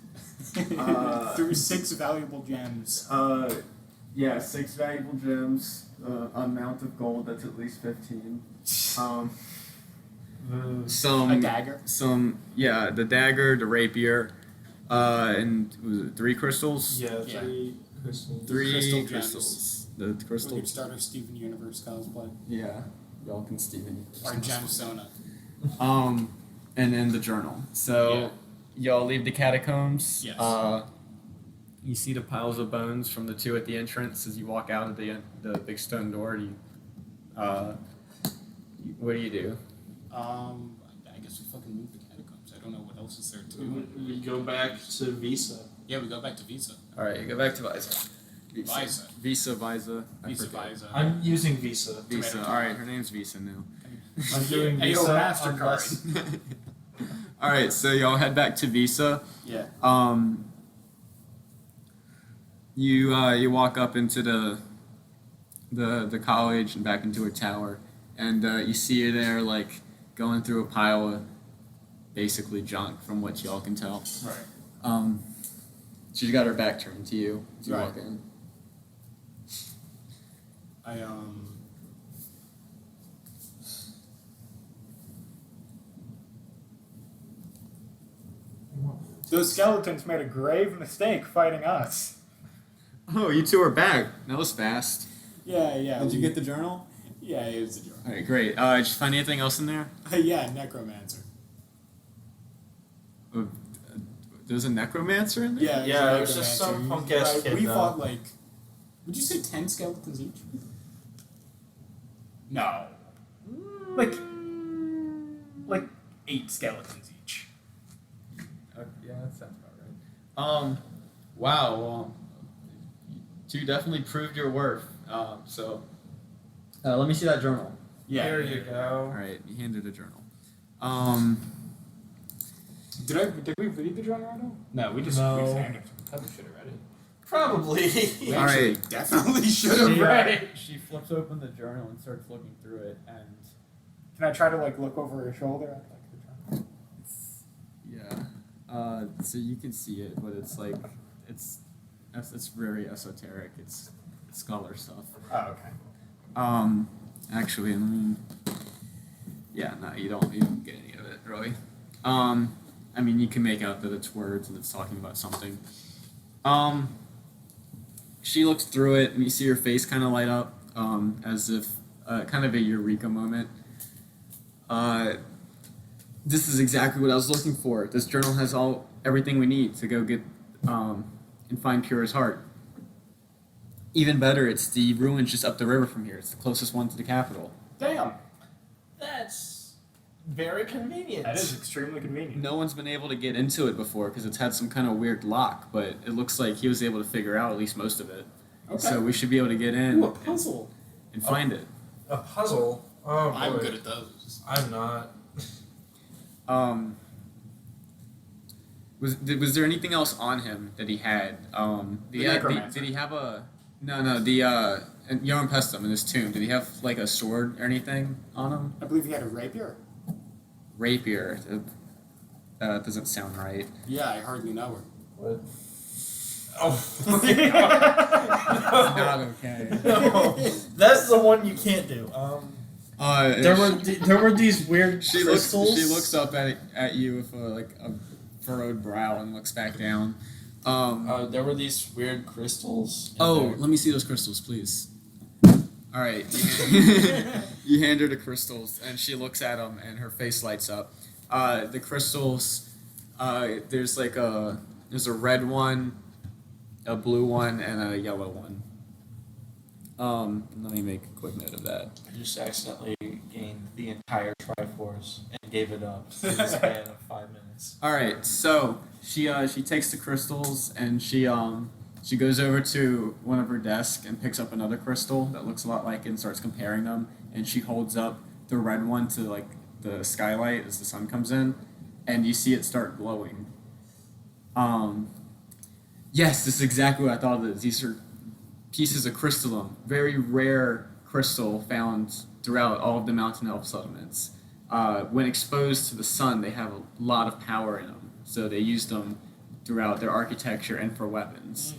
Through 6 valuable gems. 6 valuable gems, amount of gold that's at least 15. A Some dagger. the dagger, the rapier, and was it 3 crystals? Yeah, Yeah. 3 crystals. 3 Crystal gems. crystals. The We crystal. could start our Steven Universe cosplay. Yeah, y'all can Steven. Our gemsona. And then the journal. So Yeah. y'all leave the catacombs. Yes. You see the piles of bones from the 2 at the entrance as you walk out of the big stone door. What do you do? I guess we fucking move the catacombs. I don't know what else is there to do. We go back to Visa. Yeah, we go back to Visa. All right, you go back to Visa. Visa. Visa. I Visa, forget. Visa. I'm using Visa. Visa. Tomato. All right, her name's Visa now. I'm doing Hey, yo, Visa. MasterCard. All right, so y'all head back to Visa. Yeah. You walk up into the college and back into a tower, and you see her there like going through a pile of basically junk from what y'all can tell. Right. She's got her back turned to you as you Right. walk in. Those skeletons made a grave mistake fighting us. Oh, you 2 are back. That was fast. Yeah. Did you get the journal? Yeah, it was a joke. All right, great. Did you find anything else in there? Yeah, necromancer. There's a necromancer in there? Yeah, Yeah, a it was just some necromancer. punk-ass Right, kid, we though. fought like, would you say 10 skeletons each? No. Like 8 skeletons each. Yeah, that sounds about right. Wow. Well, you 2 definitely proved your worth. Let me see that journal. Yeah. There you All go. right, you handed a journal. Did we read the journal at all? No, we just No. we found it. We probably should have read it. Probably. We All actually right. definitely should have read it. She flips open the journal and starts looking through it, and Can I try to like look over her shoulder at like the journal? so you can see it, but it's like it's very esoteric. It's scholar stuff. Oh, okay. Actually, I mean, yeah, no, you don't get any of it really. I mean, you can make out that it's words and it's talking about something. She looks through it and you see her face kind of light up, as if kind of a eureka moment. This is exactly what I was looking for. This journal has everything we need to go get and find Pura's heart. Even better, it's the ruins just up the river from here. It's the closest one to the capital. Damn. That's very convenient. That is extremely convenient. No one's been able to get into it before because it's had some kind of weird lock, but it looks like he was able to figure out at least most of it. Okay. So we should be able to get in Ooh, a puzzle. and find it. A puzzle. Oh boy. I'm good at those. I'm not. Was there anything else on him that he had? necromancer. Did he have a Johan Pestum in his tomb? Did he have like a sword or anything on him? I believe he had a rapier. Rapier. That doesn't sound right. Yeah, I hardly know her. What? Oh. Not okay. No, that's the one you can't do. There were these weird She crystals. looks up at you with a furrowed brow and looks back down. There were these weird crystals. in Oh, there. let me see those crystals, please. All right, you hand her the crystals, and she looks at them, and her face lights up. The crystals, there's a red one, a blue one, and a yellow one. Let me make a quick note of that. I just accidentally gained the entire Triforce and gave it up in the span of 5 minutes. All right, so she takes the crystals and she She goes over to one of her desks and picks up another crystal that looks a lot like it and starts comparing them. And she holds up the red one to like the skylight as the sun comes in, and you see it start glowing. Yes, this is exactly what I thought it is. These are pieces of crystalline, very rare crystal found throughout all of the mountain elf settlements. When exposed to the sun, they have a lot of power in them, so they use them throughout their architecture and for weapons.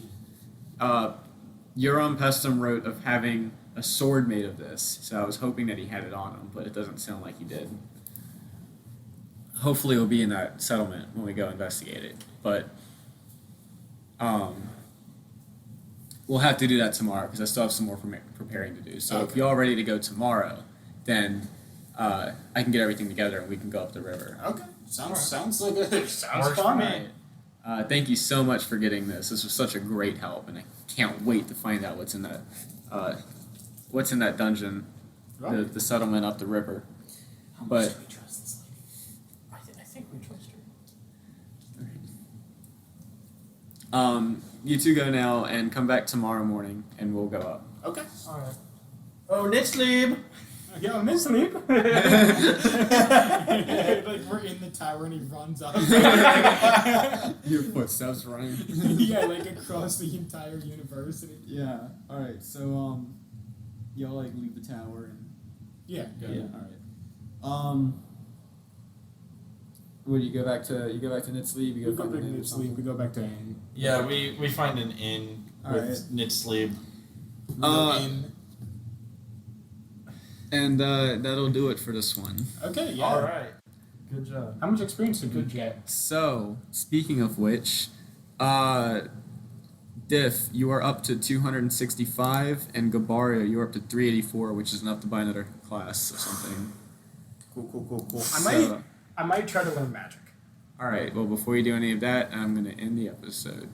Euron Pestum wrote of having a sword made of this, so I was hoping that he had it on him, but it doesn't sound like he did. Hopefully it'll be in that settlement when we go investigate it, but we'll have to do that tomorrow because I still have some more preparing to do. So if you're all ready to go tomorrow, then I can get everything together and we can go up the river. Okay. Sounds like it. Sounds Works for fun. me. Thank you so much for getting this. This was such a great help, and I can't wait to find out what's in that dungeon, the settlement up the river. But we trust this lady? I think we trust her. you two go now and come back tomorrow morning, and we'll go up. Okay. All right. Oh, Nitzlieb! Yo, Miss Sleep. Like we're in the tower and he runs up. Your footsteps running. Yeah, like across the entire university. Yeah. All right. So y'all like leave the tower and Yeah. go. Yeah. All right. Would you go back to Nitzleeb? You We go go find back an inn to or sleep. something? We go back to Yeah, we find an inn with Nitzlieb. And that'll do it for this one. Okay. Yeah. All right. Good job. How much experience did you get? So, speaking of which, Diff, you are up to 265, and Gabaria, you're up to 384, which is enough to buy another class or something. Cool. So- I might try to learn magic. All right. Well, before you do any of that, I'm going to end the episode.